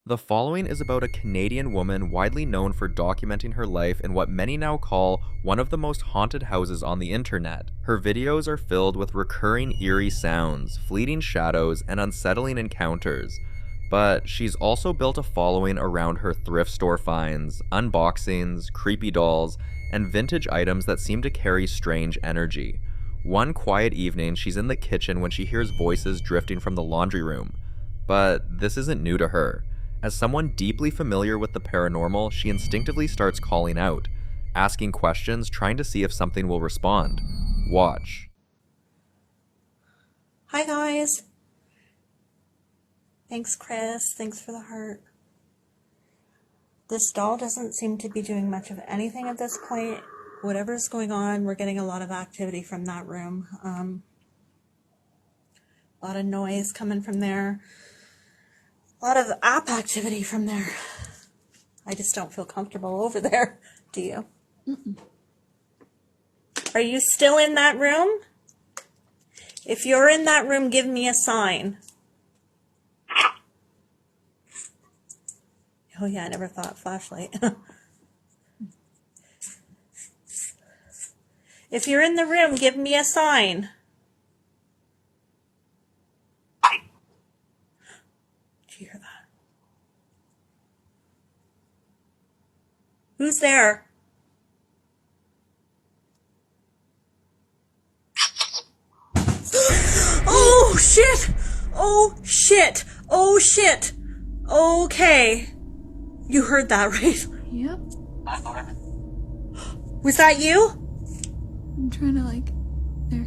The following is about a Canadian woman widely known for documenting her life in what many now call one of the most haunted houses on the internet. Her videos are filled with recurring eerie sounds, fleeting shadows, and unsettling encounters. But she's also built a following around her thrift store finds, unboxings, creepy dolls, and vintage items that seem to carry strange energy. One quiet evening, she's in the kitchen when she hears voices drifting from the laundry room. But this isn't new to her. As someone deeply familiar with the paranormal, she instinctively starts calling out, asking questions, trying to see if something will respond. Watch. Hi guys. Thanks Chris, thanks for the heart. This doll doesn't seem to be doing much of anything at this point. Whatever's going on, we're getting a lot of activity from that room. A lot of noise coming from there. A lot of app activity from there. I just don't feel comfortable over there. Do you? Mm-mm. Are you still in that room? If you're in that room, give me a sign. Oh yeah, I never thought flashlight. If you're in the room, give me a sign. Did you hear that? Who's there? Oh shit! Oh shit! Oh shit! Okay. You heard that, right? Yep. Was that you? I'm trying to there.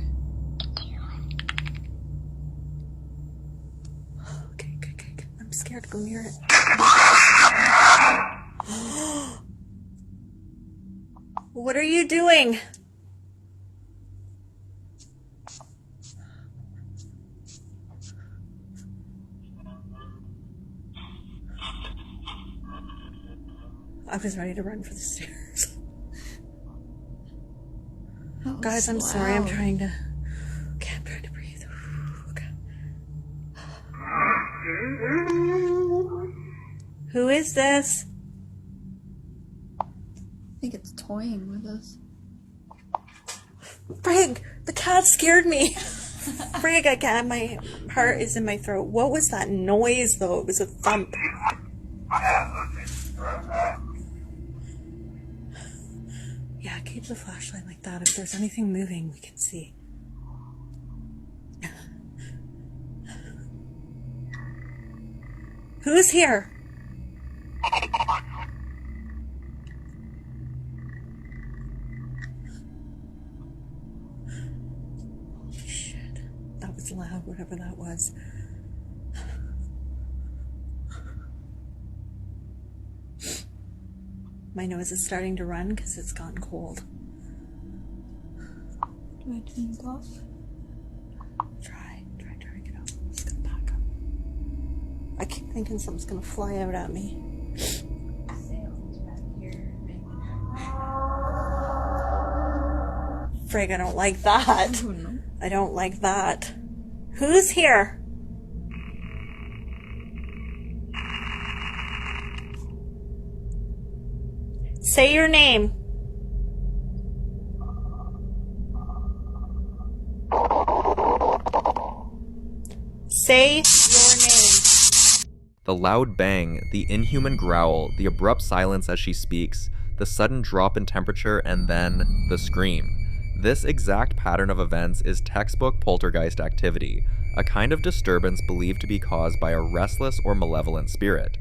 Okay, good. I'm scared to go near it. What are you doing? I was ready to run for the stairs. Guys, I'm sorry. I'm trying to breathe. Okay. Who is this? I think it's toying with us. Frig, the cat scared me. Frig, I can't. My heart is in my throat. What was that noise, though? It was a thump. Yeah, keep the flashlight like that. If there's anything moving, we can see. Who's here? Holy shit. That was loud, whatever that was. My nose is starting to run because it's gotten cold. Do I turn it off? Try to get out. It's gonna back up. I keep thinking something's gonna fly out at me. Sounds back here. Frig, I don't like that. Oh, no. I don't like that. Who's here? Say your name. Say your name. The loud bang, the inhuman growl, the abrupt silence as she speaks, the sudden drop in temperature, and then the scream. This exact pattern of events is textbook poltergeist activity, a kind of disturbance believed to be caused by a restless or malevolent spirit.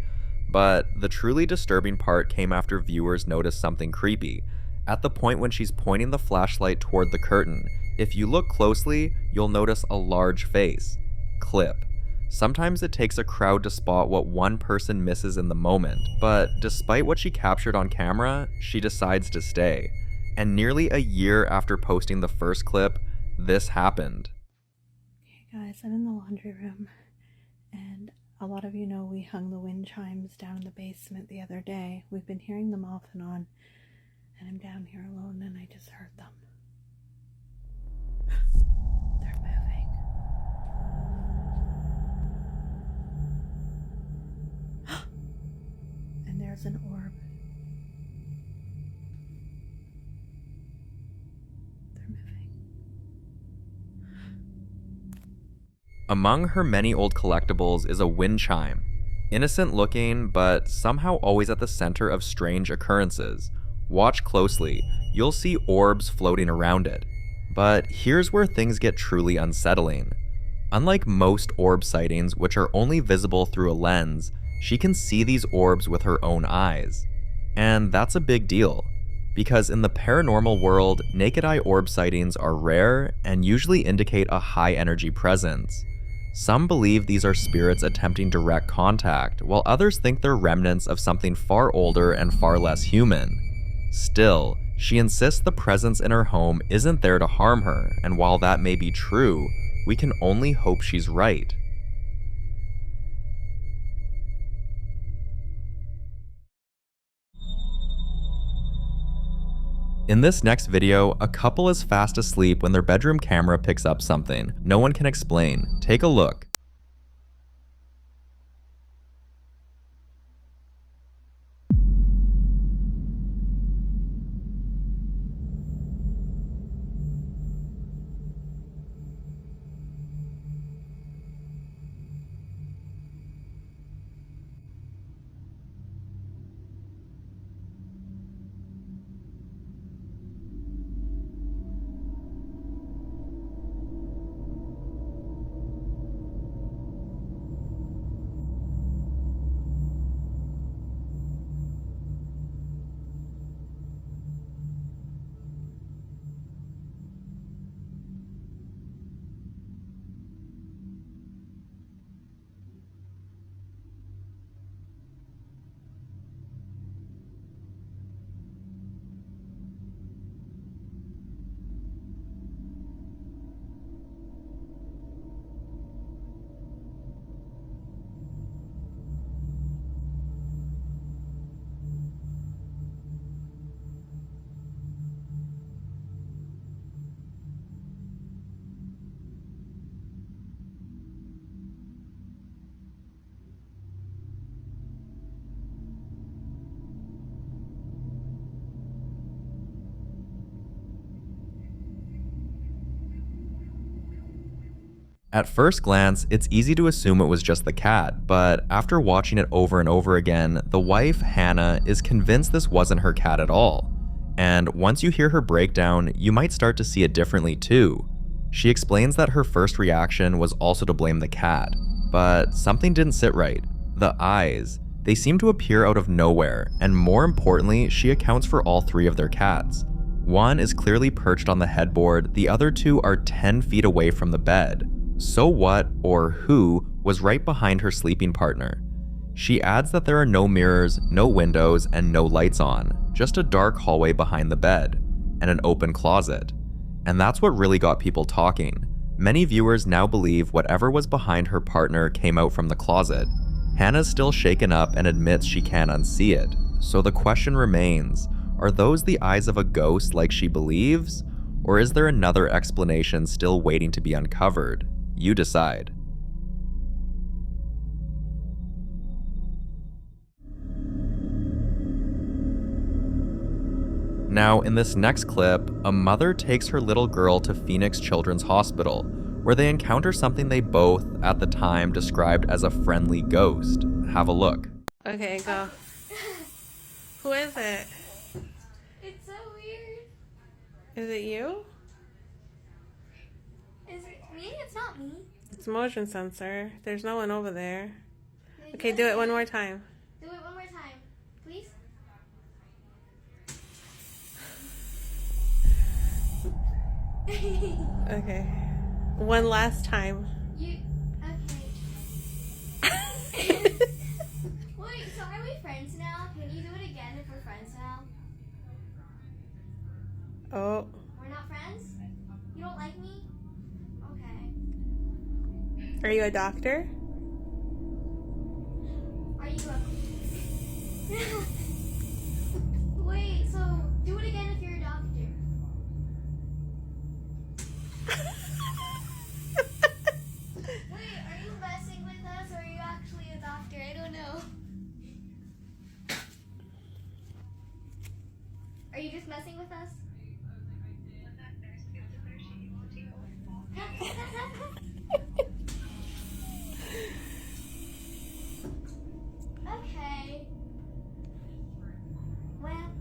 But the truly disturbing part came after viewers noticed something creepy. At the point when she's pointing the flashlight toward the curtain, if you look closely, you'll notice a large face. Clip. Sometimes it takes a crowd to spot what one person misses in the moment, but despite what she captured on camera, she decides to stay. And nearly a year after posting the first clip, this happened. Okay guys, I'm in the laundry room, and a lot of you know we hung the wind chimes down in the basement the other day. We've been hearing them off and on, and I'm down here alone and I just heard them. They're moving. There's an orb. They're moving. Among her many old collectibles is a wind chime. Innocent looking, but somehow always at the center of strange occurrences. Watch closely, you'll see orbs floating around it. But here's where things get truly unsettling. Unlike most orb sightings, which are only visible through a lens, she can see these orbs with her own eyes. And that's a big deal, because in the paranormal world, naked eye orb sightings are rare and usually indicate a high energy presence. Some believe these are spirits attempting direct contact, while others think they're remnants of something far older and far less human. Still, she insists the presence in her home isn't there to harm her, and while that may be true, we can only hope she's right. In this next video, a couple is fast asleep when their bedroom camera picks up something no one can explain. Take a look. At first glance, it's easy to assume it was just the cat, but after watching it over and over again, the wife, Hannah, is convinced this wasn't her cat at all. And once you hear her breakdown, you might start to see it differently too. She explains that her first reaction was also to blame the cat, but something didn't sit right. The eyes. They seem to appear out of nowhere, and more importantly, she accounts for all three of their cats. One is clearly perched on the headboard, the other two are 10 feet away from the bed. So what, or who, was right behind her sleeping partner? She adds that there are no mirrors, no windows, and no lights on, just a dark hallway behind the bed, and an open closet. And that's what really got people talking. Many viewers now believe whatever was behind her partner came out from the closet. Hannah's still shaken up and admits she can't unsee it. So the question remains, are those the eyes of a ghost like she believes? Or is there another explanation still waiting to be uncovered? You decide. Now, in this next clip, a mother takes her little girl to Phoenix Children's Hospital, where they encounter something they both, at the time, described as a friendly ghost. Have a look. Okay, go. Who is it? It's so weird. Is it you? Is it me? It's not me. It's motion sensor. There's no one over there. Okay, do it one more time. Do it one more time, please. Okay. One last time. You okay? Wait, so are we friends now? Can you do it again if we're friends now? Oh. We're not friends? You don't like me? Okay. Are you a doctor? Are you a Wait, so do it again if you're a doctor. Wait, are you messing with us or are you actually a doctor? I don't know. Are you just messing with us? Okay. Well.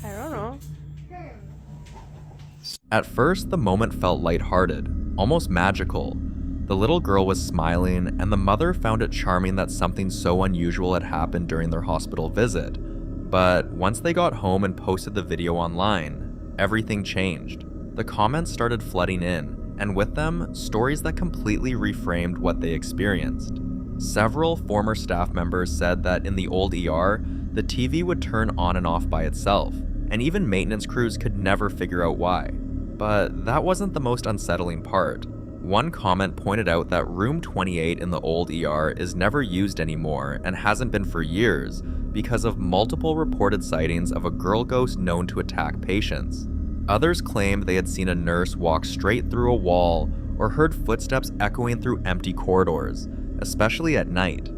I don't know. At first, the moment felt lighthearted, almost magical. The little girl was smiling, and the mother found it charming that something so unusual had happened during their hospital visit. But once they got home and posted the video online, everything changed. The comments started flooding in, and with them, stories that completely reframed what they experienced. Several former staff members said that in the old ER, the TV would turn on and off by itself, and even maintenance crews could never figure out why. But that wasn't the most unsettling part. One comment pointed out that room 28 in the old ER is never used anymore and hasn't been for years because of multiple reported sightings of a girl ghost known to attack patients. Others claimed they had seen a nurse walk straight through a wall or heard footsteps echoing through empty corridors, especially at night.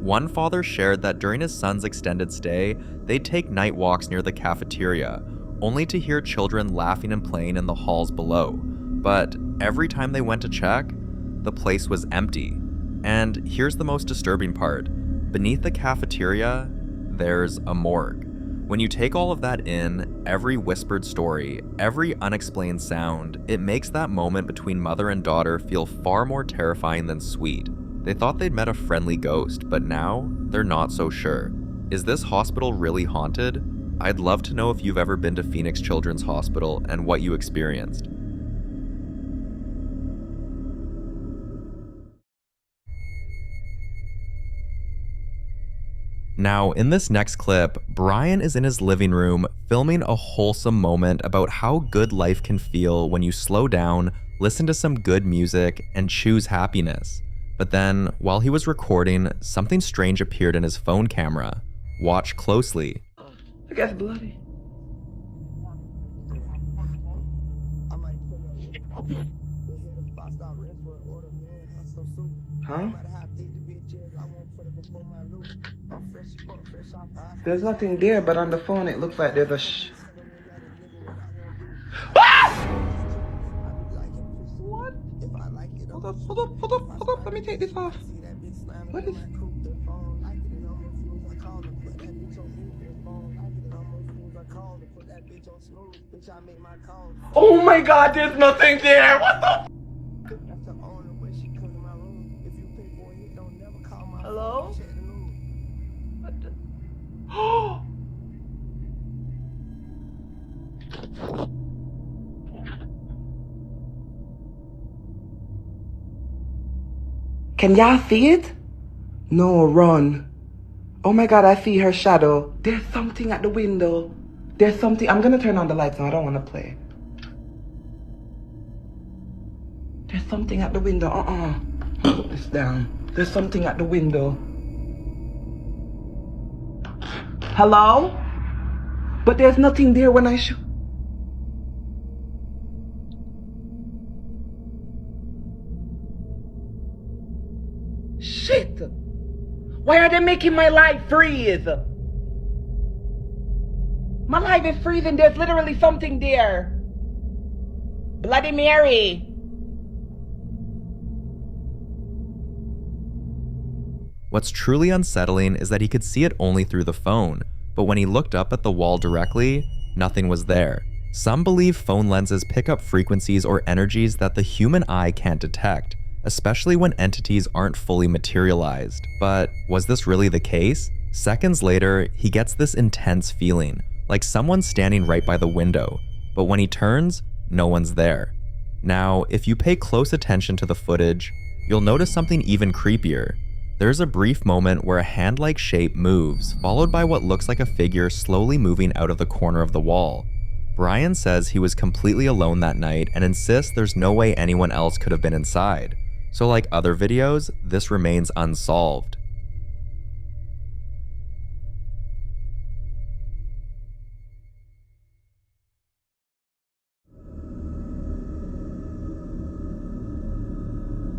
One father shared that during his son's extended stay, they'd take night walks near the cafeteria, only to hear children laughing and playing in the halls below. But every time they went to check, the place was empty. And here's the most disturbing part. Beneath the cafeteria, there's a morgue. When you take all of that in, every whispered story, every unexplained sound, it makes that moment between mother and daughter feel far more terrifying than sweet. They thought they'd met a friendly ghost, but now they're not so sure. Is this hospital really haunted? I'd love to know if you've ever been to Phoenix Children's Hospital and what you experienced. Now, in this next clip, Brian is in his living room filming a wholesome moment about how good life can feel when you slow down, listen to some good music, and choose happiness. But then, while he was recording, something strange appeared in his phone camera. Watch closely. Look, that's bloody. Huh? There's nothing there, but on the phone it looks like there's a Ah! What? Hold up, let me take this off. What is... Oh my god, there's nothing there! What the... Hello? What the... Oh! Can y'all see it? No, run. Oh my god, I see her shadow. There's something at the window. There's something. I'm gonna turn on the lights now. I don't want to play. There's something at the window. Put this down. There's something at the window. Hello? But there's nothing there when I show. Shit! Why are they making my life freeze? My life is freezing. There's literally something there. Bloody Mary. What's truly unsettling is that he could see it only through the phone, but when he looked up at the wall directly, nothing was there. Some believe phone lenses pick up frequencies or energies that the human eye can't detect, especially when entities aren't fully materialized. But was this really the case? Seconds later, he gets this intense feeling, like someone's standing right by the window, but when he turns, no one's there. Now, if you pay close attention to the footage, you'll notice something even creepier. There's a brief moment where a hand-like shape moves, followed by what looks like a figure slowly moving out of the corner of the wall. Brian says he was completely alone that night and insists there's no way anyone else could have been inside. So like other videos, this remains unsolved.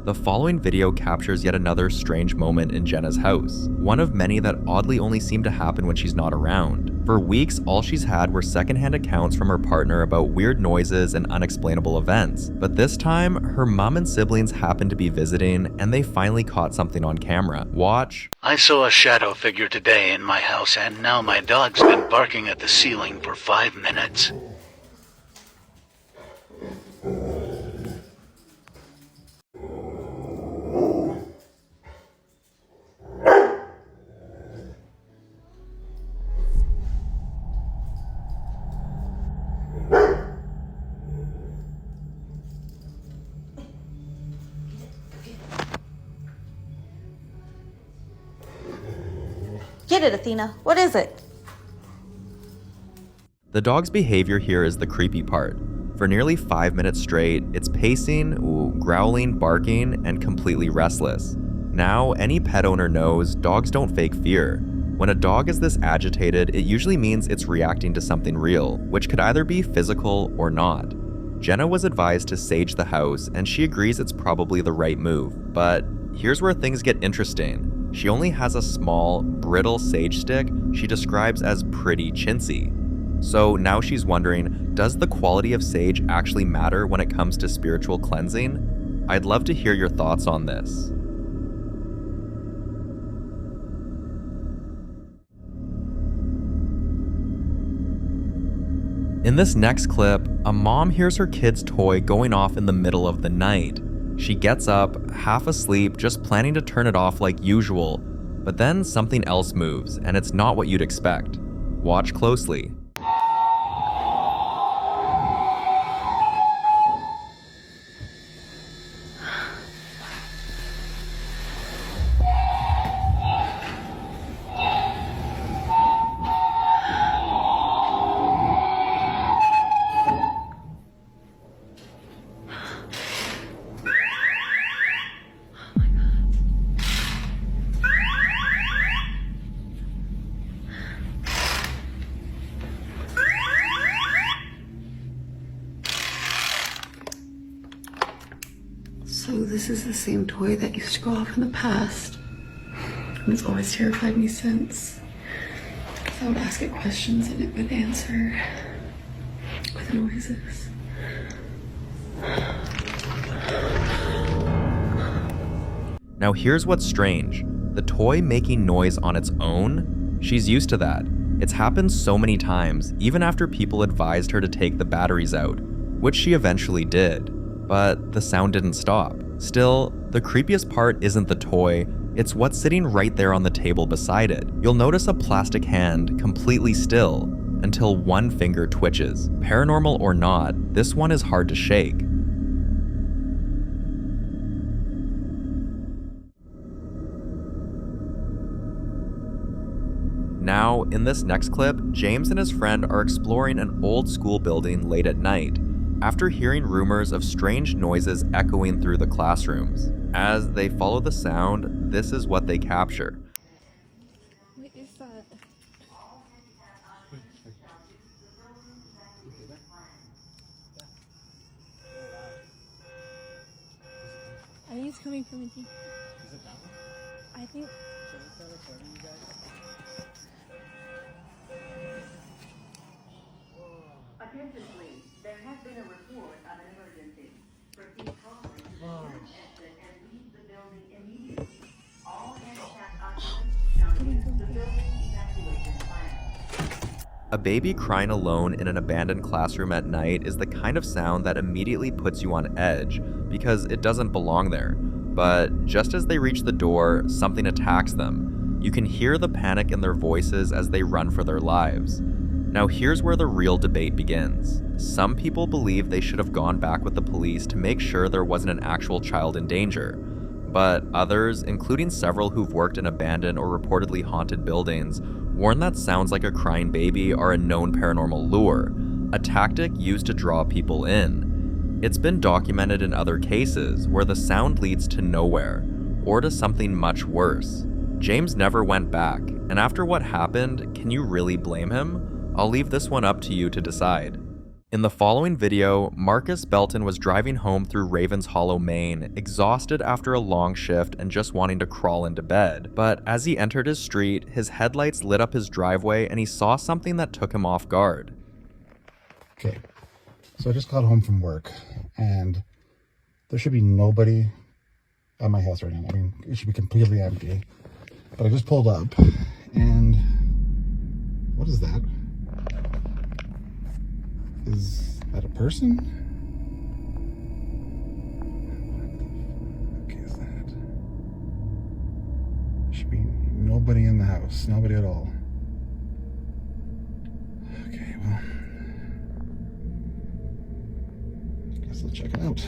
The The following video captures yet another strange moment in Jenna's house, one of many that oddly only seem to happen when she's not around. For weeks, all she's had were secondhand accounts from her partner about weird noises and unexplainable events, but this time, her mom and siblings happened to be visiting and they finally caught something on camera. Watch. I saw a shadow figure today in my house, and now my dog's been barking at the ceiling for 5 minutes. Get it, Athena. What is it? The dog's behavior here is the creepy part. For nearly 5 minutes straight, it's pacing, growling, barking, and completely restless. Now, any pet owner knows dogs don't fake fear. When a dog is this agitated, it usually means it's reacting to something real, which could either be physical or not. Jenna was advised to sage the house, and she agrees it's probably the right move, but here's where things get interesting. She only has a small, brittle sage stick she describes as pretty chintzy. So now she's wondering, does the quality of sage actually matter when it comes to spiritual cleansing? I'd love to hear your thoughts on this. In this next clip, a mom hears her kid's toy going off in the middle of the night. She gets up, half asleep, just planning to turn it off like usual, but then something else moves, and it's not what you'd expect. Watch closely. So this is the same toy that used to go off in the past. And it's always terrified me since. I would ask it questions and it would answer with noises. Now here's what's strange. The toy making noise on its own? She's used to that. It's happened so many times, even after people advised her to take the batteries out, which she eventually did. But the sound didn't stop. Still, the creepiest part isn't the toy, it's what's sitting right there on the table beside it. You'll notice a plastic hand completely still, until one finger twitches. Paranormal or not, this one is hard to shake. Now, in this next clip, James and his friend are exploring an old school building late at night, after hearing rumors of strange noises echoing through the classrooms. As they follow the sound, this is what they capture. What is that? I think it's coming from a deep. I think. Attention please, there has been a report of an emergency. Proceed calmly to the exit and leave the building immediately. All handicapped occupants shall use the building evacuation plan. A baby crying alone in an abandoned classroom at night is the kind of sound that immediately puts you on edge because it doesn't belong there. But just as they reach the door, something attacks them. You can hear the panic in their voices as they run for their lives. Now here's where the real debate begins. Some people believe they should have gone back with the police to make sure there wasn't an actual child in danger. But others, including several who've worked in abandoned or reportedly haunted buildings, warn that sounds like a crying baby are a known paranormal lure, a tactic used to draw people in. It's been documented in other cases where the sound leads to nowhere, or to something much worse. James never went back, and after what happened, can you really blame him? I'll leave this one up to you to decide. In the following video, Marcus Belton was driving home through Ravens Hollow, Maine, exhausted after a long shift and just wanting to crawl into bed. But as he entered his street, his headlights lit up his driveway and he saw something that took him off guard. Okay, so I just got home from work and there should be nobody at my house right now. I mean, it should be completely empty. But I just pulled up and what is that? Is that a person? What the fuck is that? There should be nobody in the house. Nobody at all. Okay, well. Guess I'll check it out.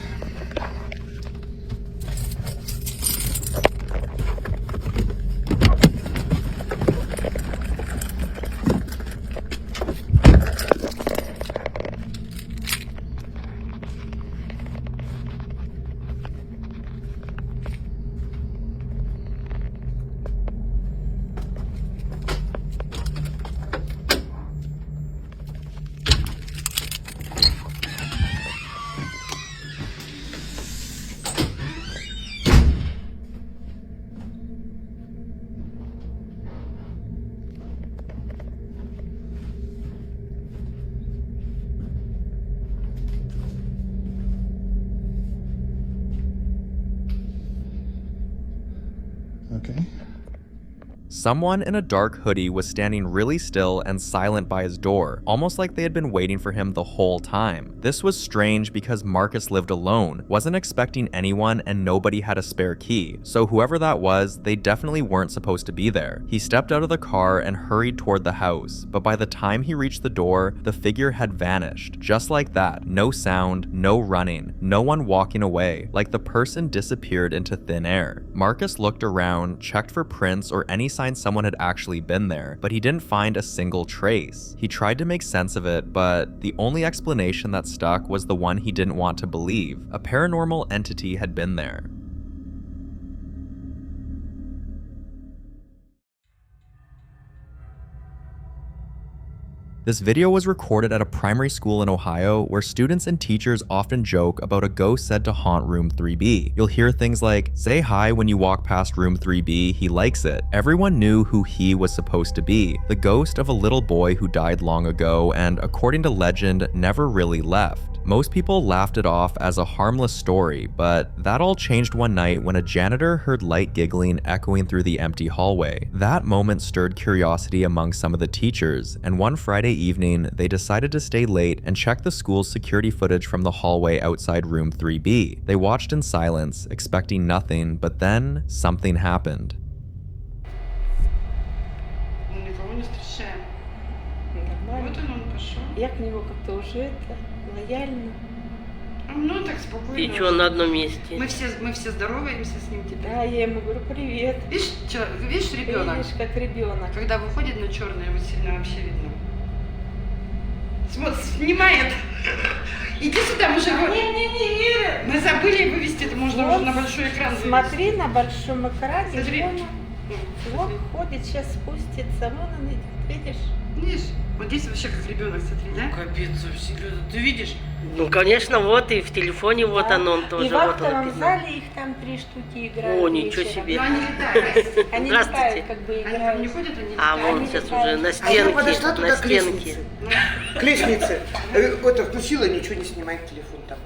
Okay. Someone in a dark hoodie was standing really still and silent by his door, almost like they had been waiting for him the whole time. This was strange because Marcus lived alone, wasn't expecting anyone, and nobody had a spare key, so whoever that was, they definitely weren't supposed to be there. He stepped out of the car and hurried toward the house, but by the time he reached the door, the figure had vanished. Just like that, no sound, no running, no one walking away, like the person disappeared into thin air. Marcus looked around, checked for prints or any sign someone had actually been there, but he didn't find a single trace. He tried to make sense of it, but the only explanation that stuck was the one he didn't want to believe. A paranormal entity had been there. This video was recorded at a primary school in Ohio where students and teachers often joke about a ghost said to haunt room 3B. You'll hear things like, "Say hi when you walk past room 3B, he likes it." Everyone knew who he was supposed to be, the ghost of a little boy who died long ago and, according to legend, never really left. Most people laughed it off as a harmless story, but that all changed one night when a janitor heard light giggling echoing through the empty hallway. That moment stirred curiosity among some of the teachers, and one Friday evening, they decided to stay late and check the school's security footage from the hallway outside room 3B. They watched in silence, expecting nothing, but then something happened. Я к нему как-то уже лояльно. Ну так спокойно. И что, на одном месте? Мы все здороваемся с ним теперь. Да, я ему говорю, привет. Видишь ребенок? Видишь, как ребенок. Когда выходит на черное, его сильно вообще видно. Снимает. Иди сюда, мы же его... Не верю. Мы забыли вывести, это можно уже на большой экран вывести. Смотри на большом экране. Смотри. Вот ходит, сейчас спустится, вон он идет, видишь? Видишь? Вот здесь вообще как ребенок, смотри, да? Капец, вообще, ты видишь? Ну, конечно, вот и в телефоне вот Да. он тоже. И в актовом зале их там 3 штуки играют. О, ничего вечером. себе. Но они летают. Они Здравствуйте. летают, как бы играют. Они там не ходят, они А летают. вон сейчас уже на А я стенке, подошла туда на к стенке. лестнице. К лестнице. Это включила, ничего не снимает телефон там.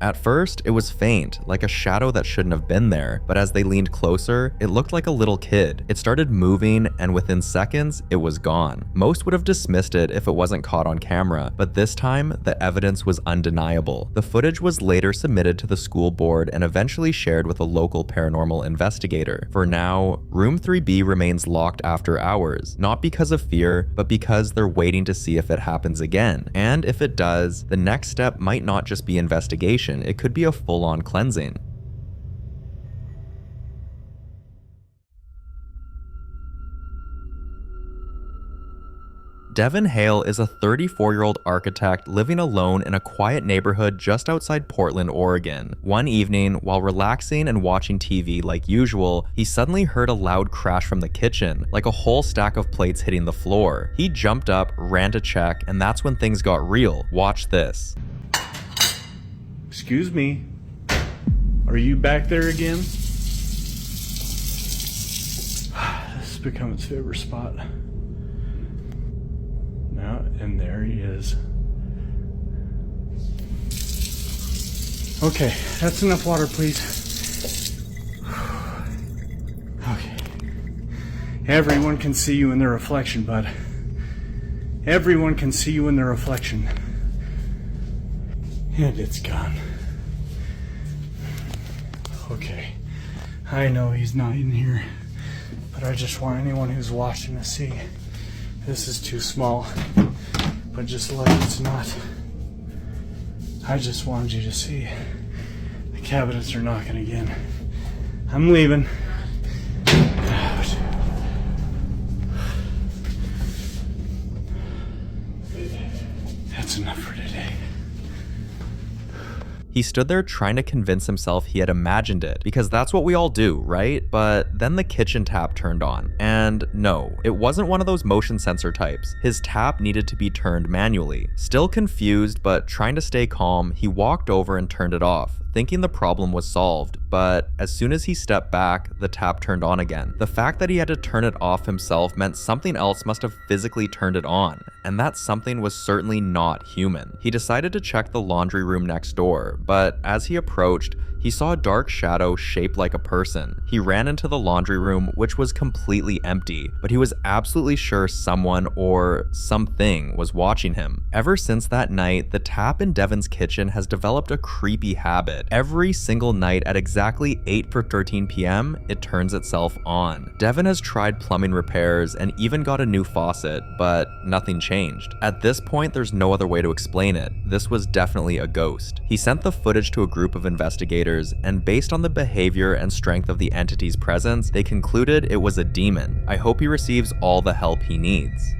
At first, it was faint, like a shadow that shouldn't have been there, but as they leaned closer, it looked like a little kid. It started moving, and within seconds, it was gone. Most would have dismissed it if it wasn't caught on camera, but this time, the evidence was undeniable. The footage was later submitted to the school board and eventually shared with a local paranormal investigator. For now, room 3B remains locked after hours, not because of fear, but because they're waiting to see if it happens again. And if it does, the next step might not just be investigation, it could be a full-on cleansing. Devin Hale is a 34-year-old architect living alone in a quiet neighborhood just outside Portland, Oregon. One evening, while relaxing and watching TV like usual, he suddenly heard a loud crash from the kitchen, like a whole stack of plates hitting the floor. He jumped up, ran to check, and that's when things got real. Watch this. Excuse me. Are you back there again? This has become its favorite spot. Now, and there he is. Okay, that's enough water, please. Okay. Everyone can see you in their reflection, bud. Everyone can see you in their reflection. And it's gone. Okay. I know he's not in here, but I just want anyone who's watching to see. This is too small, but just like it's not. I just wanted you to see. The cabinets are knocking again. I'm leaving. Out. That's enough for today. He stood there trying to convince himself he had imagined it, because that's what we all do, right? But then the kitchen tap turned on, and no, it wasn't one of those motion sensor types. His tap needed to be turned manually. Still confused, but trying to stay calm, he walked over and turned it off, thinking the problem was solved, but as soon as he stepped back, the tap turned on again. The fact that he had to turn it off himself meant something else must have physically turned it on, and that something was certainly not human. He decided to check the laundry room next door, but as he approached, he saw a dark shadow shaped like a person. He ran into the laundry room, which was completely empty, but he was absolutely sure someone or something was watching him. Ever since that night, the tap in Devin's kitchen has developed a creepy habit. Every single night at exactly 8:13 p.m., it turns itself on. Devin has tried plumbing repairs and even got a new faucet, but nothing changed. At this point, there's no other way to explain it. This was definitely a ghost. He sent the footage to a group of investigators, and based on the behavior and strength of the entity's presence, they concluded it was a demon. I hope he receives all the help he needs.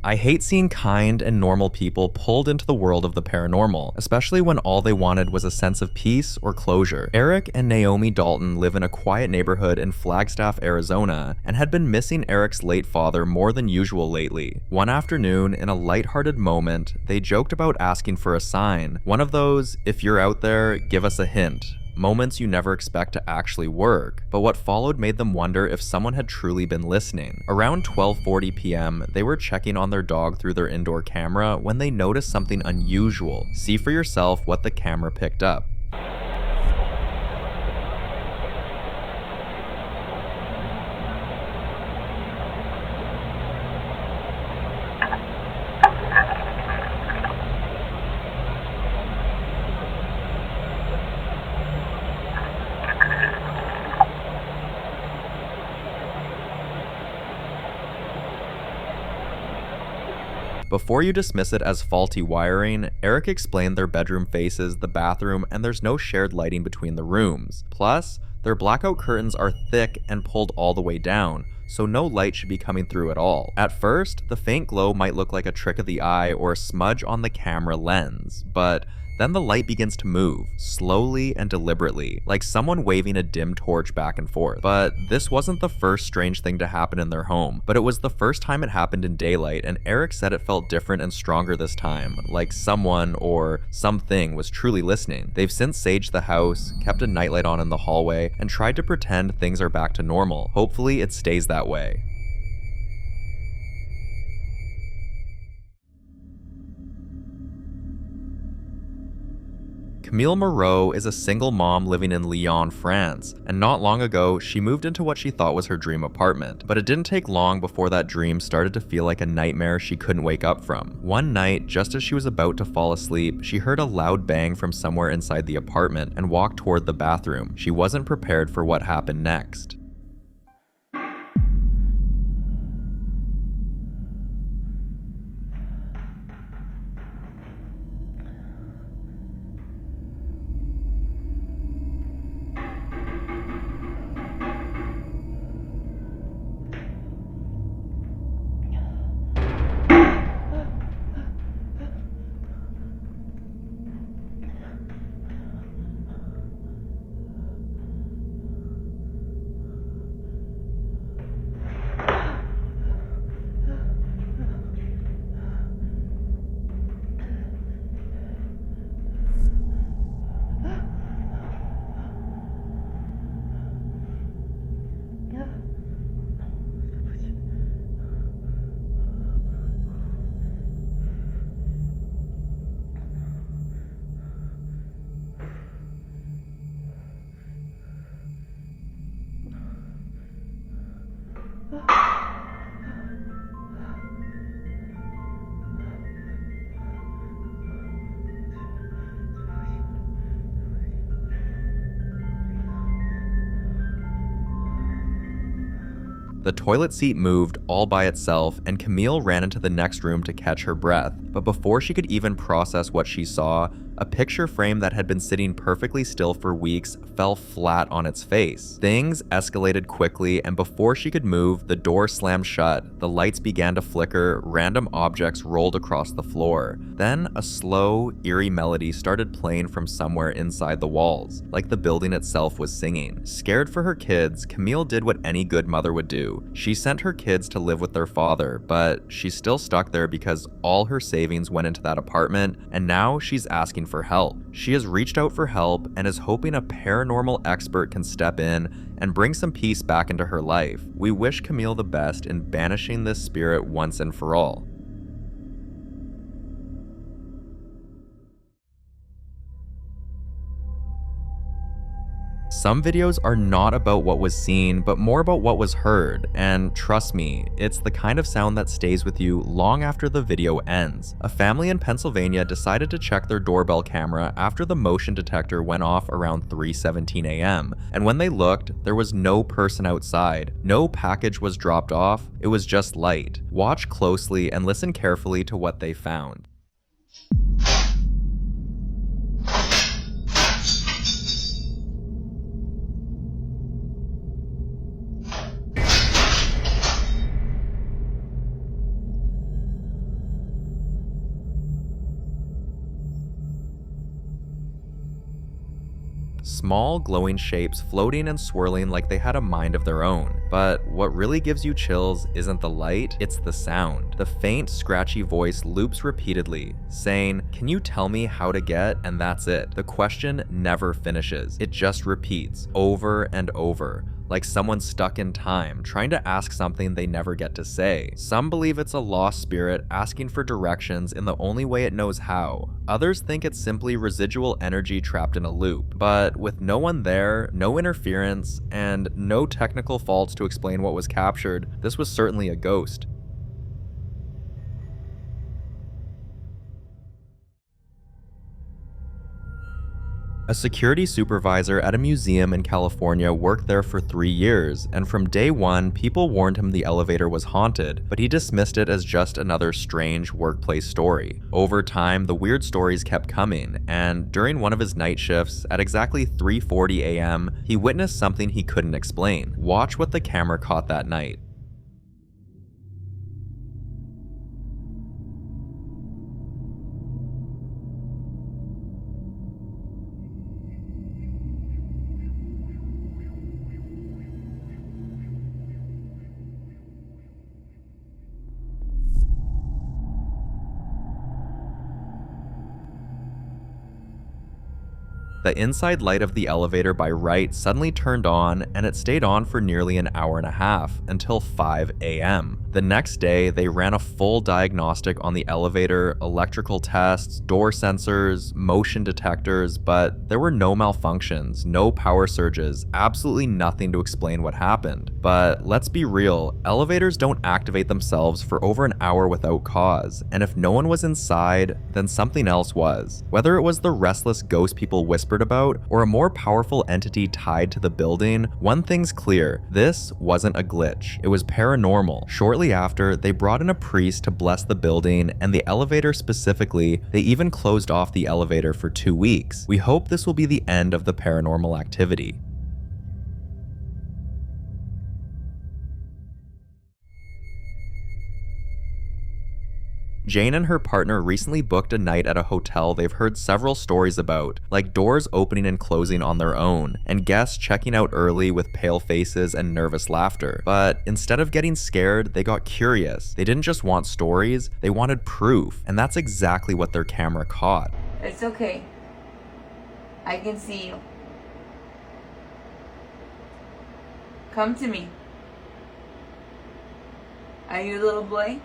I hate seeing kind and normal people pulled into the world of the paranormal, especially when all they wanted was a sense of peace or closure. Eric and Naomi Dalton live in a quiet neighborhood in Flagstaff, Arizona, and had been missing Eric's late father more than usual lately. One afternoon, in a lighthearted moment, they joked about asking for a sign, one of those, "if you're out there, give us a hint," moments you never expect to actually work, but what followed made them wonder if someone had truly been listening. Around 12:40 p.m., they were checking on their dog through their indoor camera when they noticed something unusual. See for yourself what the camera picked up. Before you dismiss it as faulty wiring, Eric explained their bedroom faces the bathroom and there's no shared lighting between the rooms. Plus, their blackout curtains are thick and pulled all the way down, so no light should be coming through at all. At first, the faint glow might look like a trick of the eye or a smudge on the camera lens, but then the light begins to move, slowly and deliberately, like someone waving a dim torch back and forth. But this wasn't the first strange thing to happen in their home, but it was the first time it happened in daylight, and Eric said it felt different and stronger this time, like someone or something was truly listening. They've since saged the house, kept a nightlight on in the hallway, and tried to pretend things are back to normal. Hopefully it stays that way. Camille Moreau is a single mom living in Lyon, France, and not long ago, she moved into what she thought was her dream apartment. But it didn't take long before that dream started to feel like a nightmare she couldn't wake up from. One night, just as she was about to fall asleep, she heard a loud bang from somewhere inside the apartment and walked toward the bathroom. She wasn't prepared for what happened next. The toilet seat moved all by itself, and Camille ran into the next room to catch her breath. But before she could even process what she saw, a picture frame that had been sitting perfectly still for weeks fell flat on its face. Things escalated quickly, and before she could move, the door slammed shut, the lights began to flicker, random objects rolled across the floor. Then a slow, eerie melody started playing from somewhere inside the walls, like the building itself was singing. Scared for her kids, Camille did what any good mother would do. She sent her kids to live with their father, but she's still stuck there because all her savings went into that apartment, and now she's asking for help. She has reached out for help and is hoping a paranormal expert can step in and bring some peace back into her life. We wish Camille the best in banishing this spirit once and for all. Some videos are not about what was seen, but more about what was heard, and trust me, it's the kind of sound that stays with you long after the video ends. A family in Pennsylvania decided to check their doorbell camera after the motion detector went off around 3:17 a.m., and when they looked, there was no person outside, no package was dropped off, it was just light. Watch closely and listen carefully to what they found. Small, glowing shapes floating and swirling like they had a mind of their own. But what really gives you chills isn't the light, it's the sound. The faint, scratchy voice loops repeatedly, saying, "Can you tell me how to get?" And that's it. The question never finishes. It just repeats, over and over. Like someone stuck in time, trying to ask something they never get to say. Some believe it's a lost spirit asking for directions in the only way it knows how. Others think it's simply residual energy trapped in a loop. But with no one there, no interference, and no technical faults to explain what was captured, this was certainly a ghost. A security supervisor at a museum in California worked there for 3 years, and from day one, people warned him the elevator was haunted, but he dismissed it as just another strange workplace story. Over time, the weird stories kept coming, and during one of his night shifts, at exactly 3:40 a.m., he witnessed something he couldn't explain. Watch what the camera caught that night. The inside light of the elevator by right suddenly turned on, and it stayed on for nearly an hour and a half, until 5 a.m. The next day, they ran a full diagnostic on the elevator, electrical tests, door sensors, motion detectors, but there were no malfunctions, no power surges, absolutely nothing to explain what happened. But let's be real, elevators don't activate themselves for over an hour without cause, and if no one was inside, then something else was. Whether it was the restless ghost people whispered about, or a more powerful entity tied to the building, one thing's clear, this wasn't a glitch. It was paranormal. Shortly after, they brought in a priest to bless the building, and the elevator specifically. They even closed off the elevator for 2 weeks. We hope this will be the end of the paranormal activity. Jane and her partner recently booked a night at a hotel they've heard several stories about, like doors opening and closing on their own, and guests checking out early with pale faces and nervous laughter. But instead of getting scared, they got curious. They didn't just want stories, they wanted proof, and that's exactly what their camera caught. It's okay. I can see you. Come to me. Are you a little boy?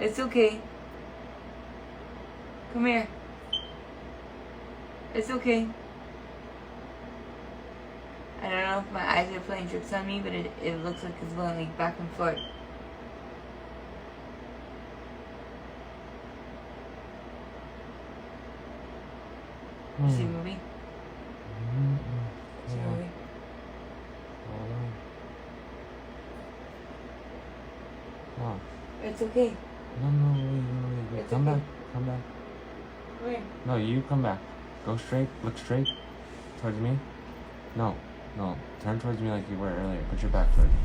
It's okay. Come here. It's okay. I don't know if my eyes are playing tricks on me, but it looks like it's going like back and forth. You see a movie? It's okay. No, wait. It's Come okay. back. Come back. Where? No, you come back. Go straight. Look straight. Towards me. No. Turn towards me like you were earlier. Put your back towards me.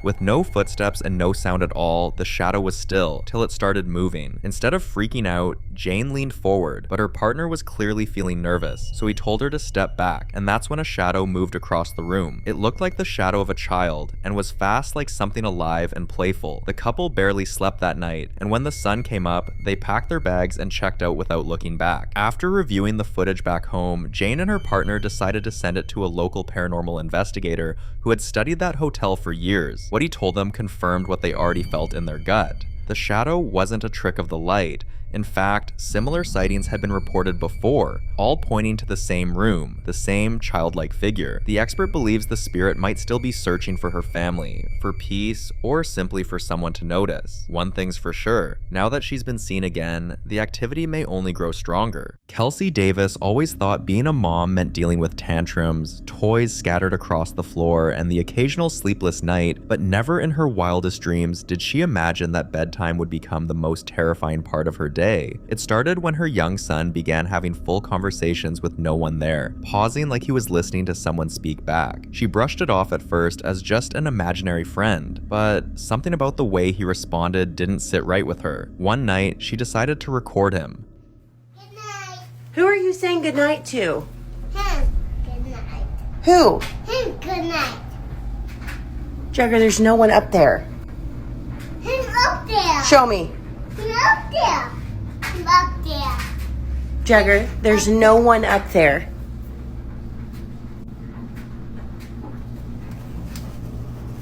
With no footsteps and no sound at all, the shadow was still, till it started moving. Instead of freaking out, Jane leaned forward, but her partner was clearly feeling nervous, so he told her to step back, and that's when a shadow moved across the room. It looked like the shadow of a child, and was fast like something alive and playful. The couple barely slept that night, and when the sun came up, they packed their bags and checked out without looking back. After reviewing the footage back home, Jane and her partner decided to send it to a local paranormal investigator who had studied that hotel for years. What he told them confirmed what they already felt in their gut. The shadow wasn't a trick of the light. In fact, similar sightings had been reported before, all pointing to the same room, the same childlike figure. The expert believes the spirit might still be searching for her family, for peace, or simply for someone to notice. One thing's for sure, now that she's been seen again, the activity may only grow stronger. Kelsey Davis always thought being a mom meant dealing with tantrums, toys scattered across the floor, and the occasional sleepless night, but never in her wildest dreams did she imagine that bedtime would become the most terrifying part of her day. It started when her young son began having full conversations with no one there, pausing like he was listening to someone speak back. She brushed it off at first as just an imaginary friend, but something about the way he responded didn't sit right with her. One night, she decided to record him. Who are you saying goodnight to? Him. Good night. Who? Him. Good night. Jagger, there's no one up there. Him up there. Show me. Him up there. Him up there. Jagger, there's no one up there.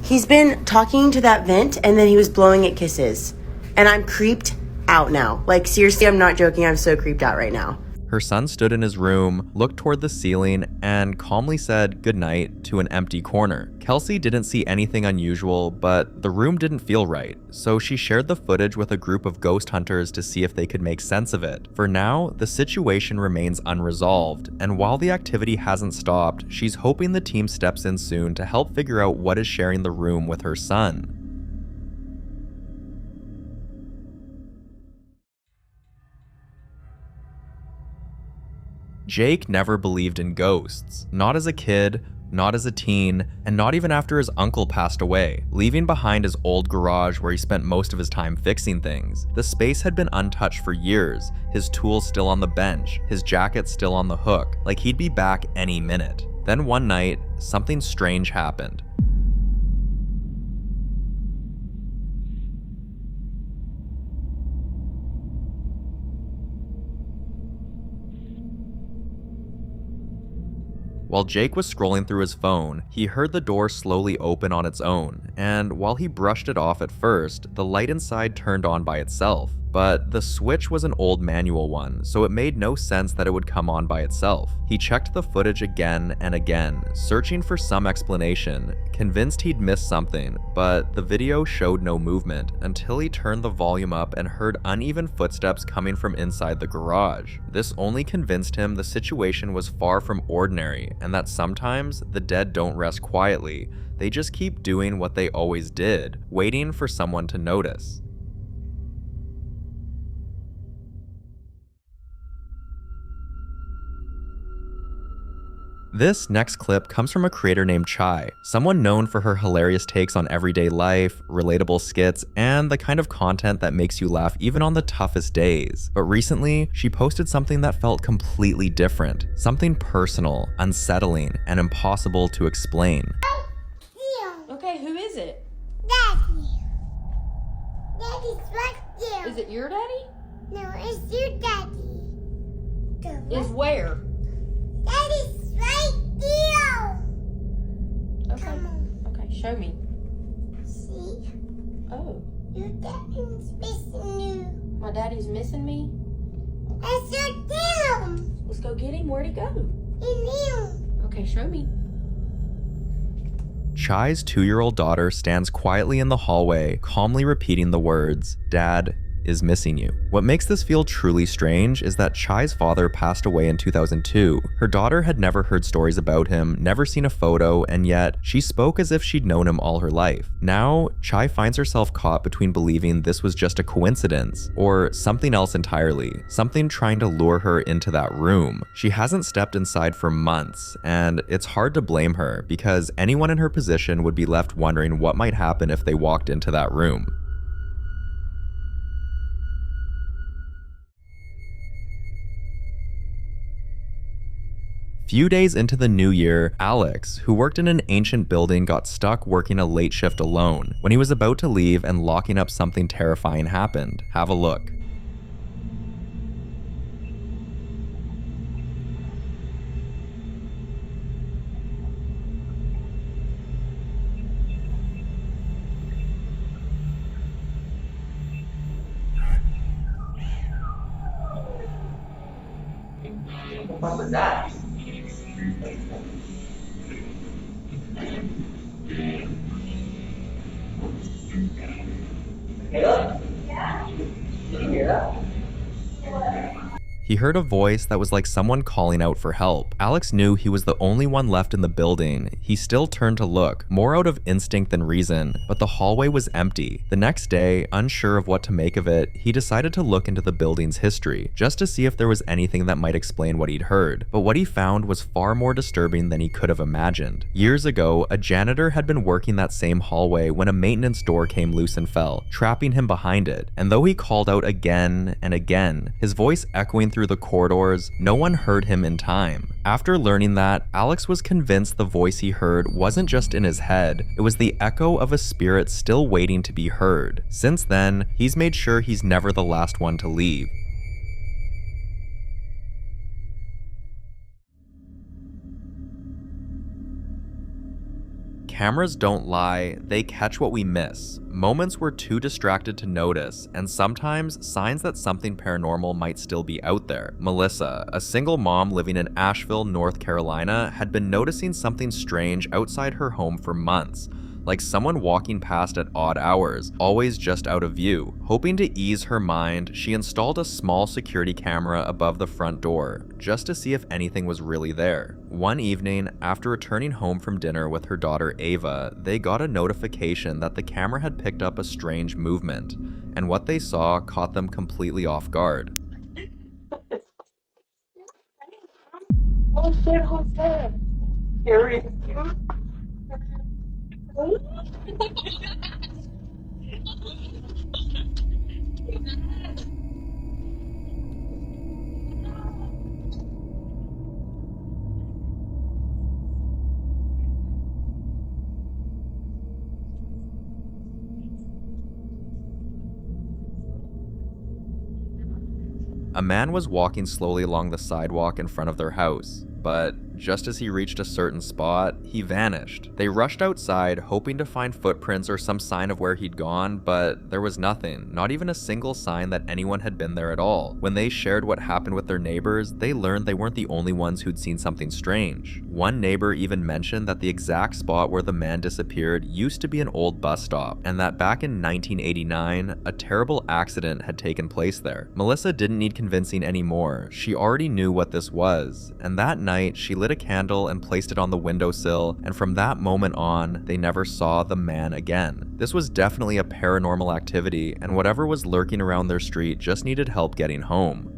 He's been talking to that vent and then he was blowing it kisses. And I'm creeped out now. Like, seriously, I'm not joking. I'm so creeped out right now. Her son stood in his room, looked toward the ceiling, and calmly said goodnight to an empty corner. Kelsey didn't see anything unusual, but the room didn't feel right, so she shared the footage with a group of ghost hunters to see if they could make sense of it. For now, the situation remains unresolved, and while the activity hasn't stopped, she's hoping the team steps in soon to help figure out what is sharing the room with her son. Jake never believed in ghosts, not as a kid, not as a teen, and not even after his uncle passed away, leaving behind his old garage where he spent most of his time fixing things. The space had been untouched for years, his tools still on the bench, his jacket still on the hook, like he'd be back any minute. Then one night, something strange happened. While Jake was scrolling through his phone, he heard the door slowly open on its own, and while he brushed it off at first, the light inside turned on by itself. But the switch was an old manual one, so it made no sense that it would come on by itself. He checked the footage again and again, searching for some explanation, convinced he'd missed something, but the video showed no movement until he turned the volume up and heard uneven footsteps coming from inside the garage. This only convinced him the situation was far from ordinary, and that sometimes the dead don't rest quietly, they just keep doing what they always did, waiting for someone to notice. This next clip comes from a creator named Chai, someone known for her hilarious takes on everyday life, relatable skits, and the kind of content that makes you laugh even on the toughest days. But recently, she posted something that felt completely different, something personal, unsettling, and impossible to explain. Okay, who is it? Daddy. Daddy's right there. Is it your daddy? No, it's your daddy. Is where? Daddy's right there. Okay. Come on. Okay, show me. See? Oh. Your daddy's missing you. My daddy's missing me? That's your him. Let's go get him. Where'd he go? In him. Okay, show me. Chai's 2-year-old daughter stands quietly in the hallway, calmly repeating the words, "Dad, is missing you. What makes this feel truly strange is that Chai's father passed away in 2002. Her daughter had never heard stories about him, never seen a photo, and yet she spoke as if she'd known him all her life. Now, Chai finds herself caught between believing this was just a coincidence or something else entirely, something trying to lure her into that room. She hasn't stepped inside for months, and it's hard to blame her because anyone in her position would be left wondering what might happen if they walked into that room. Few days into the new year, Alex, who worked in an ancient building, got stuck working a late shift alone. When he was about to leave and locking up, something terrifying happened. Have a look. What was that? Caleb? Yeah? Did you hear that? He heard a voice that was like someone calling out for help. Alex knew he was the only one left in the building. He still turned to look, more out of instinct than reason, but the hallway was empty. The next day, unsure of what to make of it, he decided to look into the building's history, just to see if there was anything that might explain what he'd heard. But what he found was far more disturbing than he could have imagined. Years ago, a janitor had been working that same hallway when a maintenance door came loose and fell, trapping him behind it. And though he called out again and again, his voice echoing through the corridors, no one heard him in time. After learning that, Alex was convinced the voice he heard wasn't just in his head, it was the echo of a spirit still waiting to be heard. Since then, he's made sure he's never the last one to leave. Cameras don't lie, they catch what we miss. Moments we're too distracted to notice, and sometimes signs that something paranormal might still be out there. Melissa, a single mom living in Asheville, North Carolina, had been noticing something strange outside her home for months. Like someone walking past at odd hours, always just out of view. Hoping to ease her mind, she installed a small security camera above the front door, just to see if anything was really there. One evening, after returning home from dinner with her daughter Ava, they got a notification that the camera had picked up a strange movement, and what they saw caught them completely off guard. Oh shit, who's that? Scary. A man was walking slowly along the sidewalk in front of their house, but just as he reached a certain spot, he vanished. They rushed outside, hoping to find footprints or some sign of where he'd gone, but there was nothing, not even a single sign that anyone had been there at all. When they shared what happened with their neighbors, they learned they weren't the only ones who'd seen something strange. One neighbor even mentioned that the exact spot where the man disappeared used to be an old bus stop, and that back in 1989, a terrible accident had taken place there. Melissa didn't need convincing anymore. She already knew what this was, and that night she lit a candle and placed it on the windowsill, and from that moment on, they never saw the man again. This was definitely a paranormal activity, and whatever was lurking around their street just needed help getting home.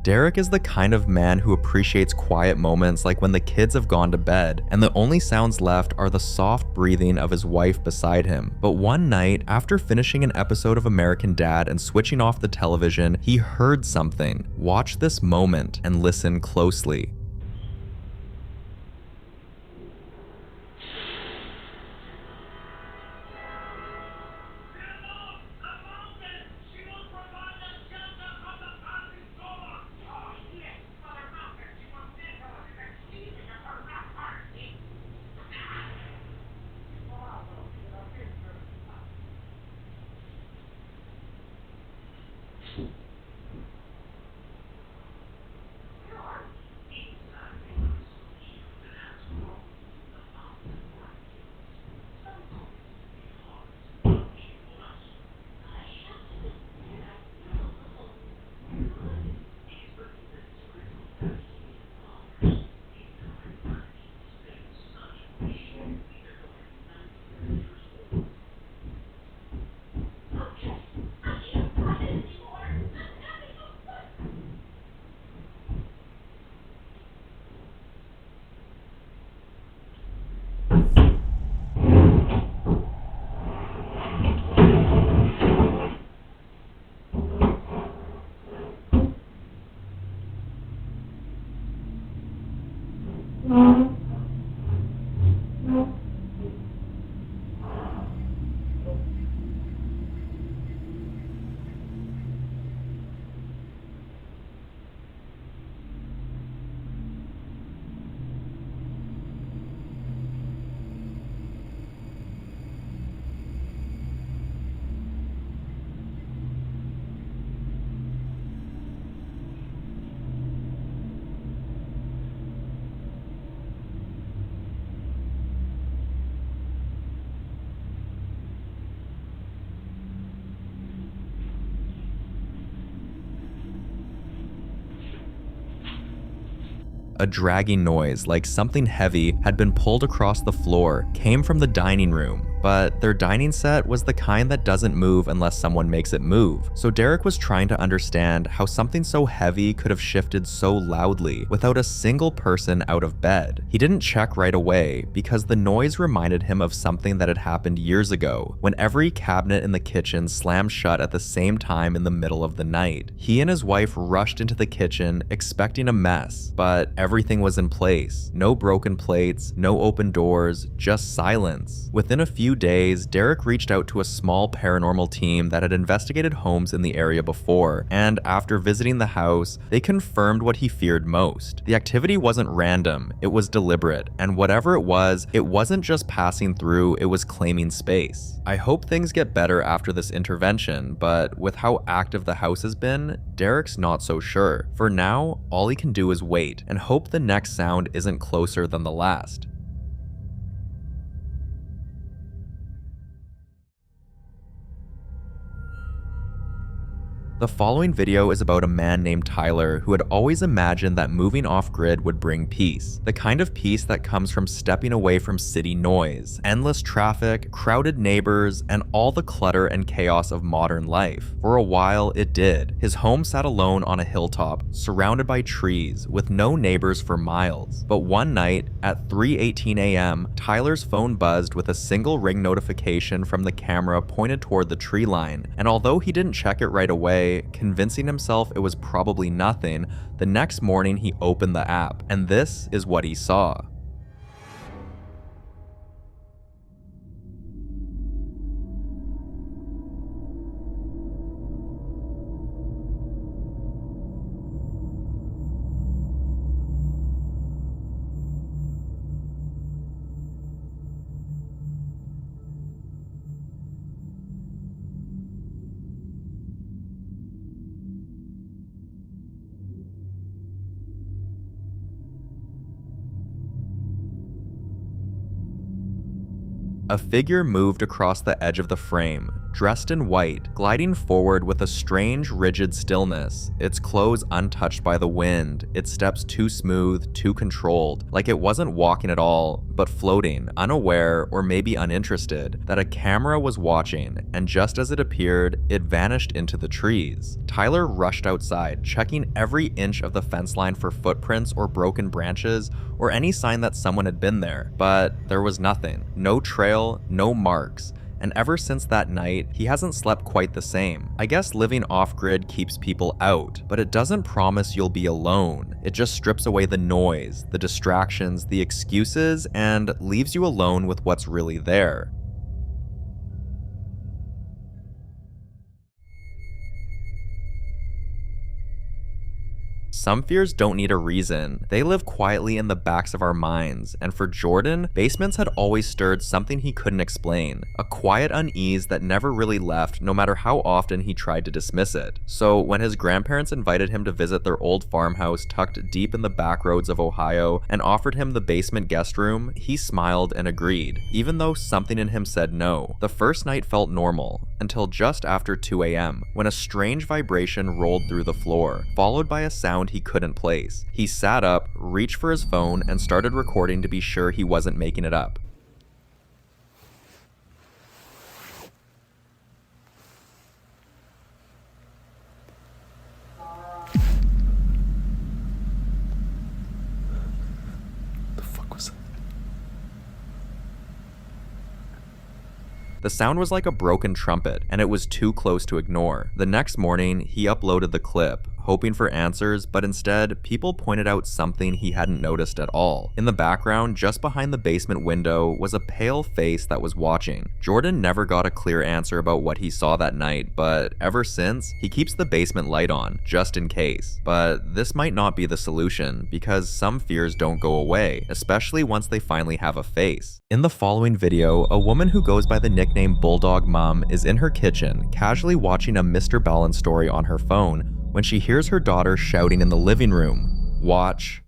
Derek is the kind of man who appreciates quiet moments like when the kids have gone to bed and the only sounds left are the soft breathing of his wife beside him. But one night, after finishing an episode of American Dad and switching off the television, he heard something. Watch this moment and listen closely. A dragging noise, like something heavy had been pulled across the floor, came from the dining room, but their dining set was the kind that doesn't move unless someone makes it move. So Derek was trying to understand how something so heavy could have shifted so loudly without a single person out of bed. He didn't check right away because the noise reminded him of something that had happened years ago, when every cabinet in the kitchen slammed shut at the same time in the middle of the night. He and his wife rushed into the kitchen expecting a mess, but everything was in place. No broken plates, no open doors, just silence. Within a few days, Derek reached out to a small paranormal team that had investigated homes in the area before, and after visiting the house, they confirmed what he feared most. The activity wasn't random, it was deliberate, and whatever it wasn't just passing through, it was claiming space. I hope things get better after this intervention, but with how active the house has been, Derek's not so sure. For now, all he can do is wait and hope the next sound isn't closer than the last. The following video is about a man named Tyler who had always imagined that moving off-grid would bring peace. The kind of peace that comes from stepping away from city noise, endless traffic, crowded neighbors, and all the clutter and chaos of modern life. For a while, it did. His home sat alone on a hilltop, surrounded by trees, with no neighbors for miles. But one night, at 3:18 a.m., Tyler's phone buzzed with a single ring notification from the camera pointed toward the tree line, and although he didn't check it right away, convincing himself it was probably nothing, the next morning he opened the app, and this is what he saw. A figure moved across the edge of the frame, dressed in white, gliding forward with a strange, rigid stillness, its clothes untouched by the wind, its steps too smooth, too controlled, like it wasn't walking at all, but floating, unaware or maybe uninterested, that a camera was watching, and just as it appeared, it vanished into the trees. Tyler rushed outside, checking every inch of the fence line for footprints or broken branches, or any sign that someone had been there, but there was nothing. No trail, no marks. And ever since that night, he hasn't slept quite the same. I guess living off-grid keeps people out, but it doesn't promise you'll be alone. It just strips away the noise, the distractions, the excuses, and leaves you alone with what's really there. Some fears don't need a reason. They live quietly in the backs of our minds, and for Jordan, basements had always stirred something he couldn't explain, a quiet unease that never really left no matter how often he tried to dismiss it. So when his grandparents invited him to visit their old farmhouse tucked deep in the back roads of Ohio and offered him the basement guest room, he smiled and agreed, even though something in him said no. The first night felt normal, until just after 2 a.m., when a strange vibration rolled through the floor, followed by a sound he couldn't place. He sat up, reached for his phone, and started recording to be sure he wasn't making it up. The sound was like a broken trumpet, and it was too close to ignore. The next morning, he uploaded the clip, hoping for answers, but instead, people pointed out something he hadn't noticed at all. In the background, just behind the basement window, was a pale face that was watching. Jordan never got a clear answer about what he saw that night, but ever since, he keeps the basement light on, just in case. But this might not be the solution, because some fears don't go away, especially once they finally have a face. In the following video, a woman who goes by the nickname Bulldog Mom is in her kitchen, casually watching a Mr. Ballin story on her phone when she hears her daughter shouting in the living room. Watch.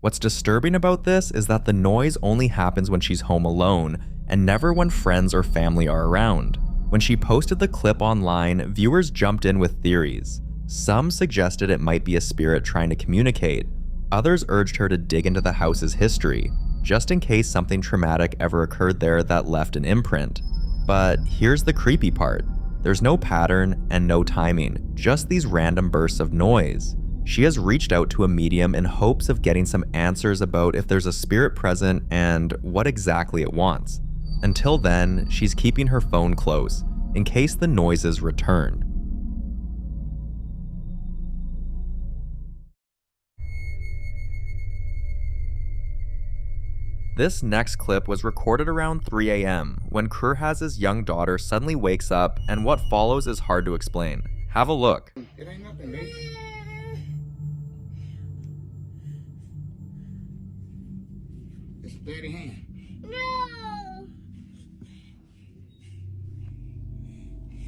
What's disturbing about this is that the noise only happens when she's home alone, and never when friends or family are around. When she posted the clip online, viewers jumped in with theories. Some suggested it might be a spirit trying to communicate. Others urged her to dig into the house's history, just in case something traumatic ever occurred there that left an imprint. But here's the creepy part. There's no pattern and no timing, just these random bursts of noise. She has reached out to a medium in hopes of getting some answers about if there's a spirit present and what exactly it wants. Until then, she's keeping her phone close, in case the noises return. This next clip was recorded around 3 a.m. when Kurhaz's young daughter suddenly wakes up, and what follows is hard to explain. Have a look. It ain't nothing, babe. It's a dirty hand. No!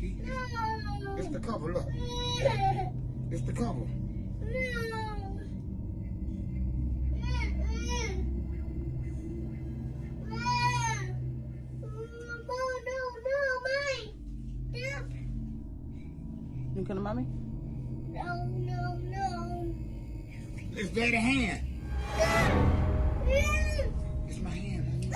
See? It's the cover, look. It's the cover. No! You gonna mommy? No, no, no. It's dirty hand. It's my hand.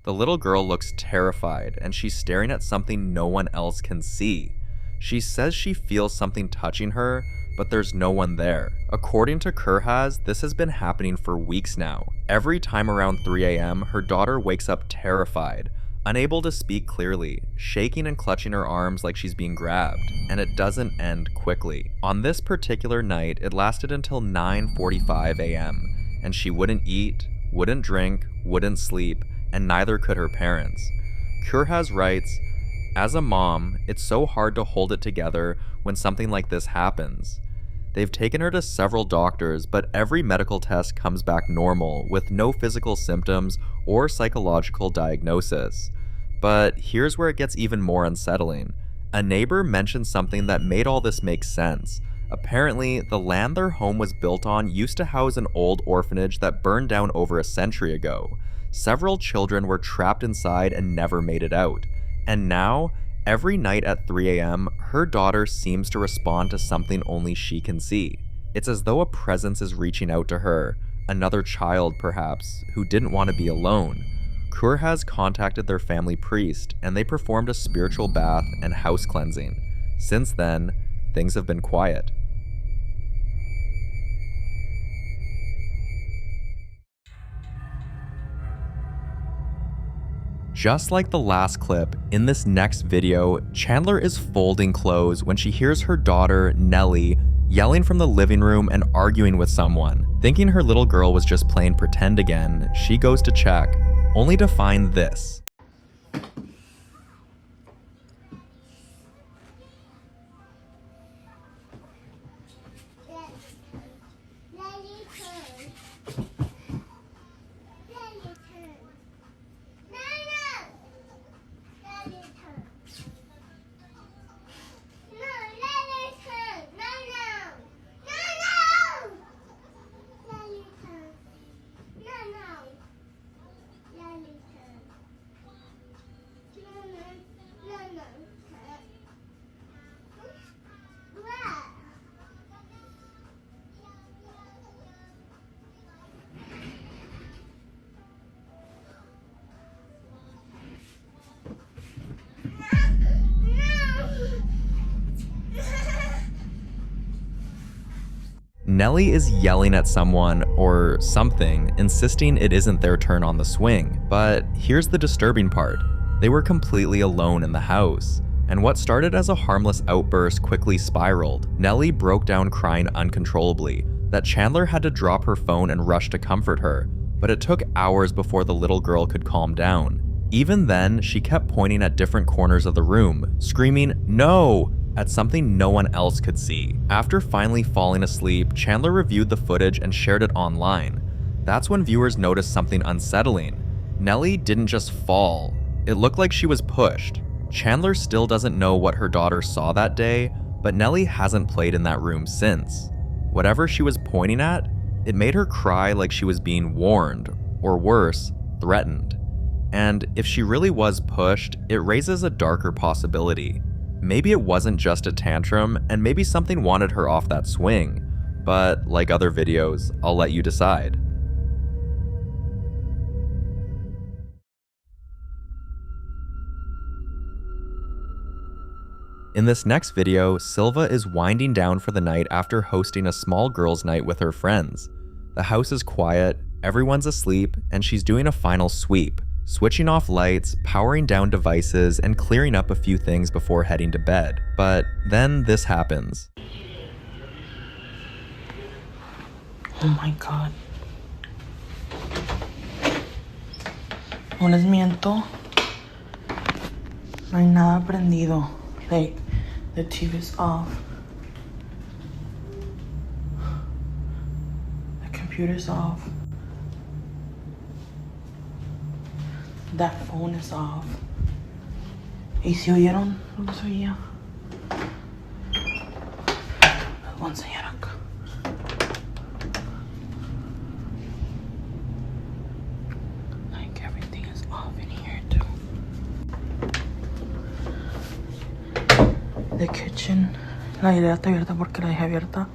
The little girl looks terrified, and she's staring at something no one else can see. She says she feels something touching her, but there's no one there. According to Kurhaz, this has been happening for weeks now. Every time around 3 a.m., her daughter wakes up terrified, unable to speak clearly, shaking and clutching her arms like she's being grabbed, and it doesn't end quickly. On this particular night, it lasted until 9:45 a.m., and she wouldn't eat, wouldn't drink, wouldn't sleep, and neither could her parents. Kurhaz writes, "As a mom, it's so hard to hold it together when something like this happens. They've taken her to several doctors, but every medical test comes back normal with no physical symptoms or psychological diagnosis. But here's where it gets even more unsettling. A neighbor mentioned something that made all this make sense. Apparently, the land their home was built on used to house an old orphanage that burned down over a century ago. Several children were trapped inside and never made it out. And now, every night at 3 a.m., her daughter seems to respond to something only she can see. It's as though a presence is reaching out to her, another child perhaps, who didn't want to be alone. Kurhaz contacted their family priest, and they performed a spiritual bath and house cleansing. Since then, things have been quiet. Just like the last clip, in this next video, Chandler is folding clothes when she hears her daughter, Nellie, yelling from the living room and arguing with someone. Thinking her little girl was just playing pretend again, she goes to check, only to find this. Nellie is yelling at someone or something, insisting it isn't their turn on the swing. But here's the disturbing part. They were completely alone in the house, and what started as a harmless outburst quickly spiraled. Nellie broke down crying uncontrollably, that Chandler had to drop her phone and rush to comfort her, but it took hours before the little girl could calm down. Even then, she kept pointing at different corners of the room, screaming, "No!" at something no one else could see. After finally falling asleep, Chandler reviewed the footage and shared it online. That's when viewers noticed something unsettling. Nellie didn't just fall, it looked like she was pushed. Chandler still doesn't know what her daughter saw that day, but Nellie hasn't played in that room since. Whatever she was pointing at, it made her cry like she was being warned, or worse, threatened. And if she really was pushed, it raises a darker possibility. Maybe it wasn't just a tantrum, and maybe something wanted her off that swing. But like other videos, I'll let you decide. In this next video, Silva is winding down for the night after hosting a small girls' night with her friends. The house is quiet, everyone's asleep, and she's doing a final sweep, switching off lights, powering down devices, and clearing up a few things before heading to bed. But then this happens. Oh my god. No les miento. No hay nada prendido. Like, the TV's off. The computer's off. That phone is off. ¿Y si oyeron lo que se oía? Les voy a enseñar acá. Like, everything is off in here too. The kitchen, la idea está abierta porque la dejé abierta.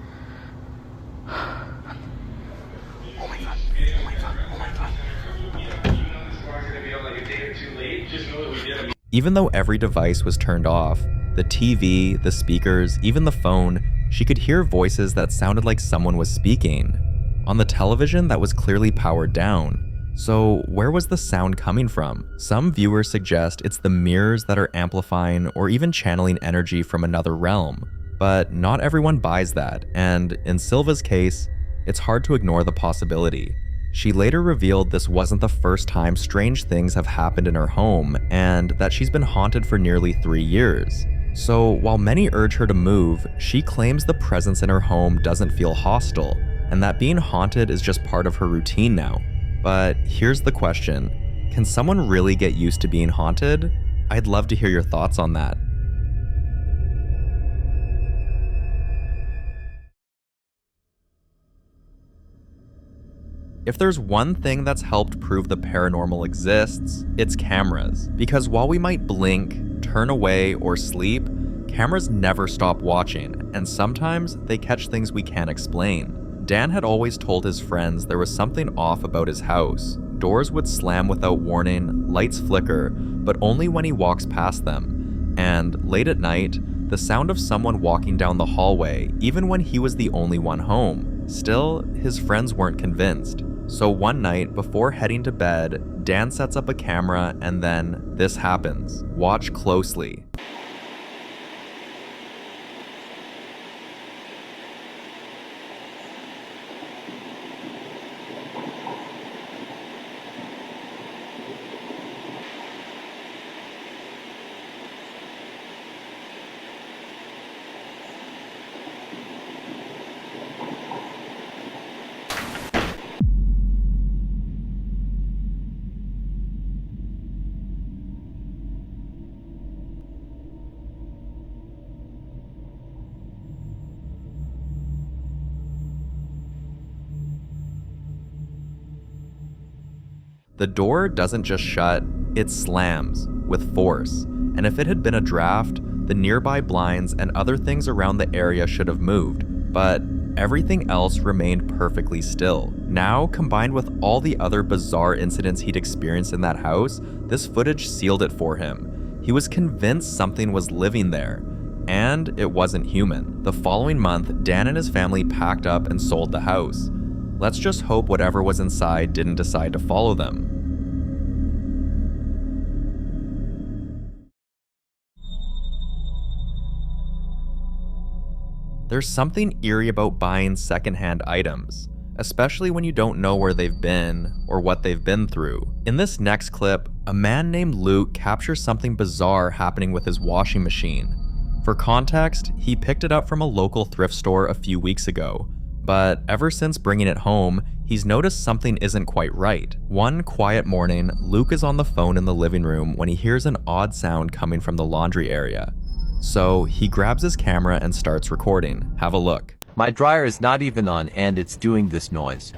Even though every device was turned off, the TV, the speakers, even the phone, she could hear voices that sounded like someone was speaking. On the television, that was clearly powered down. So where was the sound coming from? Some viewers suggest it's the mirrors that are amplifying or even channeling energy from another realm. But not everyone buys that, and in Silva's case, it's hard to ignore the possibility. She later revealed this wasn't the first time strange things have happened in her home, and that she's been haunted for nearly 3 years. So while many urge her to move, she claims the presence in her home doesn't feel hostile, and that being haunted is just part of her routine now. But here's the question, can someone really get used to being haunted? I'd love to hear your thoughts on that. If there's one thing that's helped prove the paranormal exists, it's cameras. Because while we might blink, turn away, or sleep, cameras never stop watching, and sometimes they catch things we can't explain. Dan had always told his friends there was something off about his house. Doors would slam without warning, lights flicker, but only when he walks past them. And late at night, the sound of someone walking down the hallway, even when he was the only one home. Still, his friends weren't convinced. So one night, before heading to bed, Dan sets up a camera and then this happens. Watch closely. The door doesn't just shut, it slams with force. And if it had been a draft, the nearby blinds and other things around the area should have moved, but everything else remained perfectly still. Now, combined with all the other bizarre incidents he'd experienced in that house, this footage sealed it for him. He was convinced something was living there, and it wasn't human. The following month, Dan and his family packed up and sold the house. Let's just hope whatever was inside didn't decide to follow them. There's something eerie about buying secondhand items, especially when you don't know where they've been or what they've been through. In this next clip, a man named Luke captures something bizarre happening with his washing machine. For context, he picked it up from a local thrift store a few weeks ago, but ever since bringing it home, he's noticed something isn't quite right. One quiet morning, Luke is on the phone in the living room when he hears an odd sound coming from the laundry area. So he grabs his camera and starts recording. Have a look. My dryer is not even on and it's doing this noise.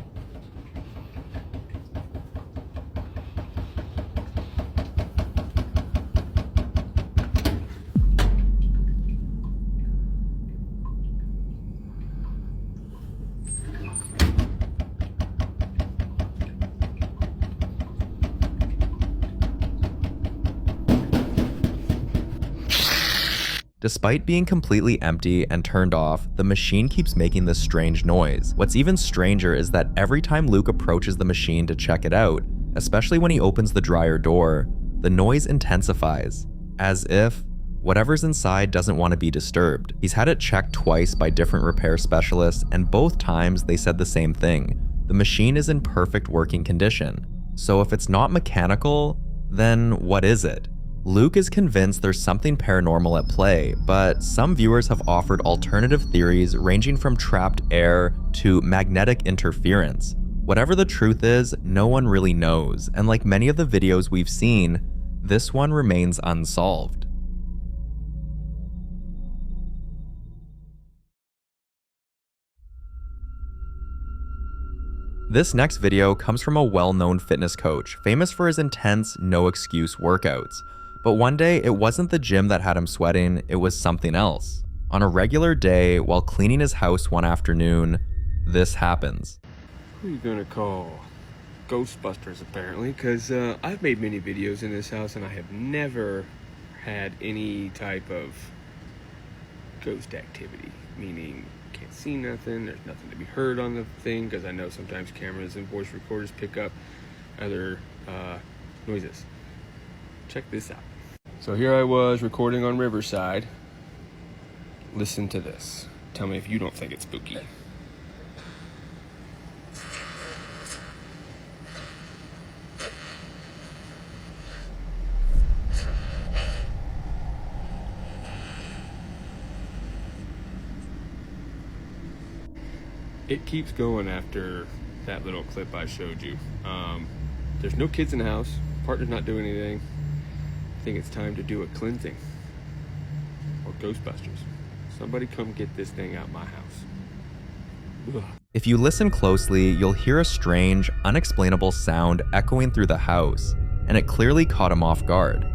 Despite being completely empty and turned off, the machine keeps making this strange noise. What's even stranger is that every time Luke approaches the machine to check it out, especially when he opens the dryer door, the noise intensifies, as if whatever's inside doesn't want to be disturbed. He's had it checked twice by different repair specialists, and both times they said the same thing. The machine is in perfect working condition. So if it's not mechanical, then what is it? Luke is convinced there's something paranormal at play, but some viewers have offered alternative theories ranging from trapped air to magnetic interference. Whatever the truth is, no one really knows, and like many of the videos we've seen, this one remains unsolved. This next video comes from a well-known fitness coach, famous for his intense, no-excuse workouts. But one day, it wasn't the gym that had him sweating, it was something else. On a regular day, while cleaning his house one afternoon, this happens. Who are you gonna call? Ghostbusters, apparently, because I've made many videos in this house and I have never had any type of ghost activity, meaning can't see nothing, there's nothing to be heard on the thing, because I know sometimes cameras and voice recorders pick up other noises. Check this out. So here I was recording on Riverside. Listen to this. Tell me if you don't think it's spooky. It keeps going after that little clip I showed you. There's no kids in the house. Partner's not doing anything. I think it's time to do a cleansing. Or Ghostbusters. Somebody come get this thing out my house. Ugh. If you listen closely, you'll hear a strange, unexplainable sound echoing through the house, and it clearly caught him off guard.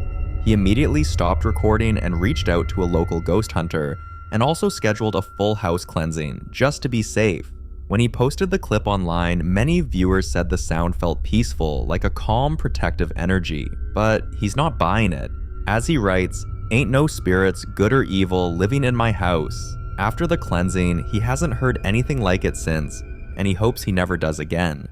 He immediately stopped recording and reached out to a local ghost hunter, and also scheduled a full house cleansing, just to be safe. When he posted the clip online, many viewers said the sound felt peaceful, like a calm, protective energy, but he's not buying it. As he writes, "Ain't no spirits, good or evil, living in my house." After the cleansing, he hasn't heard anything like it since, and he hopes he never does again.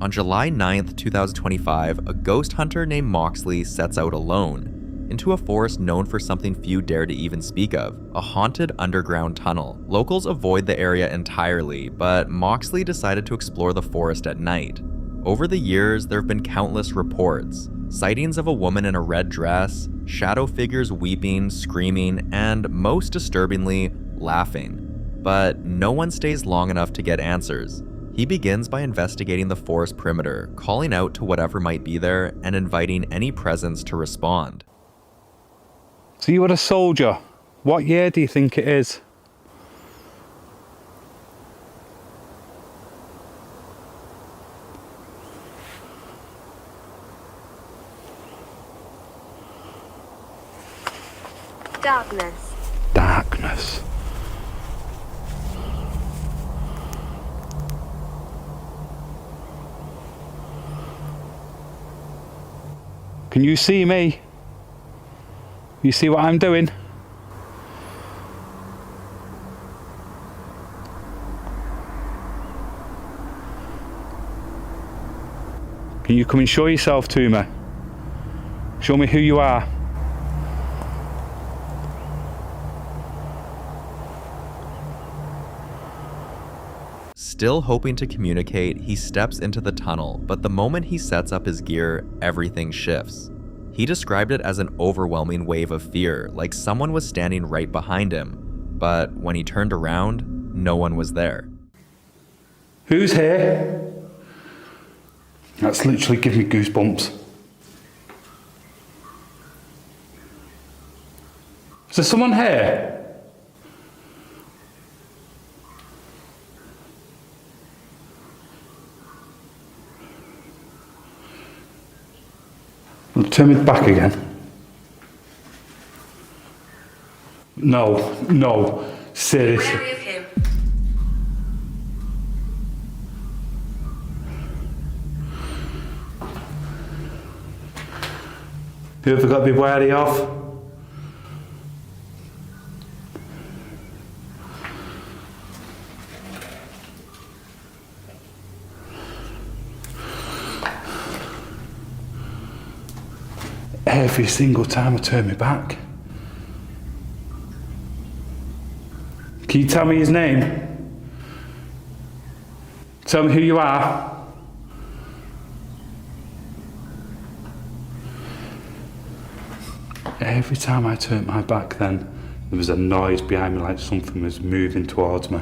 On July 9th, 2025, a ghost hunter named Moxley sets out alone into a forest known for something few dare to even speak of, a haunted underground tunnel. Locals avoid the area entirely, but Moxley decided to explore the forest at night. Over the years, there have been countless reports, sightings of a woman in a red dress, shadow figures weeping, screaming, and most disturbingly, laughing. But no one stays long enough to get answers. He begins by investigating the forest perimeter, calling out to whatever might be there and inviting any presence to respond. So you were a soldier. What year do you think it is? Darkness. Darkness. Can you see me? You see what I'm doing? Can you come and show yourself to me? Show me who you are. Still hoping to communicate, he steps into the tunnel, but the moment he sets up his gear, everything shifts. He described it as an overwhelming wave of fear, like someone was standing right behind him. But when he turned around, no one was there. Who's here? That's literally giving me goosebumps. Is there someone here? Turn me back again. No, seriously. Wary of him. Who have I got to be wary of? Every single time I turn me back. Can you tell me his name? Tell me who you are. Every time I turned my back then, there was a noise behind me like something was moving towards me.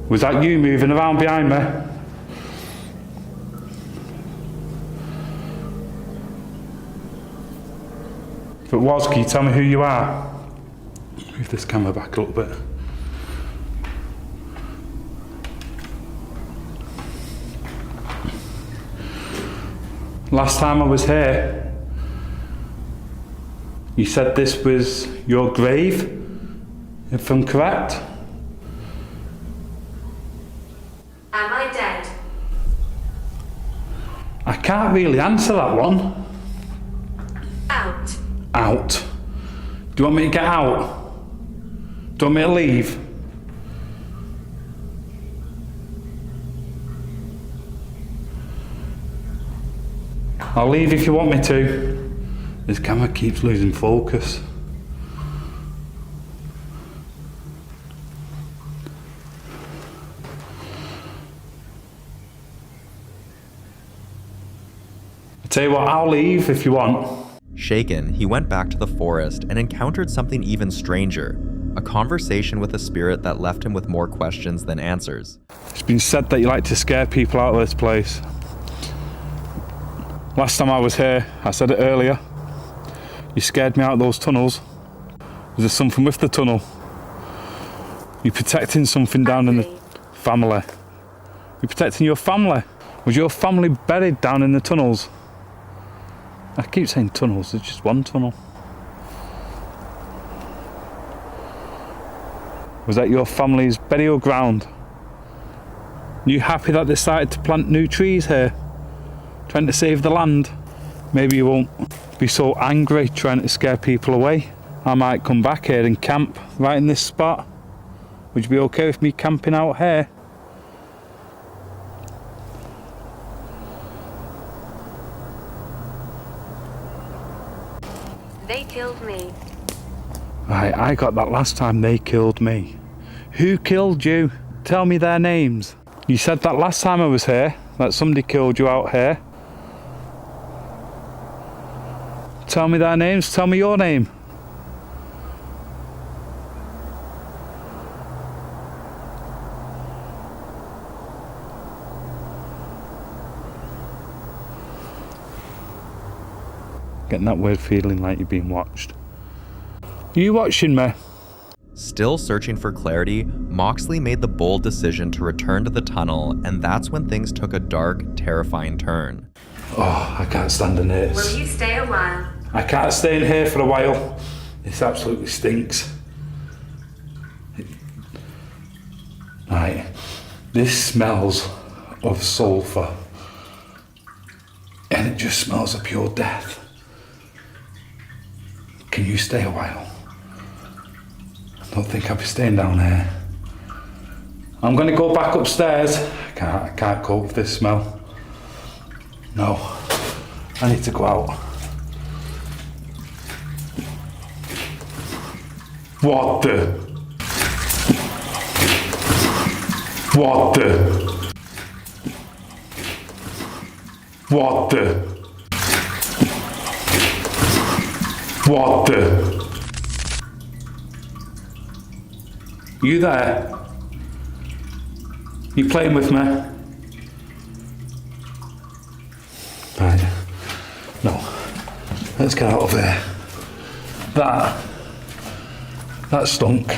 Was that you moving around behind me? If it was, can you tell me who you are? Move this camera back a little bit. Last time I was here, you said this was your grave, if I'm correct? Am I dead? I can't really answer that one. Out. Out. Do you want me to get out? Do you want me to leave? I'll leave if you want me to. This camera keeps losing focus. Tell you what, I'll leave if you want. Shaken, he went back to the forest and encountered something even stranger, a conversation with a spirit that left him with more questions than answers. It's been said that you like to scare people out of this place. Last time I was here, I said it earlier, you scared me out of those tunnels. Was there something with the tunnel? You're protecting something down in the family. You're protecting your family. Was your family buried down in the tunnels? I keep saying tunnels, there's just one tunnel. Was that your family's burial ground? Are you happy that they started to plant new trees here? Trying to save the land? maybe you won't be so angry trying to scare people away. I might come back here and camp right in this spot. Would you be okay with me camping out here? They killed me. Right, I got that last time. They killed me. Who killed you? Tell me their names. You said that last time I was here, that somebody killed you out here. Tell me their names. Tell me your name. Getting that weird feeling like you're being watched. Are you watching me? Still searching for clarity, Moxley made the bold decision to return to the tunnel, and that's when things took a dark, terrifying turn. Oh, I can't stand in this. Will you stay a while? I can't stay in here for a while. This absolutely stinks. Right, this smells of sulphur. And it just smells of pure death. Can you stay a while? I don't think I'll be staying down here. I'm gonna go back upstairs. I can't cope with this smell. No, I need to go out. What the? What the? What the? What the? You there? You playing with me? Right. No. Let's get out of here. That stunk.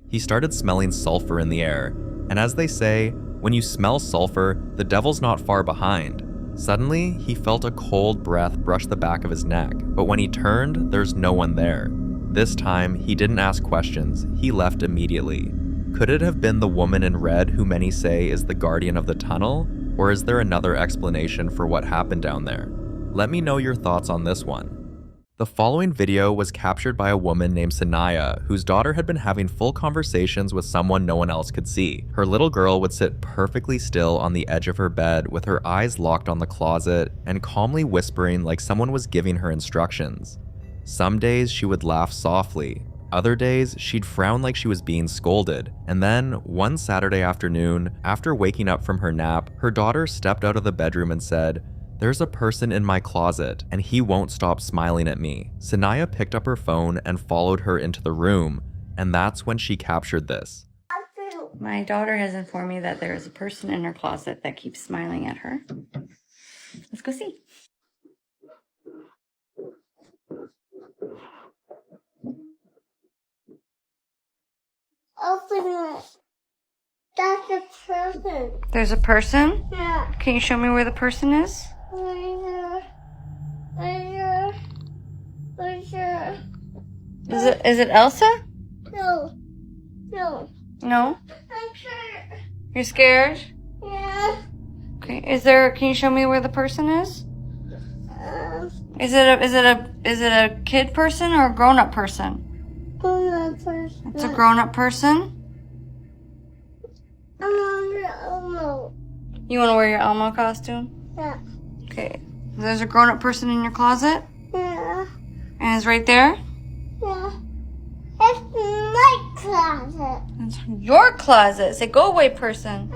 He started smelling sulfur in the air, and as they say, when you smell sulfur, the devil's not far behind. Suddenly, he felt a cold breath brush the back of his neck, but when he turned, there's no one there. This time, he didn't ask questions, he left immediately. Could it have been the woman in red who many say is the guardian of the tunnel? Or is there another explanation for what happened down there? Let me know your thoughts on this one. The following video was captured by a woman named Sanaya, whose daughter had been having full conversations with someone no one else could see. Her little girl would sit perfectly still on the edge of her bed with her eyes locked on the closet and calmly whispering like someone was giving her instructions. Some days she would laugh softly, other days she'd frown like she was being scolded, and then one Saturday afternoon, after waking up from her nap, her daughter stepped out of the bedroom and said, "There's a person in my closet, and he won't stop smiling at me." Sanaya picked up her phone and followed her into the room, and that's when she captured this. My daughter has informed me that there is a person in her closet that keeps smiling at her. Let's go see. Open it. That's a person. There's a person? Yeah. Can you show me where the person is? Right here. Is it Elsa? No. No. No? I'm scared. You're scared? Yeah. Okay. Can you show me where the person is? Is it a kid person or a grown-up person? Grown-up person. It's a grown-up person? I'm on the Elmo. You want to wear your Elmo costume? Yeah. Okay. There's a grown-up person in your closet? Yeah. And it's right there? Yeah. It's my closet. It's your closet. Say, go away, person.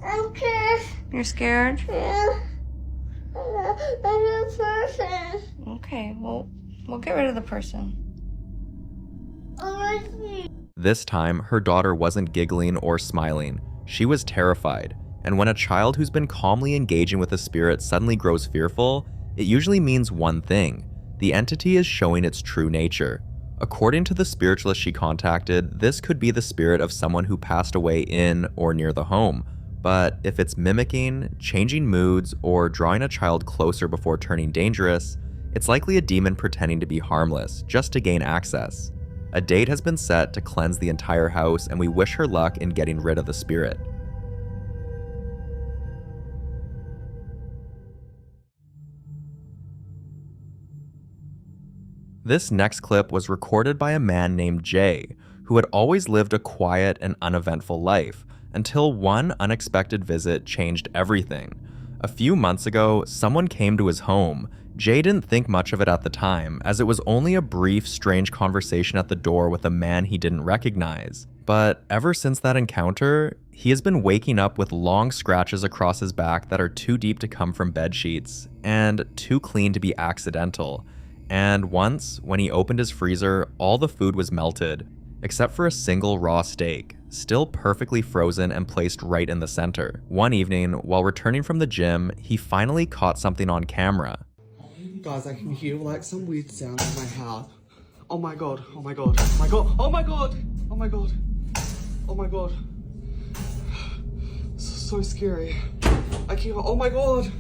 I'm scared. You're scared? Yeah. I'm a person. Okay, well, we'll get rid of the person. This time, her daughter wasn't giggling or smiling. She was terrified, and when a child who's been calmly engaging with a spirit suddenly grows fearful, it usually means one thing: the entity is showing its true nature. According to the spiritualist she contacted, this could be the spirit of someone who passed away in or near the home. But if it's mimicking, changing moods, or drawing a child closer before turning dangerous, it's likely a demon pretending to be harmless, just to gain access. A date has been set to cleanse the entire house, and we wish her luck in getting rid of the spirit. This next clip was recorded by a man named Jay, who had always lived a quiet and uneventful life, until one unexpected visit changed everything. A few months ago, someone came to his home. Jay didn't think much of it at the time, as it was only a brief, strange conversation at the door with a man he didn't recognize. But ever since that encounter, he has been waking up with long scratches across his back that are too deep to come from bed sheets, and too clean to be accidental. And once, when he opened his freezer, all the food was melted, except for a single raw steak, still perfectly frozen and placed right in the center. One evening, while returning from the gym, he finally caught something on camera. Guys, I can hear like some weird sounds in my house. Oh my god, oh my god, oh my god, oh my god, oh my god, oh my god. So scary. I can't, oh my god.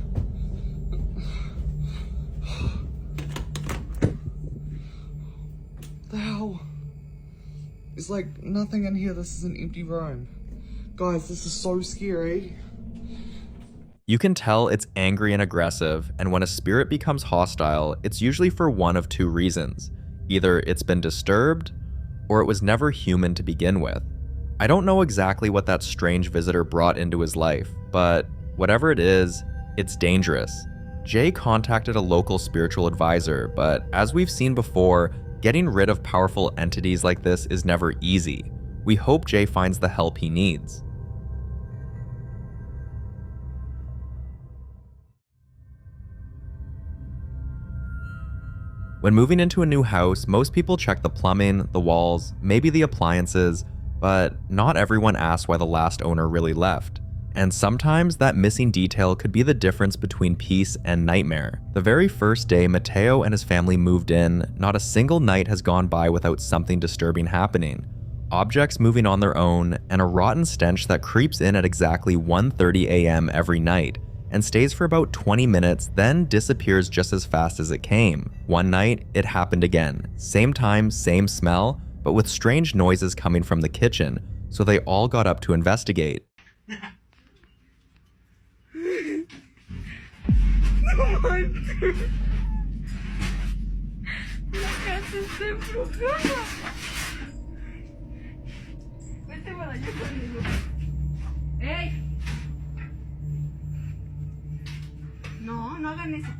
The hell? It's like nothing in here, this is an empty room. Guys, this is so scary. You can tell it's angry and aggressive, and when a spirit becomes hostile, it's usually for one of two reasons. Either it's been disturbed, or it was never human to begin with. I don't know exactly what that strange visitor brought into his life, but whatever it is, it's dangerous. Jay contacted a local spiritual advisor, but as we've seen before, getting rid of powerful entities like this is never easy. We hope Jay finds the help he needs. When moving into a new house, most people check the plumbing, the walls, maybe the appliances, but not everyone asks why the last owner really left. And sometimes that missing detail could be the difference between peace and nightmare. The very first day Mateo and his family moved in, not a single night has gone by without something disturbing happening. Objects moving on their own, and a rotten stench that creeps in at exactly 1:30 a.m. every night, and stays for about 20 minutes, then disappears just as fast as it came. One night, it happened again. Same time, same smell, but with strange noises coming from the kitchen, so they all got up to investigate. No manches. La casa está embrujada. Vete para allá conmigo. ¡Ey! No, no hagan eso.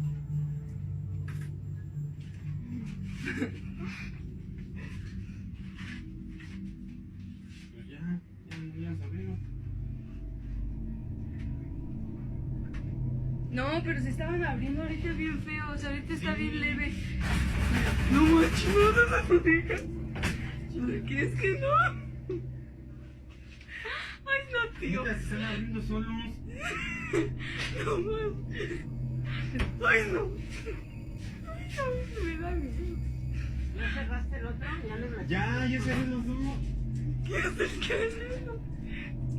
No, pero se estaban abriendo ahorita bien feos, ahorita está bien leve. No manches, no se lo digas. ¿Por qué es que no? Ay, no, tío. Se están abriendo solos. No manches. Ay, no. Ay, no, me da miedo. ¿Ya cerraste el otro? Ya cerré los dos. ¿Qué haces? ¿Qué es eso?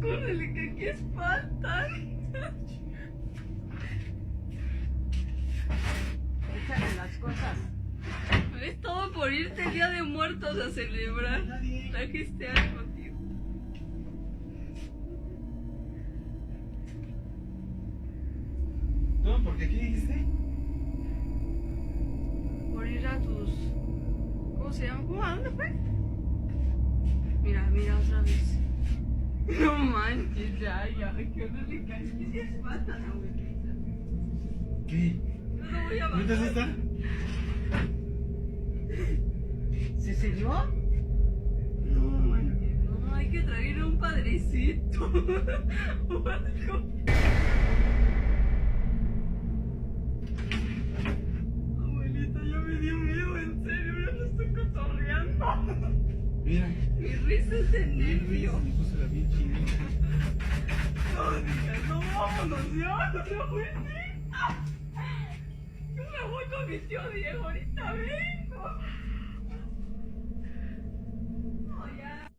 Córrele, que aquí espantan. Échale las cosas. Es todo por irte el Día de Muertos a celebrar. Trajiste algo, tío. No, porque ¿qué dijiste? Por ir a tus... ¿Cómo se llama? ¿Cómo? ¿A dónde fue? Mira, mira otra vez. No manches, ya, que no le caes. ¿Qué se espanta, abuelita? ¿Qué? No lo voy a ¿No te asusta? ¿Se selló? No manches, no, hay que traer un padrecito. O algo. Abuelita, ya me dio miedo, en serio, ya no estoy cotorreando. Mira. Mi risa es de nervio. Bien chida. No digas, no, vámonos ya, no, abuelita. Yo me voy con mi tío Diego, ahorita vengo.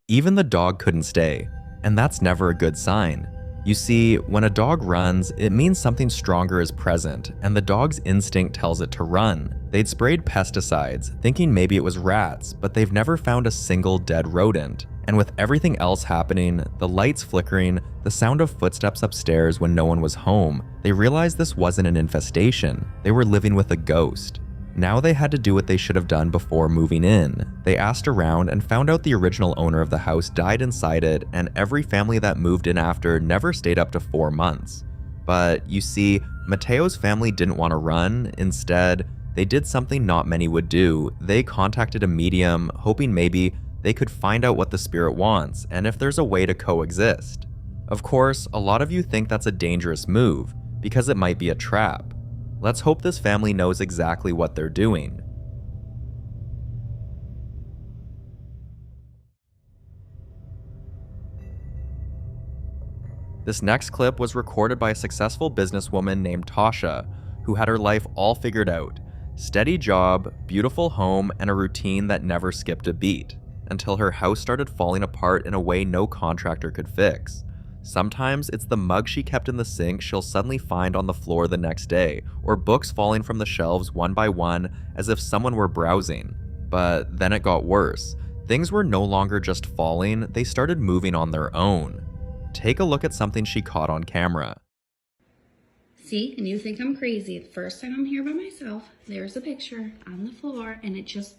Even the dog couldn't stay, and that's never a good sign. You see, when a dog runs, it means something stronger is present, and the dog's instinct tells it to run. They'd sprayed pesticides, thinking maybe it was rats, but they've never found a single dead rodent. And with everything else happening, the lights flickering, the sound of footsteps upstairs when no one was home, they realized this wasn't an infestation. They were living with a ghost. Now they had to do what they should have done before moving in. They asked around and found out the original owner of the house died inside it, and every family that moved in after never stayed up to 4 months. But you see, Mateo's family didn't want to run. Instead, they did something not many would do. They contacted a medium, hoping maybe they could find out what the spirit wants and if there's a way to coexist. Of course, a lot of you think that's a dangerous move because it might be a trap. Let's hope this family knows exactly what they're doing. This next clip was recorded by a successful businesswoman named Tasha, who had her life all figured out. Steady job, beautiful home, and a routine that never skipped a beat, until her house started falling apart in a way no contractor could fix. Sometimes it's the mug she kept in the sink she'll suddenly find on the floor the next day, or books falling from the shelves one by one as if someone were browsing. But then it got worse. Things were no longer just falling, they started moving on their own. Take a look at something she caught on camera. See, and you think I'm crazy. The first time I'm here by myself, there's a picture on the floor, and it just...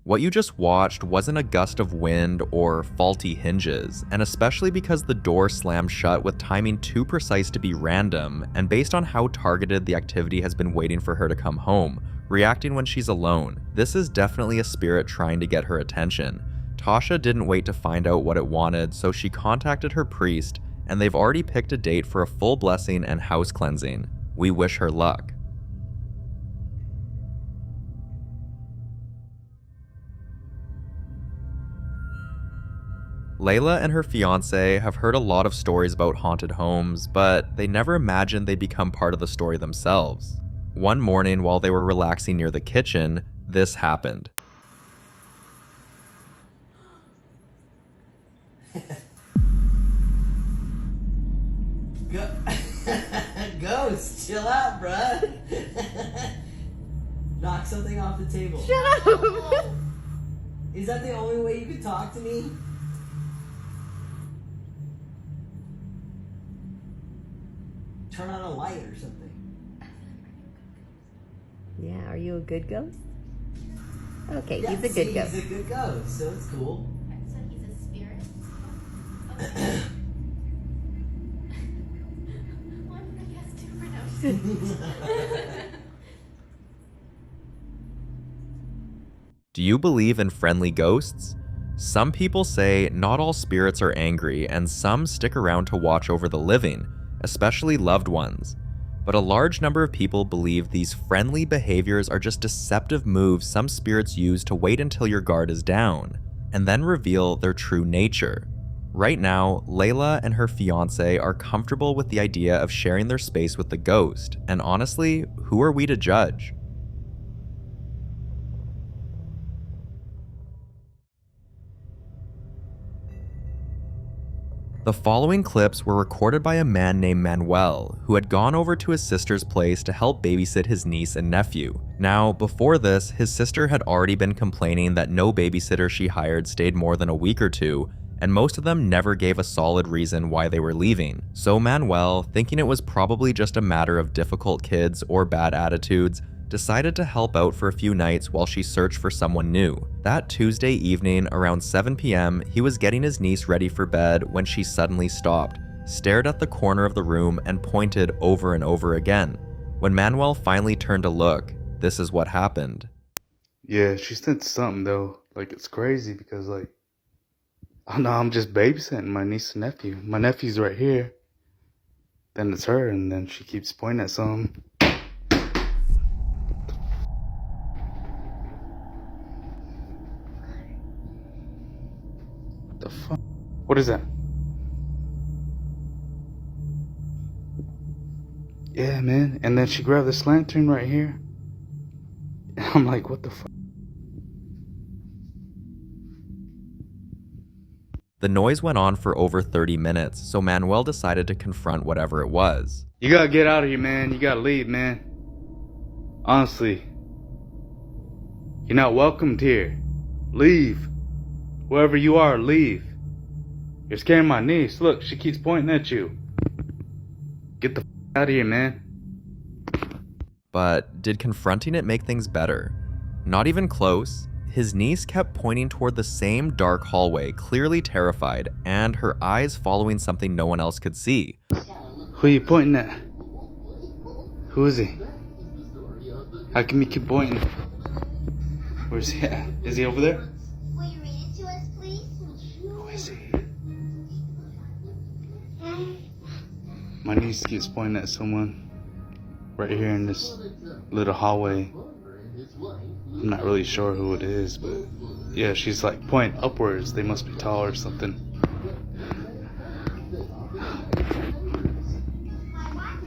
What you just watched wasn't a gust of wind or faulty hinges, and especially because the door slammed shut with timing too precise to be random, and based on how targeted the activity has been waiting for her to come home, reacting when she's alone. This is definitely a spirit trying to get her attention. Tasha didn't wait to find out what it wanted, so she contacted her priest, and they've already picked a date for a full blessing and house cleansing. We wish her luck. Layla and her fiancé have heard a lot of stories about haunted homes, but they never imagined they'd become part of the story themselves. One morning while they were relaxing near the kitchen, this happened. Ghost, chill out, bruh. Knock something off the table. Shut up! Is that the only way you could talk to me? Turn on a light or something. Yeah, are you a good ghost? Okay, Yeah, he's a good ghost. He's a good ghost, so it's cool. So he's a spirit? Why did I guess too pronounced? Do you believe in friendly ghosts? Some people say not all spirits are angry, and some stick around to watch over the living, especially loved ones. But a large number of people believe these friendly behaviors are just deceptive moves some spirits use to wait until your guard is down, and then reveal their true nature. Right now, Layla and her fiancé are comfortable with the idea of sharing their space with the ghost, and honestly, who are we to judge? The following clips were recorded by a man named Manuel, who had gone over to his sister's place to help babysit his niece and nephew. Now, before this, his sister had already been complaining that no babysitter she hired stayed more than a week or two, and most of them never gave a solid reason why they were leaving. So Manuel, thinking it was probably just a matter of difficult kids or bad attitudes, decided to help out for a few nights while she searched for someone new. That Tuesday evening, around 7 p.m., he was getting his niece ready for bed when she suddenly stopped, stared at the corner of the room, and pointed over and over again. When Manuel finally turned to look, this is what happened. Yeah, she sent something though. Like, it's crazy because, like, oh no, I'm just babysitting my niece and nephew. My nephew's right here. Then it's her, and then she keeps pointing at something. What the fuck? What is that? Yeah, man. And then she grabbed this lantern right here. And I'm like, what the fuck? The noise went on for over 30 minutes, so Manuel decided to confront whatever it was. You gotta get out of here, man. You gotta leave, man. Honestly. You're not welcomed here. Leave. Whoever you are, leave. You're scaring my niece. Look, she keeps pointing at you. Get the f out of here, man. But did confronting it make things better? Not even close. His niece kept pointing toward the same dark hallway, clearly terrified, and her eyes following something no one else could see. Who are you pointing at? Who is he? How come you keep pointing? Where's he at? Is he over there? Will you read it to us, please? Who is he? My niece keeps pointing at someone right here in this little hallway. I'm not really sure who it is, but yeah, she's like pointing upwards. They must be tall or something.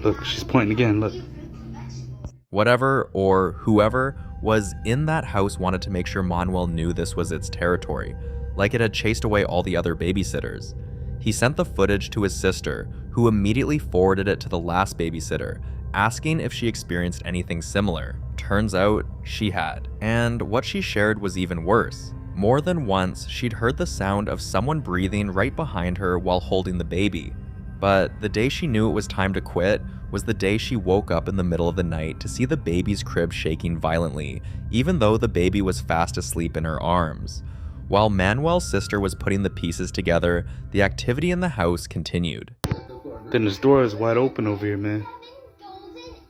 Look, she's pointing again, look. Whatever or whoever was in that house wanted to make sure Manuel knew this was its territory, like it had chased away all the other babysitters. He sent the footage to his sister, who immediately forwarded it to the last babysitter, asking if she experienced anything similar. Turns out she had. And what she shared was even worse. More than once, she'd heard the sound of someone breathing right behind her while holding the baby. But the day she knew it was time to quit was the day she woke up in the middle of the night to see the baby's crib shaking violently, even though the baby was fast asleep in her arms. While Manuel's sister was putting the pieces together, the activity in the house continued. Then this door is wide open over here, man.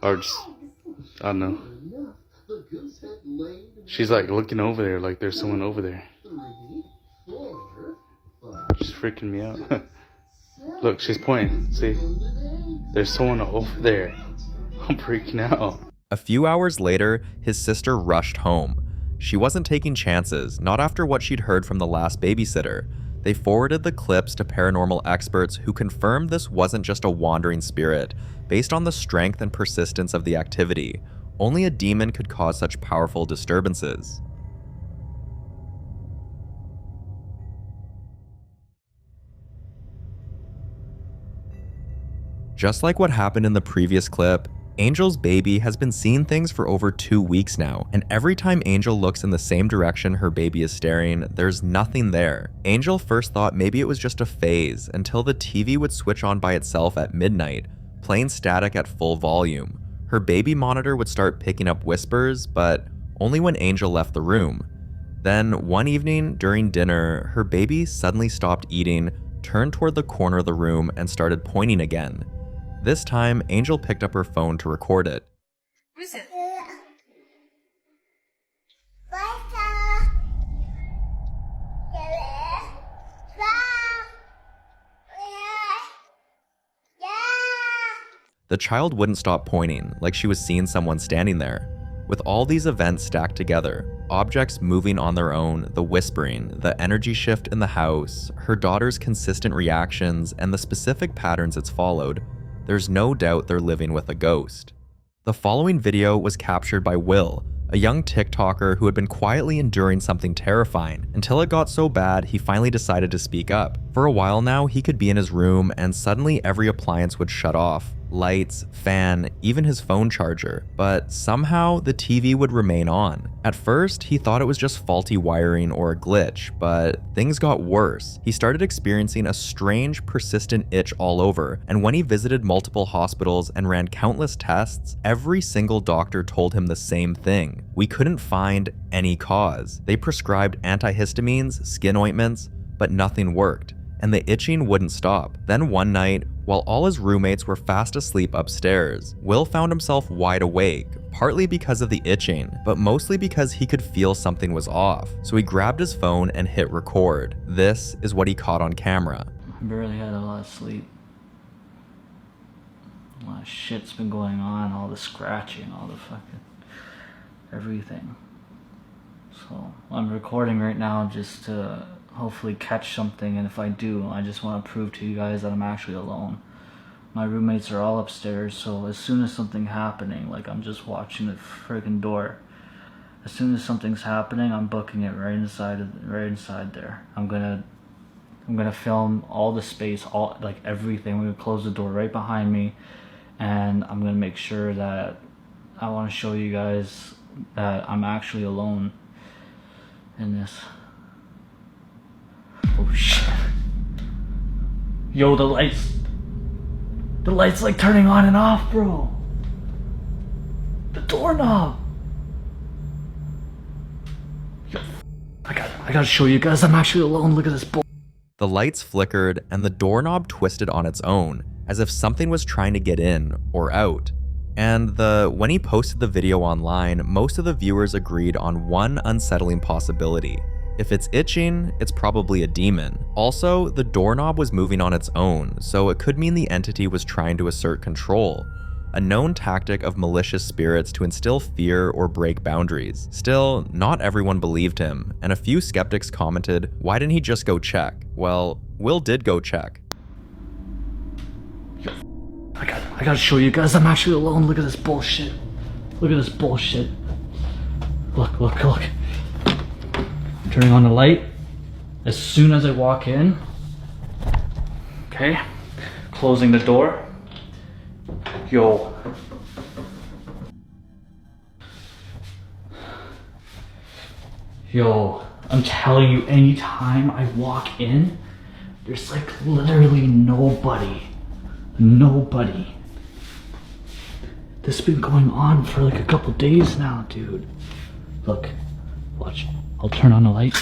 Or just, I don't know. She's like looking over there like there's someone over there. She's freaking me out. Look, she's pointing. See? There's someone over there. I'm freaking out. A few hours later, his sister rushed home. She wasn't taking chances, not after what she'd heard from the last babysitter. They forwarded the clips to paranormal experts who confirmed this wasn't just a wandering spirit. Based on the strength and persistence of the activity, only a demon could cause such powerful disturbances. Just like what happened in the previous clip, Angel's baby has been seeing things for over 2 weeks now, and every time Angel looks in the same direction her baby is staring, there's nothing there. Angel first thought maybe it was just a phase until the TV would switch on by itself at midnight, playing static at full volume. Her baby monitor would start picking up whispers, but only when Angel left the room. Then one evening during dinner, her baby suddenly stopped eating, turned toward the corner of the room, and started pointing again. This time, Angel picked up her phone to record it. What is it? The child wouldn't stop pointing, like she was seeing someone standing there. With all these events stacked together, objects moving on their own, the whispering, the energy shift in the house, her daughter's consistent reactions, and the specific patterns it's followed, there's no doubt they're living with a ghost. The following video was captured by Will, a young TikToker who had been quietly enduring something terrifying until it got so bad he finally decided to speak up. For a while now, he could be in his room and suddenly every appliance would shut off. Lights, fan, even his phone charger, but somehow the TV would remain on. At first, he thought it was just faulty wiring or a glitch, but things got worse. He started experiencing a strange, persistent itch all over, and when he visited multiple hospitals and ran countless tests, every single doctor told him the same thing. We couldn't find any cause. They prescribed antihistamines, skin ointments, but nothing worked, and the itching wouldn't stop. Then one night, while all his roommates were fast asleep upstairs, Will found himself wide awake, partly because of the itching, but mostly because he could feel something was off. So he grabbed his phone and hit record. This is what he caught on camera. I barely had a lot of sleep. A lot of shit's been going on, all the scratching, all the fucking everything. So I'm recording right now just to hopefully catch something, and if I do, I just want to prove to you guys that I'm actually alone. My roommates are all upstairs, so as soon as something's happening, like I'm just watching the friggin' door, as soon as something's happening, I'm booking it right inside there. I'm gonna film all the space, all like everything. I'm gonna close the door right behind me, and I'm gonna make sure that I want to show you guys that I'm actually alone in this. Oh shit. Yo, the lights like turning on and off, bro. The doorknob! I gotta show you guys, I'm actually alone. Look at this bull. The lights flickered and the doorknob twisted on its own, as if something was trying to get in or out. And when he posted the video online, most of the viewers agreed on one unsettling possibility. If it's itching, it's probably a demon. Also, the doorknob was moving on its own, so it could mean the entity was trying to assert control, a known tactic of malicious spirits to instill fear or break boundaries. Still, not everyone believed him, and a few skeptics commented, why didn't he just go check? Well, Will did go check. I gotta show you guys, I'm actually alone. Look at this bullshit. Look at this bullshit. Look. I'm turning on the light as soon as I walk in. Okay, closing the door. Yo. I'm telling you, anytime I walk in, there's like literally nobody. This has been going on for like a couple days now, dude. Look, watch. I'll turn on the light.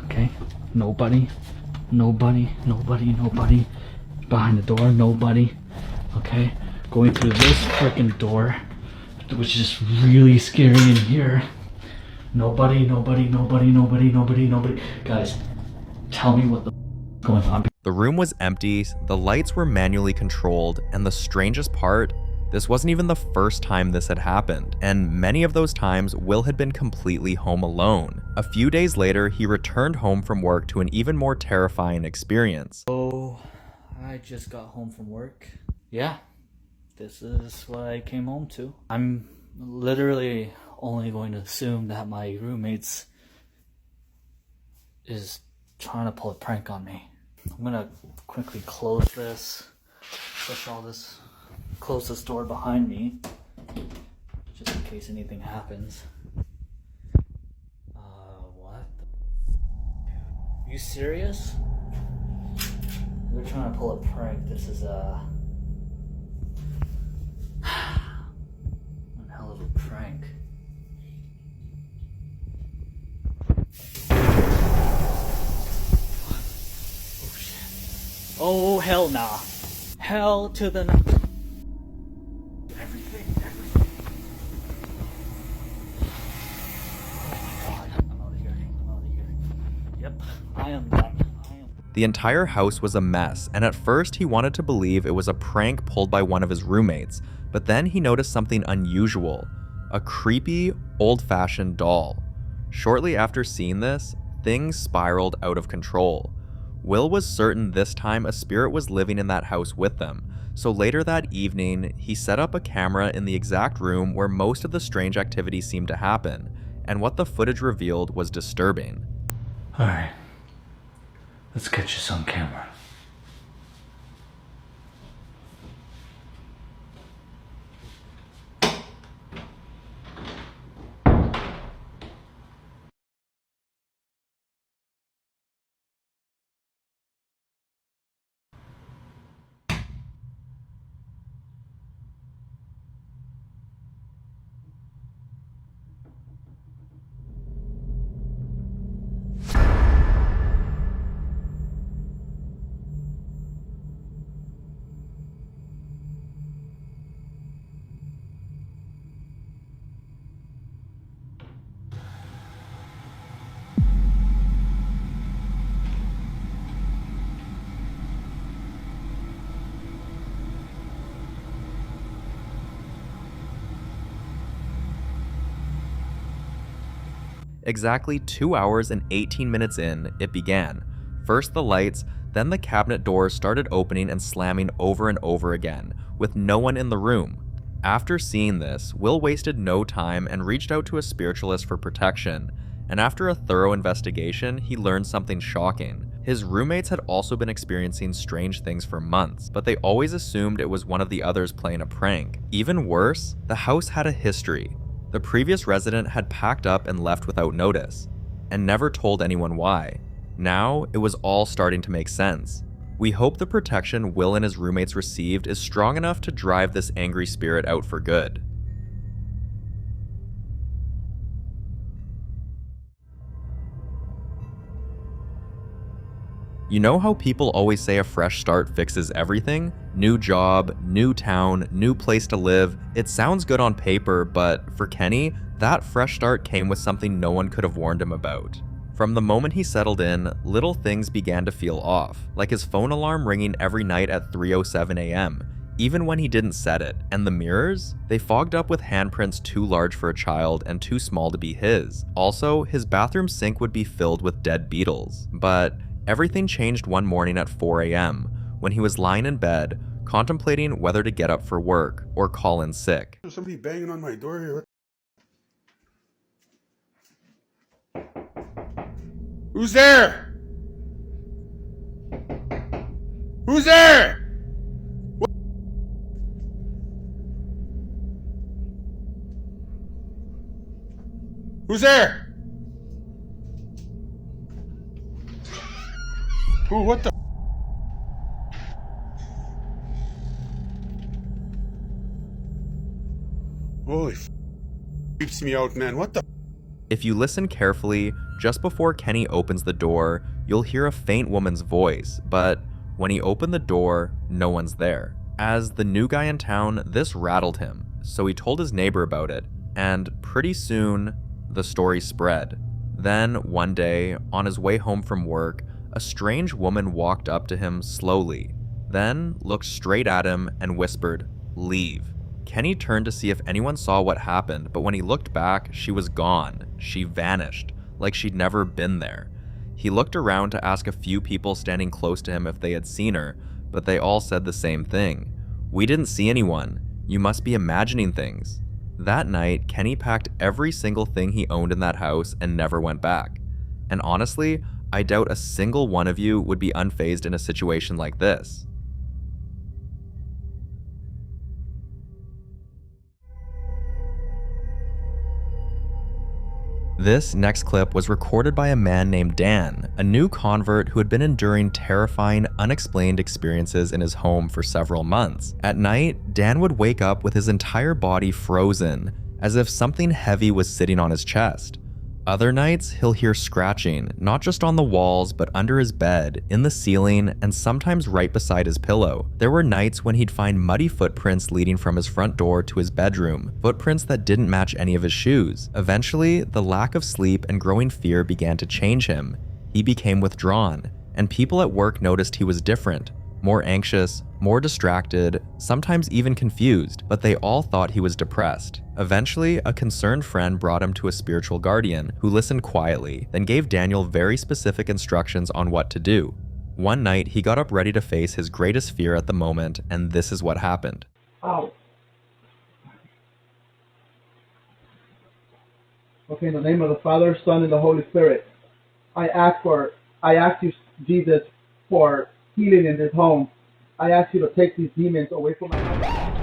Okay, nobody. Behind the door, nobody. Okay, going through this freaking door, which is just really scary in here. Nobody. Guys, tell me what the going on. The room was empty, the lights were manually controlled, and the strangest part, this wasn't even the first time this had happened, and many of those times Will had been completely home alone. A few days later, he returned home from work to an even more terrifying experience. Oh, I just got home from work. Yeah, this is what I came home to. I'm literally only going to assume that my roommates is trying to pull a prank on me. I'm gonna quickly close this, push all this, close this door behind me, just in case anything happens. What? Dude, you serious? They're trying to pull a prank. This is one hell of a prank. Oh, hell nah. Hell to the no. Everything. Oh my god, I'm out of here. Yep, I am done. The entire house was a mess, and at first he wanted to believe it was a prank pulled by one of his roommates, but then he noticed something unusual, a creepy, old-fashioned doll. Shortly after seeing this, things spiraled out of control. Will was certain this time a spirit was living in that house with them, so later that evening, he set up a camera in the exact room where most of the strange activity seemed to happen, and what the footage revealed was disturbing. Alright, let's get you some camera. Exactly 2 hours and 18 minutes in, it began. First the lights, then the cabinet doors started opening and slamming over and over again, with no one in the room. After seeing this, Will wasted no time and reached out to a spiritualist for protection, and after a thorough investigation, he learned something shocking. His roommates had also been experiencing strange things for months, but they always assumed it was one of the others playing a prank. Even worse, the house had a history. The previous resident had packed up and left without notice, and never told anyone why. Now, it was all starting to make sense. We hope the protection Will and his roommates received is strong enough to drive this angry spirit out for good. You know how people always say a fresh start fixes everything? New job, new town, new place to live. It sounds good on paper, but for Kenny, that fresh start came with something no one could have warned him about. From the moment he settled in, little things began to feel off, like his phone alarm ringing every night at 3:07 a.m., even when he didn't set it, and the mirrors? They fogged up with handprints too large for a child and too small to be his. Also, his bathroom sink would be filled with dead beetles. But everything changed one morning at 4 a.m. when he was lying in bed, contemplating whether to get up for work or call in sick. There's somebody banging on my door here. Who's there? Who's there? What? Who's there? Who? What the? Holy f***, creeps me out, man. What the? If you listen carefully, just before Kenny opens the door, you'll hear a faint woman's voice, but when he opened the door, no one's there. As the new guy in town, this rattled him, so he told his neighbor about it, and pretty soon, the story spread. Then, one day, on his way home from work, a strange woman walked up to him slowly, then looked straight at him and whispered, "Leave." Kenny turned to see if anyone saw what happened, but when he looked back, she was gone. She vanished, like she'd never been there. He looked around to ask a few people standing close to him if they had seen her, but they all said the same thing. "We didn't see anyone. You must be imagining things." That night, Kenny packed every single thing he owned in that house and never went back. And honestly, I doubt a single one of you would be unfazed in a situation like this. This next clip was recorded by a man named Dan, a new convert who had been enduring terrifying, unexplained experiences in his home for several months. At night, Dan would wake up with his entire body frozen, as if something heavy was sitting on his chest. Other nights, he'll hear scratching, not just on the walls, but under his bed, in the ceiling, and sometimes right beside his pillow. There were nights when he'd find muddy footprints leading from his front door to his bedroom, footprints that didn't match any of his shoes. Eventually, the lack of sleep and growing fear began to change him. He became withdrawn, and people at work noticed he was different, more anxious, more distracted, sometimes even confused, but they all thought he was depressed. Eventually, a concerned friend brought him to a spiritual guardian who listened quietly, then gave Daniel very specific instructions on what to do. One night, he got up ready to face his greatest fear at the moment, and this is what happened. Ow. Okay, in the name of the Father, Son, and the Holy Spirit, I ask you, Jesus, for healing in this home. I ask you to take these demons away from my house.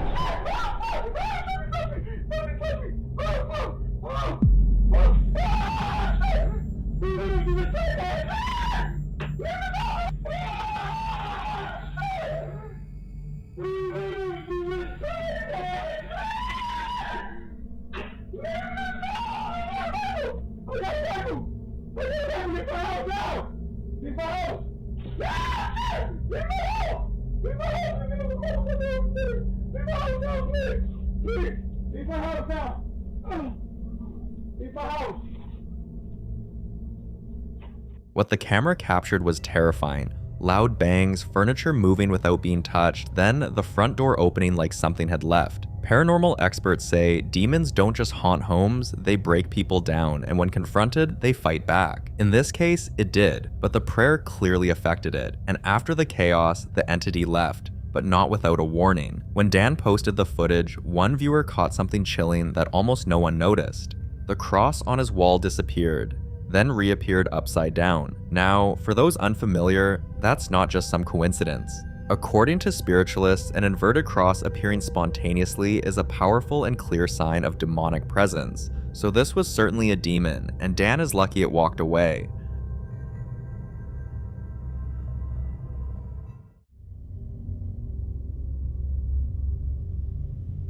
What the camera captured was terrifying. Loud bangs, furniture moving without being touched, then the front door opening like something had left. Paranormal experts say demons don't just haunt homes, they break people down, and when confronted, they fight back. In this case, it did, but the prayer clearly affected it, and after the chaos, the entity left, but not without a warning. When Dan posted the footage, one viewer caught something chilling that almost no one noticed. The cross on his wall disappeared, then reappeared upside down. Now, for those unfamiliar, that's not just some coincidence. According to spiritualists, an inverted cross appearing spontaneously is a powerful and clear sign of demonic presence, so this was certainly a demon, and Dan is lucky it walked away.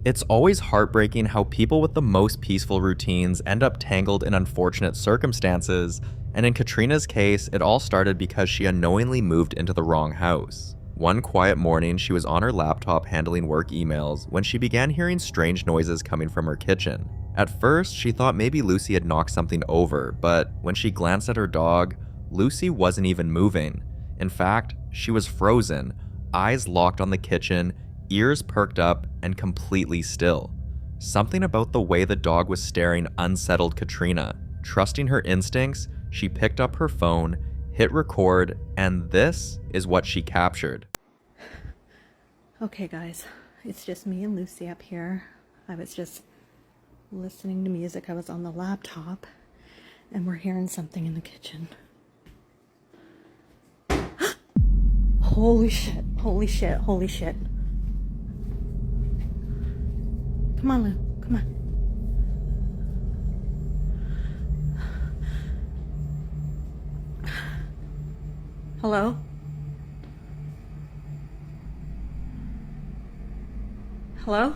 It's always heartbreaking how people with the most peaceful routines end up tangled in unfortunate circumstances, and in Katrina's case, it all started because she unknowingly moved into the wrong house. One quiet morning, she was on her laptop handling work emails when she began hearing strange noises coming from her kitchen. At first, she thought maybe Lucy had knocked something over, but when she glanced at her dog, Lucy wasn't even moving. In fact, she was frozen, eyes locked on the kitchen, ears perked up, and completely still. Something about the way the dog was staring unsettled Katrina. Trusting her instincts, she picked up her phone, hit record, and this is what she captured. Okay guys, it's just me and Lucy up here. I was just listening to music. I was on the laptop and we're hearing something in the kitchen. Holy shit, holy shit, holy shit. Come on, Lou, come on. Hello? Hello?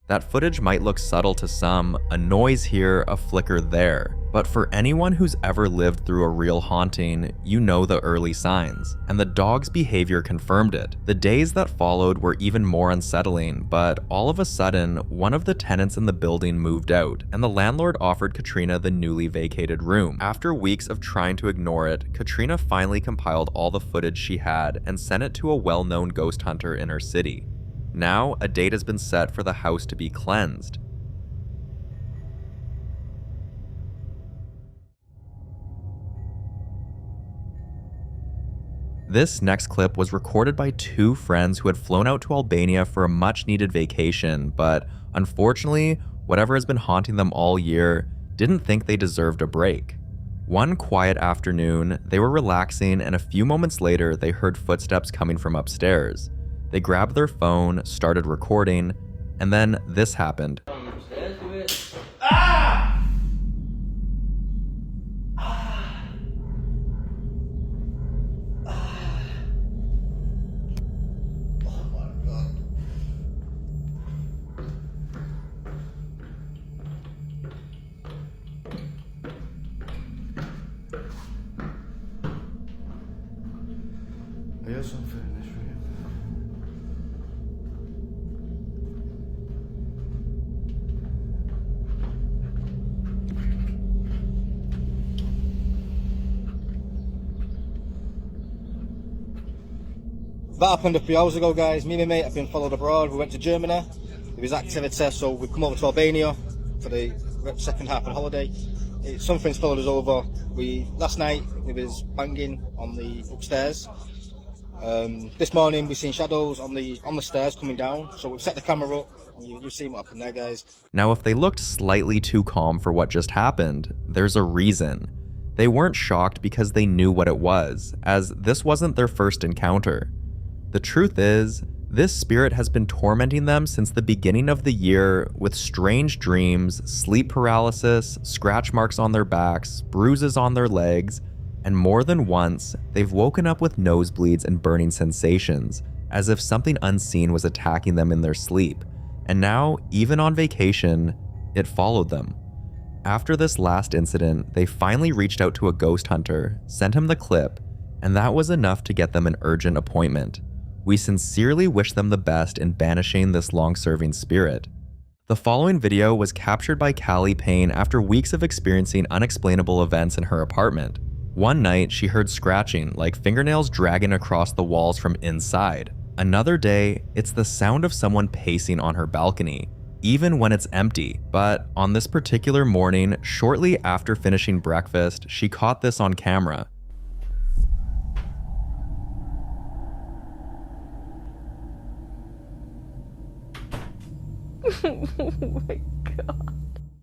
That footage might look subtle to some, a noise here, a flicker there, but for anyone who's ever lived through a real haunting, you know the early signs, and the dog's behavior confirmed it. The days that followed were even more unsettling, but all of a sudden, one of the tenants in the building moved out, and the landlord offered Katrina the newly vacated room. After weeks of trying to ignore it, Katrina finally compiled all the footage she had and sent it to a well-known ghost hunter in her city. Now, a date has been set for the house to be cleansed. This next clip was recorded by two friends who had flown out to Albania for a much-needed vacation, but unfortunately, whatever has been haunting them all year didn't think they deserved a break. One quiet afternoon, they were relaxing, and a few moments later, they heard footsteps coming from upstairs. They grabbed their phone, started recording, and then this happened. I got something in this room. That happened a few hours ago, guys. Me and my mate have been followed abroad. We went to Germany. There was activity, so we've come over to Albania for the second half of the holiday. Something's followed us over. Last night there was banging on the upstairs. This morning we've seen shadows on the stairs coming down. So we've set the camera up. You've seen what happened there, guys. Now, if they looked slightly too calm for what just happened, there's a reason. They weren't shocked because they knew what it was, as this wasn't their first encounter. The truth is, this spirit has been tormenting them since the beginning of the year with strange dreams, sleep paralysis, scratch marks on their backs, bruises on their legs, and more than once, they've woken up with nosebleeds and burning sensations, as if something unseen was attacking them in their sleep. And now, even on vacation, it followed them. After this last incident, they finally reached out to a ghost hunter, sent him the clip, and that was enough to get them an urgent appointment. We sincerely wish them the best in banishing this long-serving spirit. The following video was captured by Callie Payne after weeks of experiencing unexplainable events in her apartment. One night, she heard scratching, like fingernails dragging across the walls from inside. Another day, it's the sound of someone pacing on her balcony, even when it's empty. But on this particular morning, shortly after finishing breakfast, she caught this on camera. Oh my god.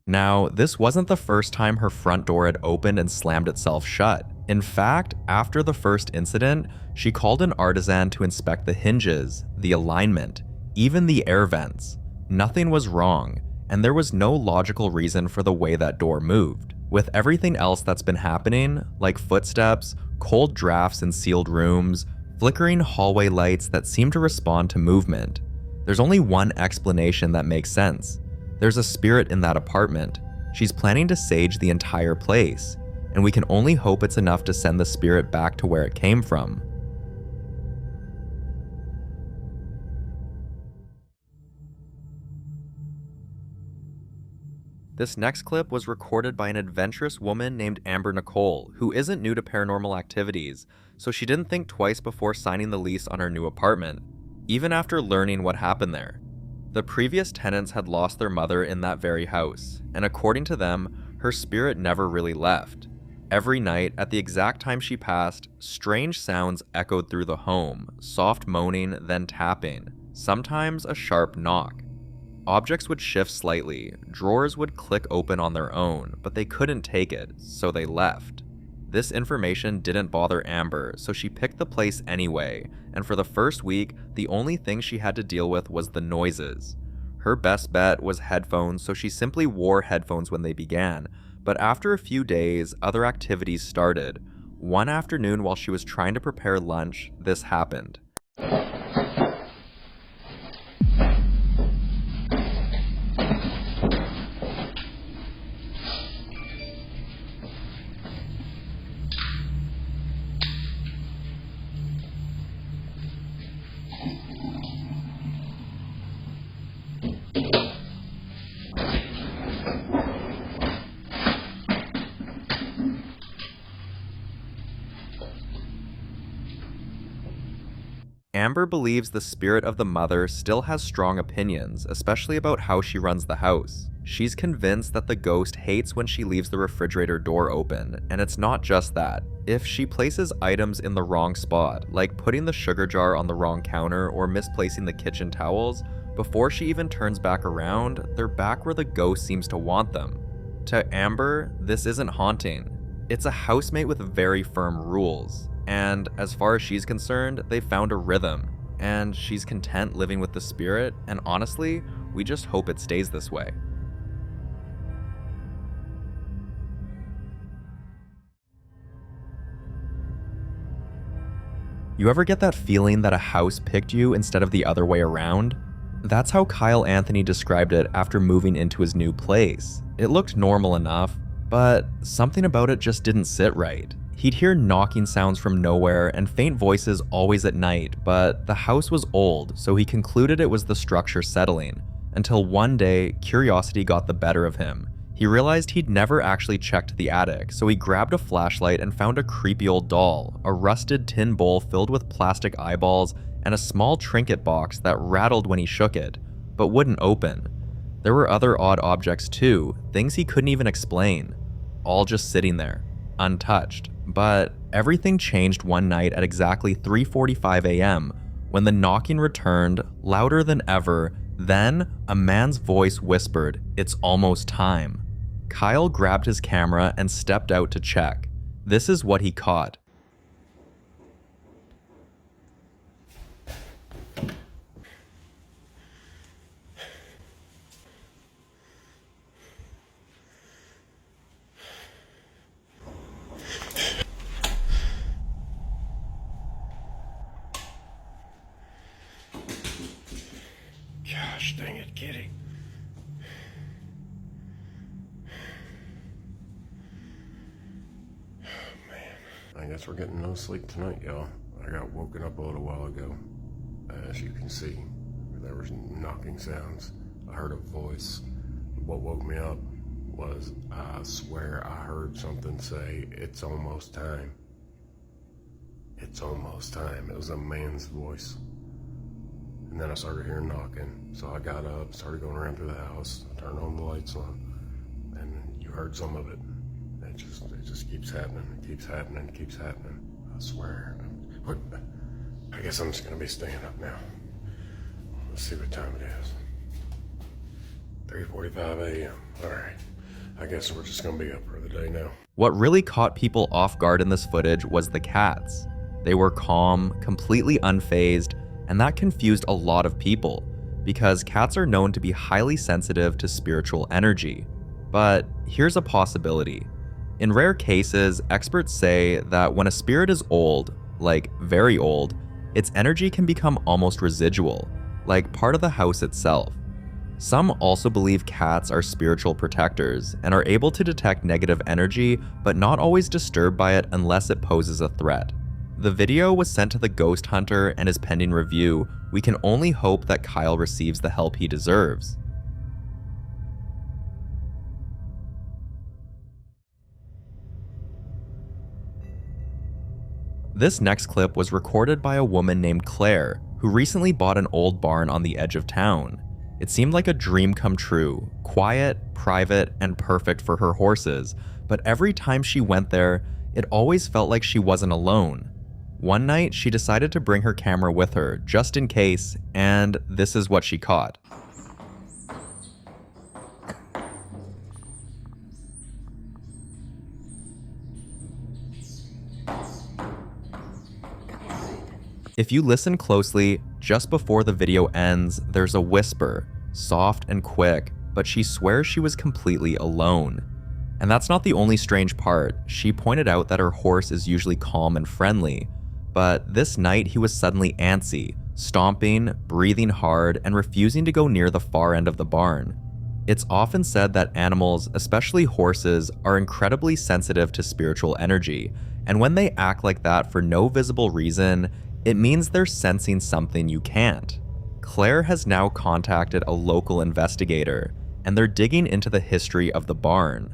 Now, this wasn't the first time her front door had opened and slammed itself shut. In fact, after the first incident, she called an artisan to inspect the hinges, the alignment, even the air vents. Nothing was wrong, and there was no logical reason for the way that door moved. With everything else that's been happening, like footsteps, cold drafts in sealed rooms, flickering hallway lights that seem to respond to movement, there's only one explanation that makes sense. There's a spirit in that apartment. She's planning to sage the entire place, and we can only hope it's enough to send the spirit back to where it came from. This next clip was recorded by an adventurous woman named Amber Nicole, who isn't new to paranormal activities, so she didn't think twice before signing the lease on her new apartment, even after learning what happened there. The previous tenants had lost their mother in that very house, and according to them, her spirit never really left. Every night, at the exact time she passed, strange sounds echoed through the home, soft moaning, then tapping, sometimes a sharp knock. Objects would shift slightly, drawers would click open on their own, but they couldn't take it, so they left. This information didn't bother Amber, so she picked the place anyway, and for the first week, the only thing she had to deal with was the noises. Her best bet was headphones, so she simply wore headphones when they began, but after a few days, other activities started. One afternoon while she was trying to prepare lunch, this happened. Amber believes the spirit of the mother still has strong opinions, especially about how she runs the house. She's convinced that the ghost hates when she leaves the refrigerator door open, and it's not just that. If she places items in the wrong spot, like putting the sugar jar on the wrong counter or misplacing the kitchen towels, before she even turns back around, they're back where the ghost seems to want them. To Amber, this isn't haunting. It's a housemate with very firm rules. And as far as she's concerned, they found a rhythm, and she's content living with the spirit, and honestly, we just hope it stays this way. You ever get that feeling that a house picked you instead of the other way around? That's how Kyle Anthony described it after moving into his new place. It looked normal enough, but something about it just didn't sit right. He'd hear knocking sounds from nowhere and faint voices always at night, but the house was old, so he concluded it was the structure settling, until one day, curiosity got the better of him. He realized he'd never actually checked the attic, so he grabbed a flashlight and found a creepy old doll, a rusted tin bowl filled with plastic eyeballs, and a small trinket box that rattled when he shook it, but wouldn't open. There were other odd objects too, things he couldn't even explain, all just sitting there, untouched. But everything changed one night at exactly 3:45 a.m. when the knocking returned, louder than ever. Then, a man's voice whispered, "It's almost time." Kyle grabbed his camera and stepped out to check. This is what he caught. Gosh dang it, kitty. Man, I guess we're getting no sleep tonight, y'all. I got woken up a little while ago. As you can see, there was knocking sounds. I heard a voice. What woke me up was, I swear I heard something say, "It's almost time. It's almost time." It was a man's voice. And then I started hearing knocking. So I got up, started going around through the house, turned on the lights on, and you heard some of it. It just keeps happening. It keeps happening. It keeps happening. I swear. I guess I'm just gonna be staying up now. Let's see what time it is. 3:45 a.m. All right. I guess we're just gonna be up for the day now. What really caught people off guard in this footage was the cats. They were calm, completely unfazed, and that confused a lot of people, because cats are known to be highly sensitive to spiritual energy. But here's a possibility. In rare cases, experts say that when a spirit is old, like very old, its energy can become almost residual, like part of the house itself. Some also believe cats are spiritual protectors and are able to detect negative energy, but not always disturbed by it unless it poses a threat. The video was sent to the ghost hunter and is pending review. We can only hope that Kyle receives the help he deserves. This next clip was recorded by a woman named Claire, who recently bought an old barn on the edge of town. It seemed like a dream come true, quiet, private, and perfect for her horses, but every time she went there, it always felt like she wasn't alone. One night, she decided to bring her camera with her, just in case, and this is what she caught. If you listen closely, just before the video ends, there's a whisper, soft and quick, but she swears she was completely alone. And that's not the only strange part. She pointed out that her horse is usually calm and friendly, but this night he was suddenly antsy, stomping, breathing hard, and refusing to go near the far end of the barn. It's often said that animals, especially horses, are incredibly sensitive to spiritual energy, and when they act like that for no visible reason, it means they're sensing something you can't. Claire has now contacted a local investigator, and they're digging into the history of the barn.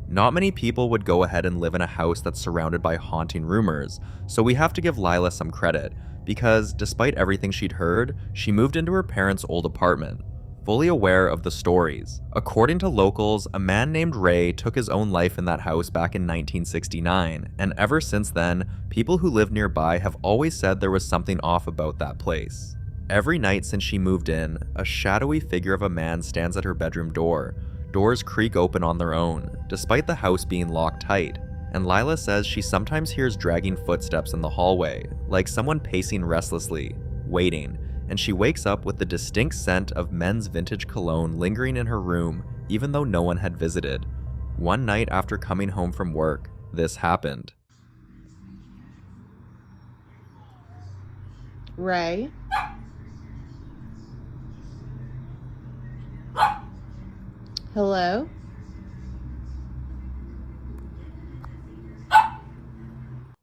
Not many people would go ahead and live in a house that's surrounded by haunting rumors, so we have to give Lila some credit, because despite everything she'd heard, she moved into her parents' old apartment, fully aware of the stories. According to locals, a man named Ray took his own life in that house back in 1969, and ever since then, people who live nearby have always said there was something off about that place. Every night since she moved in, a shadowy figure of a man stands at her bedroom door. Doors creak open on their own, despite the house being locked tight, and Lila says she sometimes hears dragging footsteps in the hallway, like someone pacing restlessly, waiting, and she wakes up with the distinct scent of men's vintage cologne lingering in her room, even though no one had visited. One night after coming home from work, this happened. Ray? Hello?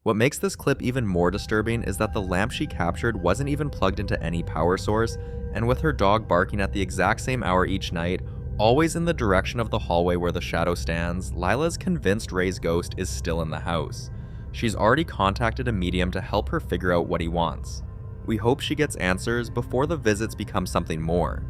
What makes this clip even more disturbing is that the lamp she captured wasn't even plugged into any power source, and with her dog barking at the exact same hour each night, always in the direction of the hallway where the shadow stands, Lila's convinced Ray's ghost is still in the house. She's already contacted a medium to help her figure out what he wants. We hope she gets answers before the visits become something more.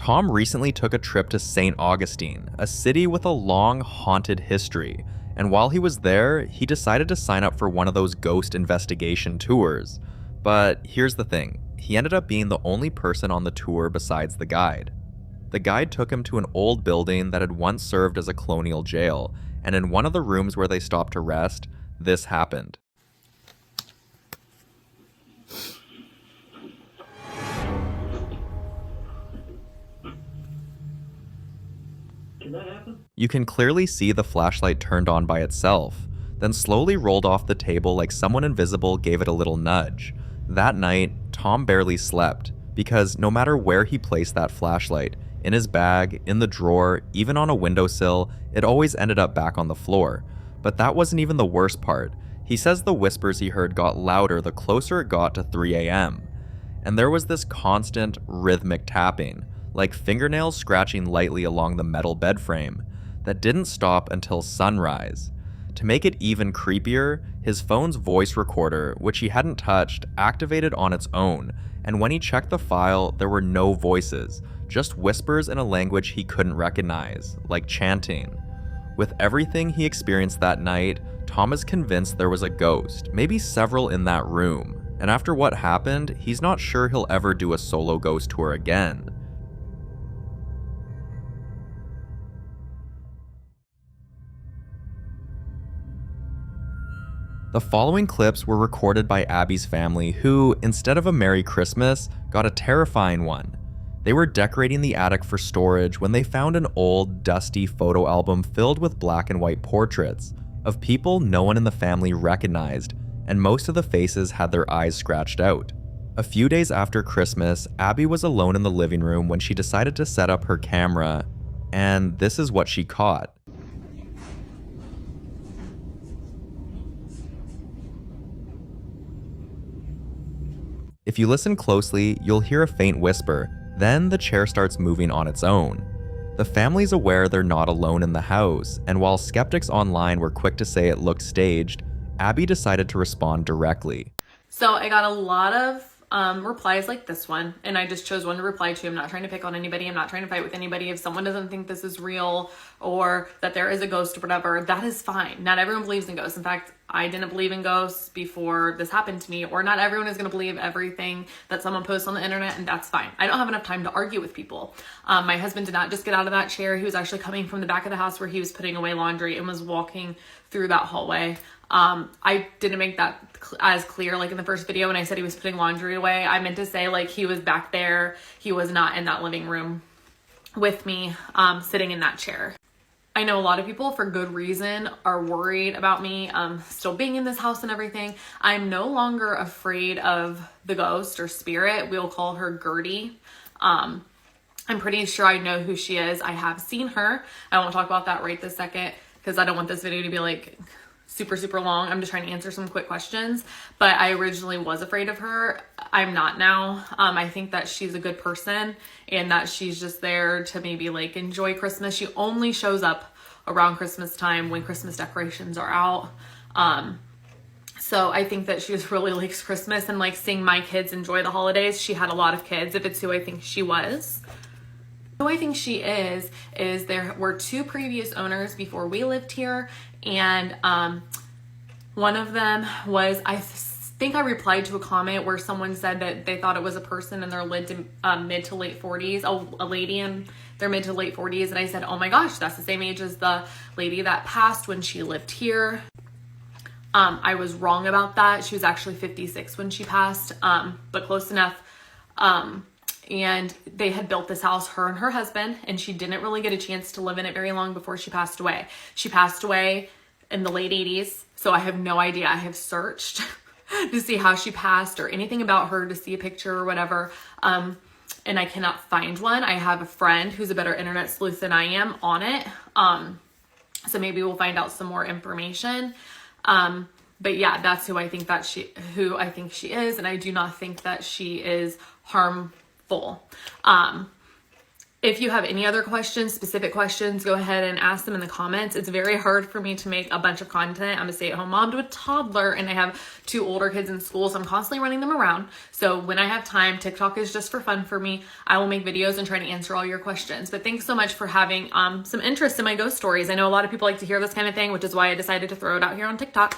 Tom recently took a trip to St. Augustine, a city with a long, haunted history, and while he was there, he decided to sign up for one of those ghost investigation tours. But here's the thing, he ended up being the only person on the tour besides the guide. The guide took him to an old building that had once served as a colonial jail, and in one of the rooms where they stopped to rest, this happened. You can clearly see the flashlight turned on by itself, then slowly rolled off the table like someone invisible gave it a little nudge. That night, Tom barely slept, because no matter where he placed that flashlight, in his bag, in the drawer, even on a windowsill, it always ended up back on the floor. But that wasn't even the worst part. He says the whispers he heard got louder the closer it got to 3 a.m. And there was this constant, rhythmic tapping, like fingernails scratching lightly along the metal bed frame, that didn't stop until sunrise. To make it even creepier, his phone's voice recorder, which he hadn't touched, activated on its own, and when he checked the file, there were no voices, just whispers in a language he couldn't recognize, like chanting. With everything he experienced that night, Tom is convinced there was a ghost, maybe several in that room, and after what happened, he's not sure he'll ever do a solo ghost tour again. The following clips were recorded by Abby's family who, instead of a Merry Christmas, got a terrifying one. They were decorating the attic for storage when they found an old, dusty photo album filled with black and white portraits of people no one in the family recognized, and most of the faces had their eyes scratched out. A few days after Christmas, Abby was alone in the living room when she decided to set up her camera, and this is what she caught. If you listen closely, you'll hear a faint whisper, then the chair starts moving on its own. The family's aware they're not alone in the house, and while skeptics online were quick to say it looked staged, Abby decided to respond directly. So I got a lot of replies like this one, and I just chose one to reply to. I'm not trying to pick on anybody. I'm not trying to fight with anybody. If someone doesn't think this is real or that there is a ghost or whatever, that is fine. Not everyone believes in ghosts. In fact, I didn't believe in ghosts before this happened to me, or not everyone is going to believe everything that someone posts on the internet, and that's fine. I don't have enough time to argue with people. My husband did not just get out of that chair. He was actually coming from the back of the house where he was putting away laundry and was walking through that hallway. I didn't make that as clear like in the first video when I said he was putting laundry away. I meant to say like he was back there. He was not in that living room with me, sitting in that chair. I know a lot of people, for good reason, are worried about me still being in this house and everything. I'm no longer afraid of the ghost or spirit. We'll call her Gertie. I'm pretty sure I know who she is. I have seen her. I won't talk about that right this second because I don't want this video to be like super long. I'm just trying to answer some quick questions, but I originally was afraid of her. I'm not now. I think that she's a good person and that she's just there to maybe like enjoy Christmas. She only shows up around Christmas time when Christmas decorations are out. So I think that she just really likes Christmas and like seeing my kids enjoy the holidays. She had a lot of kids, if it's who I think she was. Who I think she is there were two previous owners before we lived here, and one of them was, I think I replied to a comment where someone said that they thought it was a person in their mid to late 40s, a lady in their mid to late 40s, and I said, oh my gosh, that's the same age as the lady that passed when she lived here. I was wrong about that. She was actually 56 when she passed, but close enough. And they had built this house, her and her husband, and she didn't really get a chance to live in it very long before she passed away. She passed away in the late 80s, so I have no idea. I have searched to see how she passed or anything about her, to see a picture or whatever, and I cannot find one. I have a friend who's a better internet sleuth than I am on it, so maybe we'll find out some more information. But yeah, that's who I think she is, and I do not think that she is harmful. If you have any other questions, specific questions, go ahead and ask them in the comments. It's very hard for me to make a bunch of content. I'm a stay-at-home mom to a toddler, and I have two older kids in school, so I'm constantly running them around. So when I have time, TikTok is just for fun for me. I will make videos and try to answer all your questions. But thanks so much for having some interest in my ghost stories. I know a lot of people like to hear this kind of thing, which is why I decided to throw it out here on TikTok.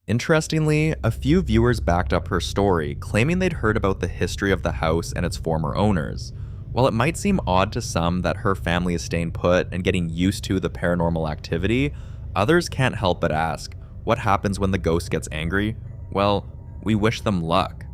Interestingly, a few viewers backed up her story, claiming they'd heard about the history of the house and its former owners. While it might seem odd to some that her family is staying put and getting used to the paranormal activity, others can't help but ask, what happens when the ghost gets angry? Well, we wish them luck.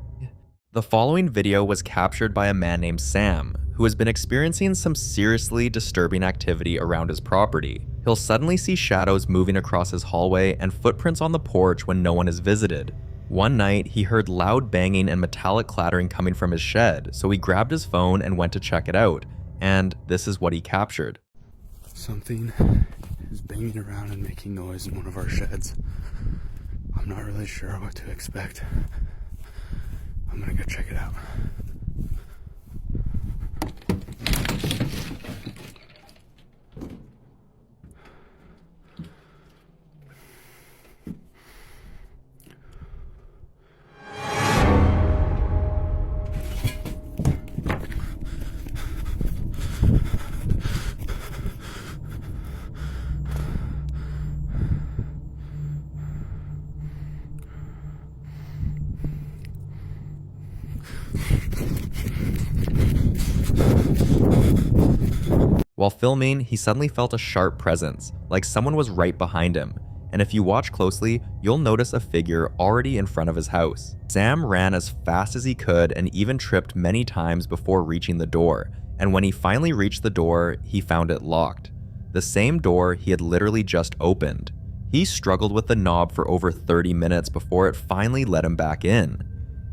The following video was captured by a man named Sam, who has been experiencing some seriously disturbing activity around his property. He'll suddenly see shadows moving across his hallway and footprints on the porch when no one is visited. One night, he heard loud banging and metallic clattering coming from his shed, so he grabbed his phone and went to check it out, and this is what he captured. Something is banging around and making noise in one of our sheds. I'm not really sure what to expect. I'm gonna go check it out. While filming, he suddenly felt a sharp presence, like someone was right behind him, and if you watch closely, you'll notice a figure already in front of his house. Sam ran as fast as he could and even tripped many times before reaching the door, and when he finally reached the door, he found it locked. The same door he had literally just opened. He struggled with the knob for over 30 minutes before it finally let him back in.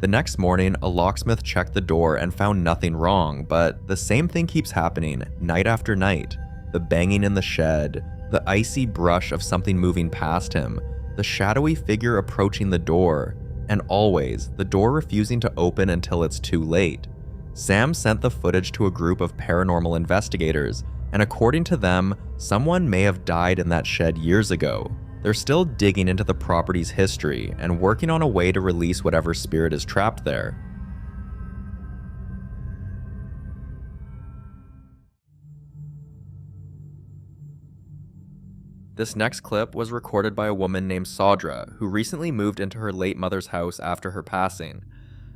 The next morning, a locksmith checked the door and found nothing wrong, but the same thing keeps happening night after night. The banging in the shed, the icy brush of something moving past him, the shadowy figure approaching the door, and always the door refusing to open until it's too late. Sam sent the footage to a group of paranormal investigators, and according to them, someone may have died in that shed years ago. They're still digging into the property's history and working on a way to release whatever spirit is trapped there. This next clip was recorded by a woman named Saudra, who recently moved into her late mother's house after her passing.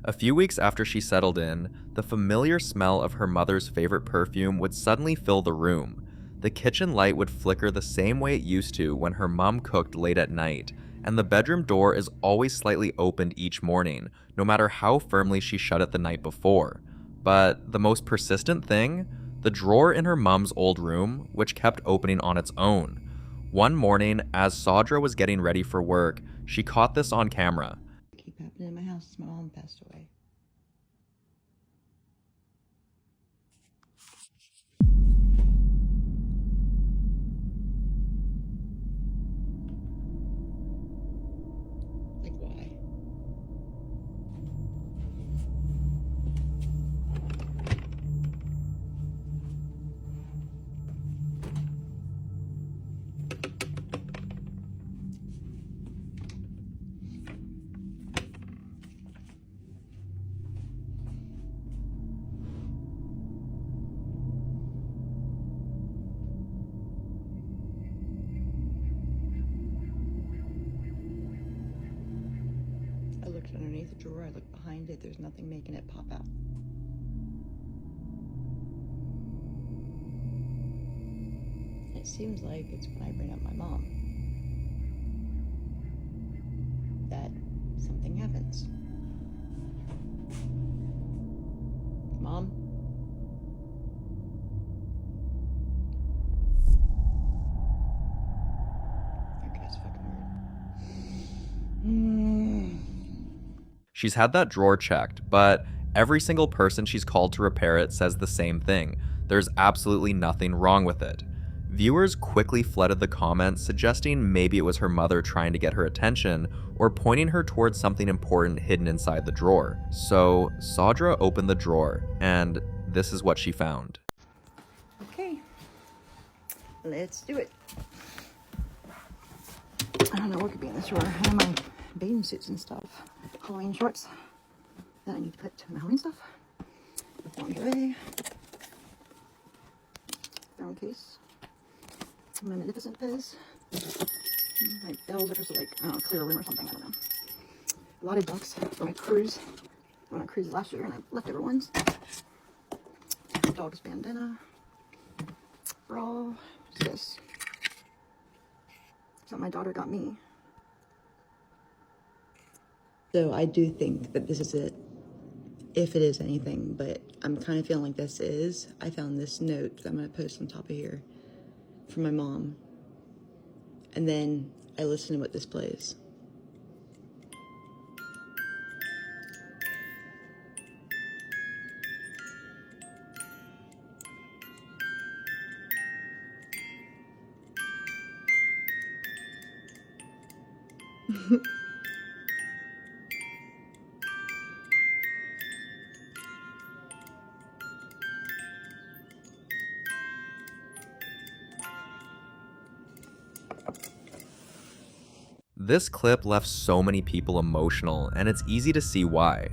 A few weeks after she settled in, the familiar smell of her mother's favorite perfume would suddenly fill the room. The kitchen light would flicker the same way it used to when her mom cooked late at night, and the bedroom door is always slightly opened each morning, no matter how firmly she shut it the night before. But the most persistent thing? The drawer in her mom's old room, which kept opening on its own. One morning, as Saudra was getting ready for work, she caught this on camera. Keep happening in my house since my mom passed away. Like why? I looked underneath the drawer, I looked behind it, there's nothing making it pop out. It seems like it's when I bring up my mom that something happens. Mom? Okay, it's fucking weird. She's had that drawer checked, but every single person she's called to repair it says the same thing. There's absolutely nothing wrong with it. Viewers quickly flooded the comments, suggesting maybe it was her mother trying to get her attention or pointing her towards something important hidden inside the drawer. So Saudra opened the drawer, and this is what she found. Okay, let's do it. I don't know what could be in this drawer. I have my bathing suits and stuff. Halloween shorts that I need to put to my Halloween stuff. Lingerie. Phone case. My Magnificent Fizz. My bells are just like, I don't know, clear room or something, I don't know. A lot of ducks for my cruise. I went on a cruise last year and I left over ones. Dog's bandana. Bra. What's this? Something my daughter got me. So I do think that this is it, if it is anything, but I'm kind of feeling like this is. I found this note that I'm going to post on top of here from my mom, and then I listen to what this plays. This clip left so many people emotional, and it's easy to see why.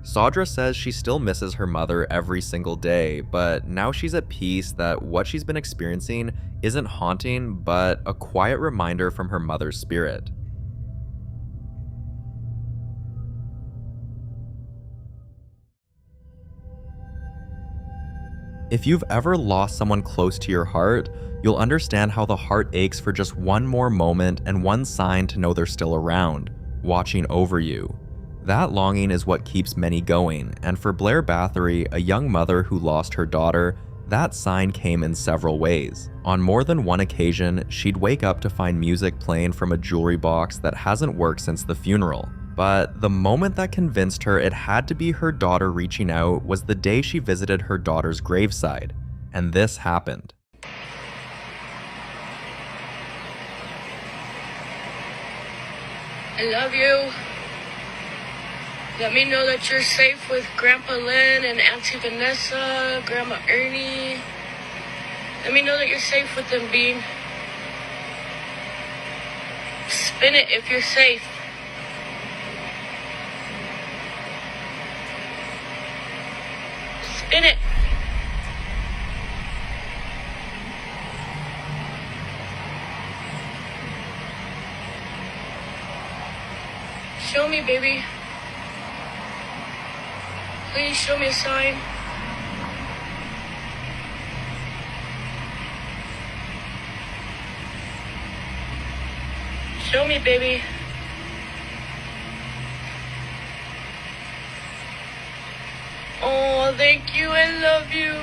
Saudra says she still misses her mother every single day, but now she's at peace that what she's been experiencing isn't haunting, but a quiet reminder from her mother's spirit. If you've ever lost someone close to your heart, you'll understand how the heart aches for just one more moment and one sign to know they're still around, watching over you. That longing is what keeps many going, and for Blair Bathory, a young mother who lost her daughter, that sign came in several ways. On more than one occasion, she'd wake up to find music playing from a jewelry box that hasn't worked since the funeral. But the moment that convinced her it had to be her daughter reaching out was the day she visited her daughter's graveside. And this happened. I love you. Let me know that you're safe with Grandpa Lynn and Auntie Vanessa, Grandma Ernie. Let me know that you're safe with them, Bean. Spin it if you're safe. Spin it. Show me, baby. Please show me a sign. Show me, baby. Oh, thank you. I love you.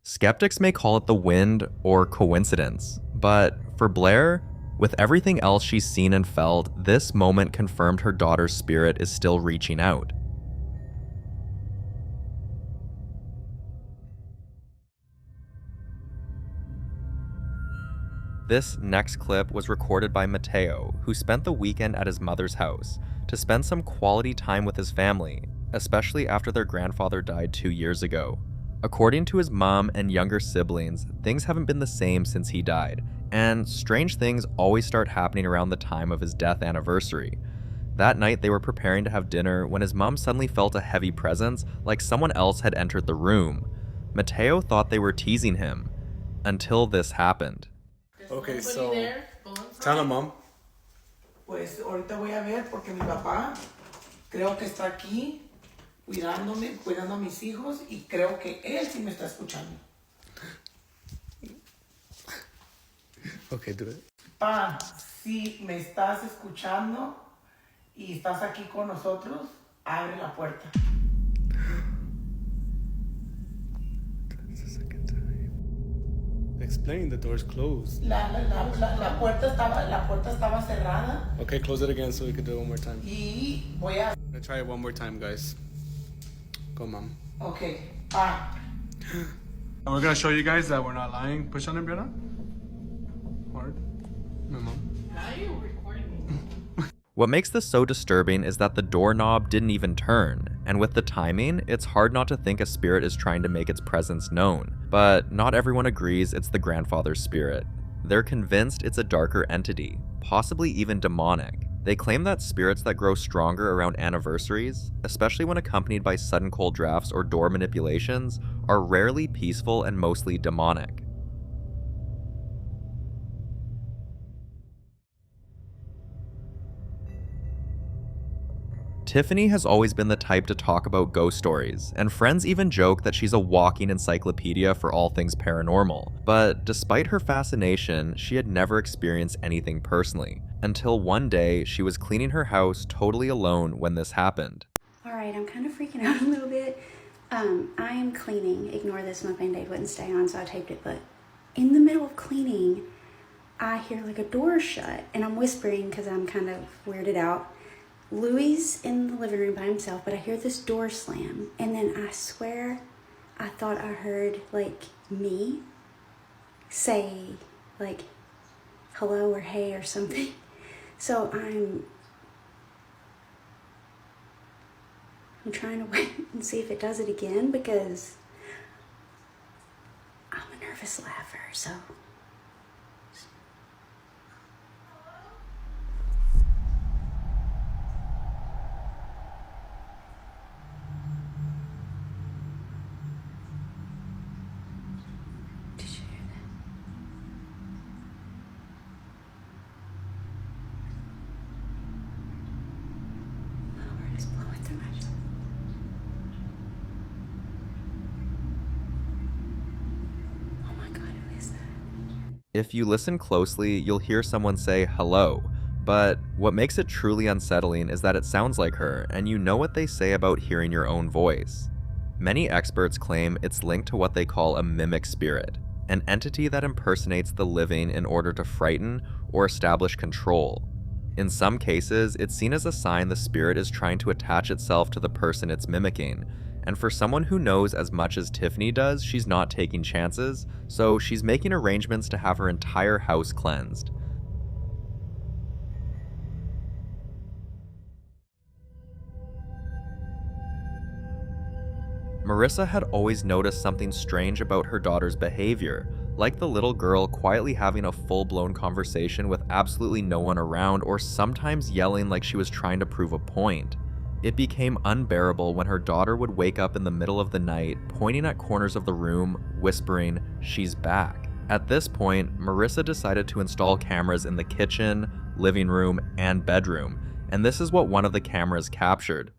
Skeptics may call it the wind or coincidence, but for Blair, with everything else she's seen and felt, this moment confirmed her daughter's spirit is still reaching out. This next clip was recorded by Mateo, who spent the weekend at his mother's house to spend some quality time with his family, especially after their grandfather died 2 years ago. According to his mom and younger siblings, things haven't been the same since he died, and strange things always start happening around the time of his death anniversary. That night they were preparing to have dinner when his mom suddenly felt a heavy presence, like someone else had entered the room. Mateo thought they were teasing him, until this happened. Okay, so tell him, Mom. Pues ahorita voy a ver porque mi papá creo que está aquí cuidándome, cuidando a mis hijos y creo que él sí me está escuchando. Okay, do it. Pa, si me estás escuchando y estás aquí con nosotros, abre la puerta. Explain, the door's closed. La puerta estaba cerrada. Okay, close it again so we can do it one more time. Y voy a... I'm gonna try it one more time, guys. Go, Mom. Okay, pa. And we're gonna show you guys that we're not lying. Push on him, Brianna. Hard. My mom. What makes this so disturbing is that the doorknob didn't even turn, and with the timing, it's hard not to think a spirit is trying to make its presence known. But not everyone agrees it's the grandfather's spirit. They're convinced it's a darker entity, possibly even demonic. They claim that spirits that grow stronger around anniversaries, especially when accompanied by sudden cold drafts or door manipulations, are rarely peaceful and mostly demonic. Tiffany has always been the type to talk about ghost stories, and friends even joke that she's a walking encyclopedia for all things paranormal. But despite her fascination, she had never experienced anything personally, until one day she was cleaning her house totally alone when this happened. Alright, I'm kind of freaking out a little bit. I am cleaning. Ignore this, my band-aid wouldn't stay on, so I taped it, but in the middle of cleaning, I hear like a door shut, and I'm whispering because I'm kind of weirded out. Louis in the living room by himself, but I hear this door slam, and then I swear I thought I heard like me say like hello or hey or something. So I'm trying to wait and see if it does it again because I'm a nervous laugher, so If you listen closely, you'll hear someone say hello, but what makes it truly unsettling is that it sounds like her, and you know what they say about hearing your own voice. Many experts claim it's linked to what they call a mimic spirit, an entity that impersonates the living in order to frighten or establish control. In some cases, it's seen as a sign the spirit is trying to attach itself to the person it's mimicking, and for someone who knows as much as Tiffany does, she's not taking chances, so she's making arrangements to have her entire house cleansed. Marissa had always noticed something strange about her daughter's behavior, like the little girl quietly having a full-blown conversation with absolutely no one around, or sometimes yelling like she was trying to prove a point. It became unbearable when her daughter would wake up in the middle of the night, pointing at corners of the room, whispering, "She's back." At this point, Marissa decided to install cameras in the kitchen, living room, and bedroom, and this is what one of the cameras captured.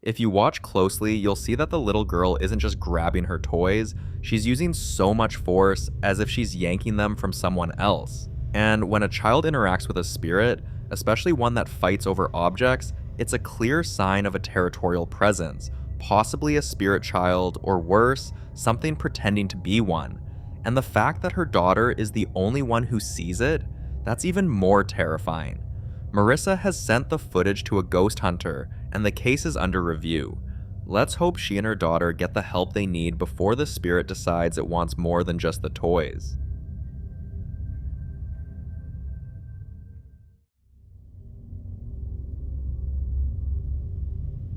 If you watch closely, you'll see that the little girl isn't just grabbing her toys, she's using so much force as if she's yanking them from someone else. And when a child interacts with a spirit, especially one that fights over objects, it's a clear sign of a territorial presence, possibly a spirit child, or worse, something pretending to be one. And the fact that her daughter is the only one who sees it, that's even more terrifying. Marissa has sent the footage to a ghost hunter, and the case is under review. Let's hope she and her daughter get the help they need before the spirit decides it wants more than just the toys.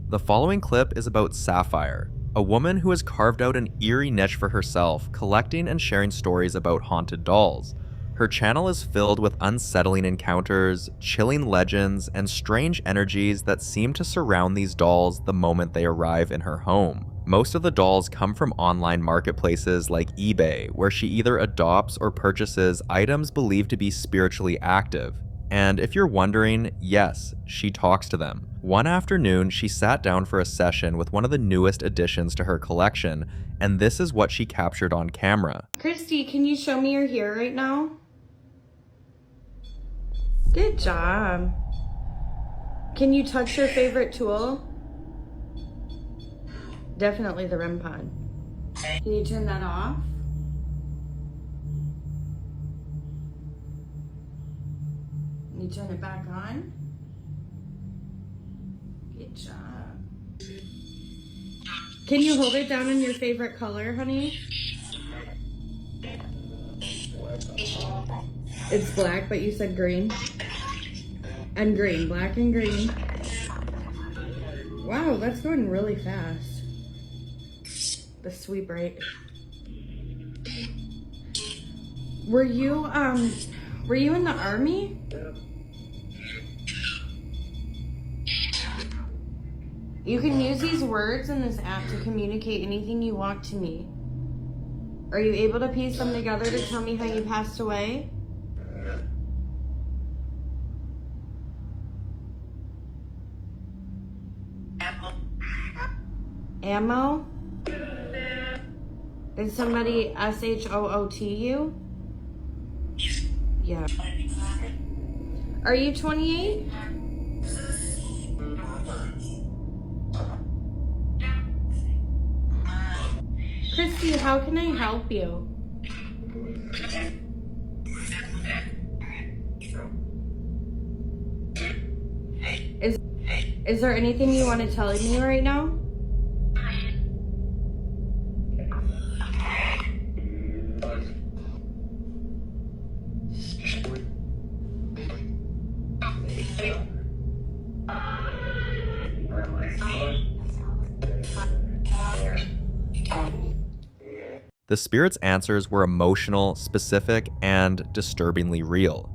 The following clip is about Sapphire, a woman who has carved out an eerie niche for herself, collecting and sharing stories about haunted dolls. Her channel is filled with unsettling encounters, chilling legends, and strange energies that seem to surround these dolls the moment they arrive in her home. Most of the dolls come from online marketplaces like eBay, where she either adopts or purchases items believed to be spiritually active. And if you're wondering, yes, she talks to them. One afternoon, she sat down for a session with one of the newest additions to her collection, and this is what she captured on camera. Christy, can you show me you're here right now? Good job. Can you touch your favorite tool? Definitely the REM pod. Can you turn that off? Can you turn it back on? Good job. Can you hold it down in your favorite color, honey? It's black, but you said green. And green, black and green. Wow, that's going really fast. The sweep rate. Were you in the army? You can use these words in this app to communicate anything you want to me. Are you able to piece them together to tell me how you passed away? Ammo? Is somebody SHOOT you? Yeah. Are you 28? Christy, how can I help you? Is there anything you want to tell me right now? The spirit's answers were emotional, specific, and disturbingly real.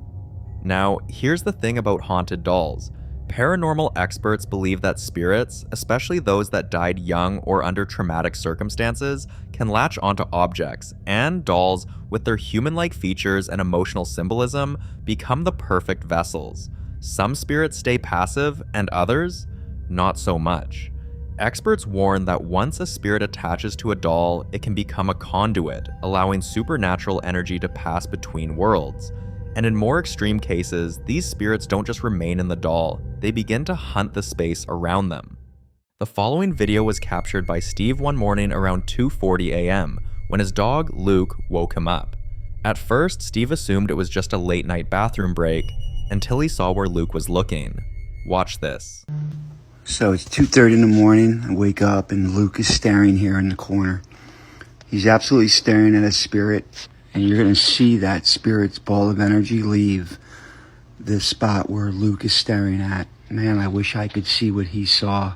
Now, here's the thing about haunted dolls. Paranormal experts believe that spirits, especially those that died young or under traumatic circumstances, can latch onto objects, and dolls, with their human-like features and emotional symbolism, become the perfect vessels. Some spirits stay passive, and others, not so much. Experts warn that once a spirit attaches to a doll, it can become a conduit, allowing supernatural energy to pass between worlds. And in more extreme cases, these spirits don't just remain in the doll, they begin to hunt the space around them. The following video was captured by Steve one morning around 2:40 a.m. when his dog, Luke, woke him up. At first, Steve assumed it was just a late night bathroom break, until he saw where Luke was looking. Watch this. So it's 2:30 in the morning. I wake up and Luke is staring here in the corner. He's absolutely staring at a spirit, and you're going to see that spirit's ball of energy leave this spot where Luke is staring at. Man, I wish I could see what he saw.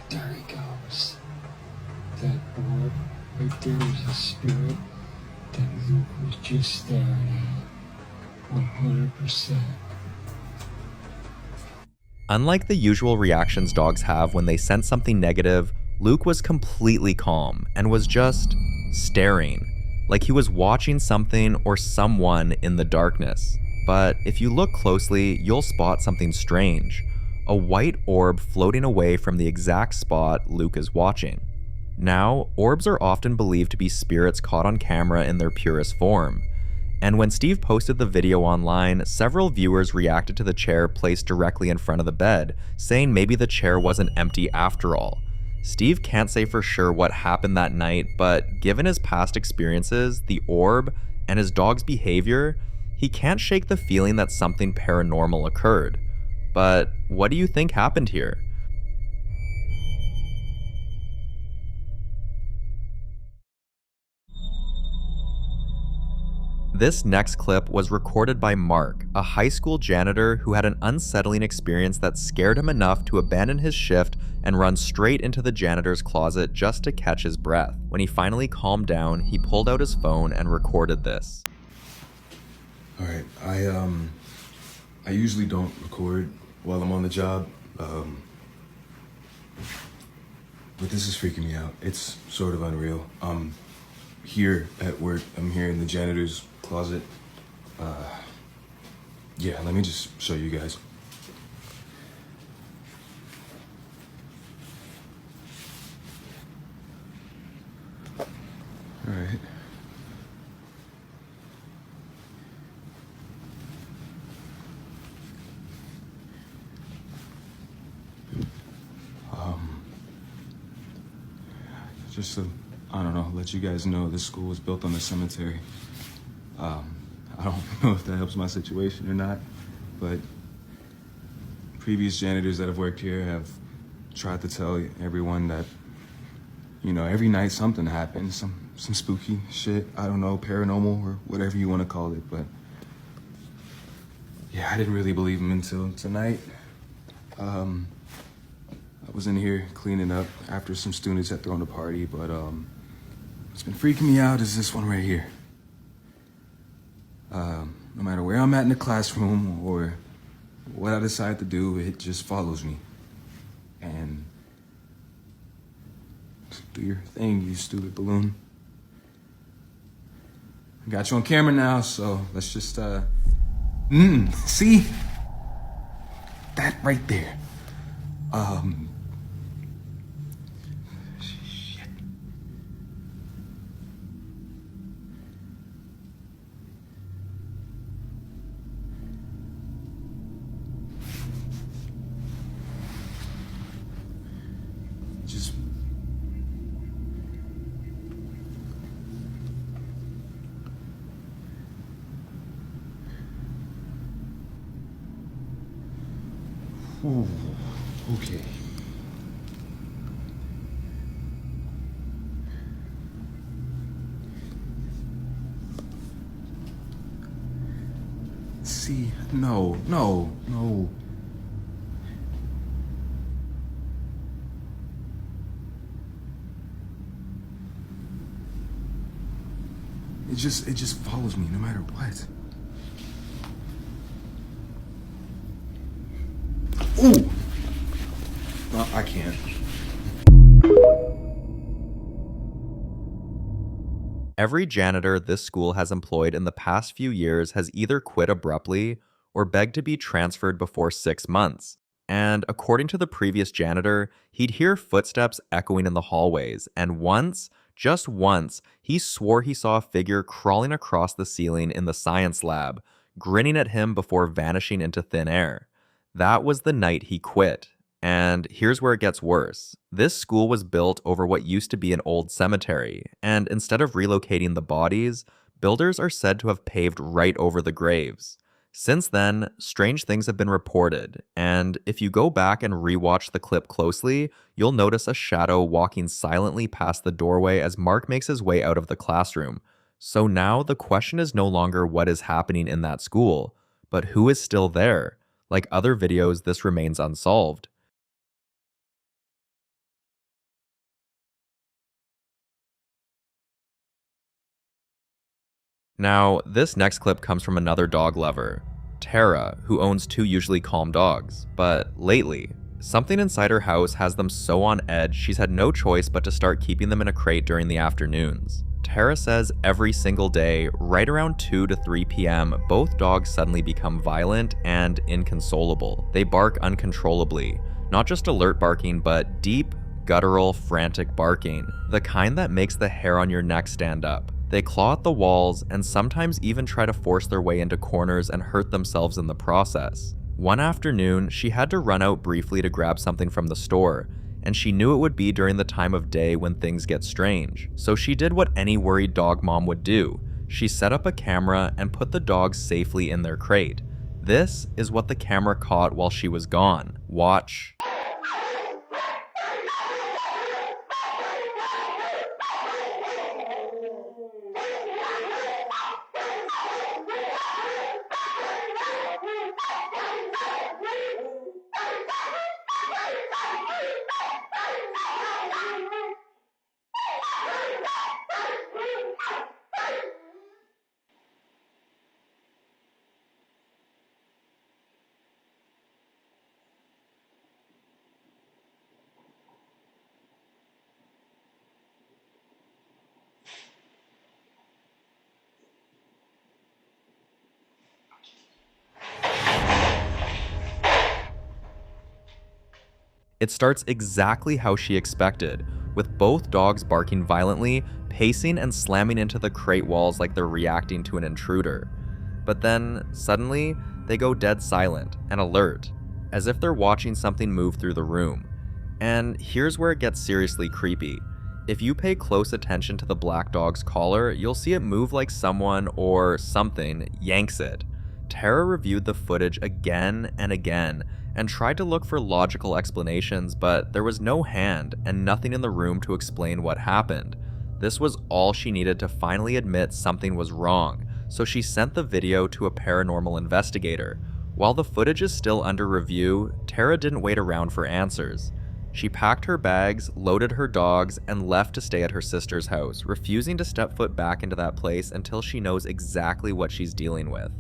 There he goes. That orb right there is a spirit that Luke was just staring at. 100%. Unlike the usual reactions dogs have when they sense something negative, Luke was completely calm and was just staring, like he was watching something or someone in the darkness. But if you look closely, you'll spot something strange. A white orb floating away from the exact spot Luke is watching. Now, orbs are often believed to be spirits caught on camera in their purest form. And when Steve posted the video online, several viewers reacted to the chair placed directly in front of the bed, saying maybe the chair wasn't empty after all. Steve can't say for sure what happened that night, but given his past experiences, the orb, and his dog's behavior, he can't shake the feeling that something paranormal occurred. But what do you think happened here? This next clip was recorded by Mark, a high school janitor who had an unsettling experience that scared him enough to abandon his shift and run straight into the janitor's closet just to catch his breath. When he finally calmed down, he pulled out his phone and recorded this. Alright, I usually don't record while I'm on the job, but this is freaking me out. It's sort of unreal. Here at work, I'm here in the janitor's closet. Yeah, let me just show you guys. All right. Just to, I don't know, let you guys know this school was built on the cemetery. I don't know if that helps my situation or not, but previous janitors that have worked here have tried to tell everyone that, you know, every night something happens, some spooky shit, I don't know, paranormal or whatever you want to call it, but yeah, I didn't really believe them until tonight. I was in here cleaning up after some students had thrown a party, but what's been freaking me out is this one right here. No matter where I'm at in the classroom or what I decide to do, it just follows me. And do your thing, you stupid balloon. I got you on camera now, so let's just, see? That right there. Shit. Ooh, okay. See, no. It just follows me no matter what. Ooh! No, I can't. Every janitor this school has employed in the past few years has either quit abruptly or begged to be transferred before 6 months. And according to the previous janitor, he'd hear footsteps echoing in the hallways, and once, just once, he swore he saw a figure crawling across the ceiling in the science lab, grinning at him before vanishing into thin air. That was the night he quit. And here's where it gets worse. This school was built over what used to be an old cemetery, and instead of relocating the bodies, builders are said to have paved right over the graves. Since then, strange things have been reported, and if you go back and rewatch the clip closely, you'll notice a shadow walking silently past the doorway as Mark makes his way out of the classroom. So now the question is no longer what is happening in that school, but who is still there? Like other videos, this remains unsolved. Now, this next clip comes from another dog lover, Tara, who owns 2 usually calm dogs, but lately, something inside her house has them so on edge she's had no choice but to start keeping them in a crate during the afternoons. Tara says every single day, right around 2 to 3 p.m., both dogs suddenly become violent and inconsolable. They bark uncontrollably, not just alert barking, but deep, guttural, frantic barking, the kind that makes the hair on your neck stand up. They claw at the walls and sometimes even try to force their way into corners and hurt themselves in the process. One afternoon, she had to run out briefly to grab something from the store, and she knew it would be during the time of day when things get strange. So she did what any worried dog mom would do. She set up a camera and put the dogs safely in their crate. This is what the camera caught while she was gone. Watch. It starts exactly how she expected, with both dogs barking violently, pacing and slamming into the crate walls like they're reacting to an intruder. But then, suddenly, they go dead silent and alert, as if they're watching something move through the room. And here's where it gets seriously creepy. If you pay close attention to the black dog's collar, you'll see it move like someone or something yanks it. Tara reviewed the footage again and again, and tried to look for logical explanations, but there was no hand and nothing in the room to explain what happened. This was all she needed to finally admit something was wrong, so she sent the video to a paranormal investigator. While the footage is still under review, Tara didn't wait around for answers. She packed her bags, loaded her dogs, and left to stay at her sister's house, refusing to step foot back into that place until she knows exactly what she's dealing with.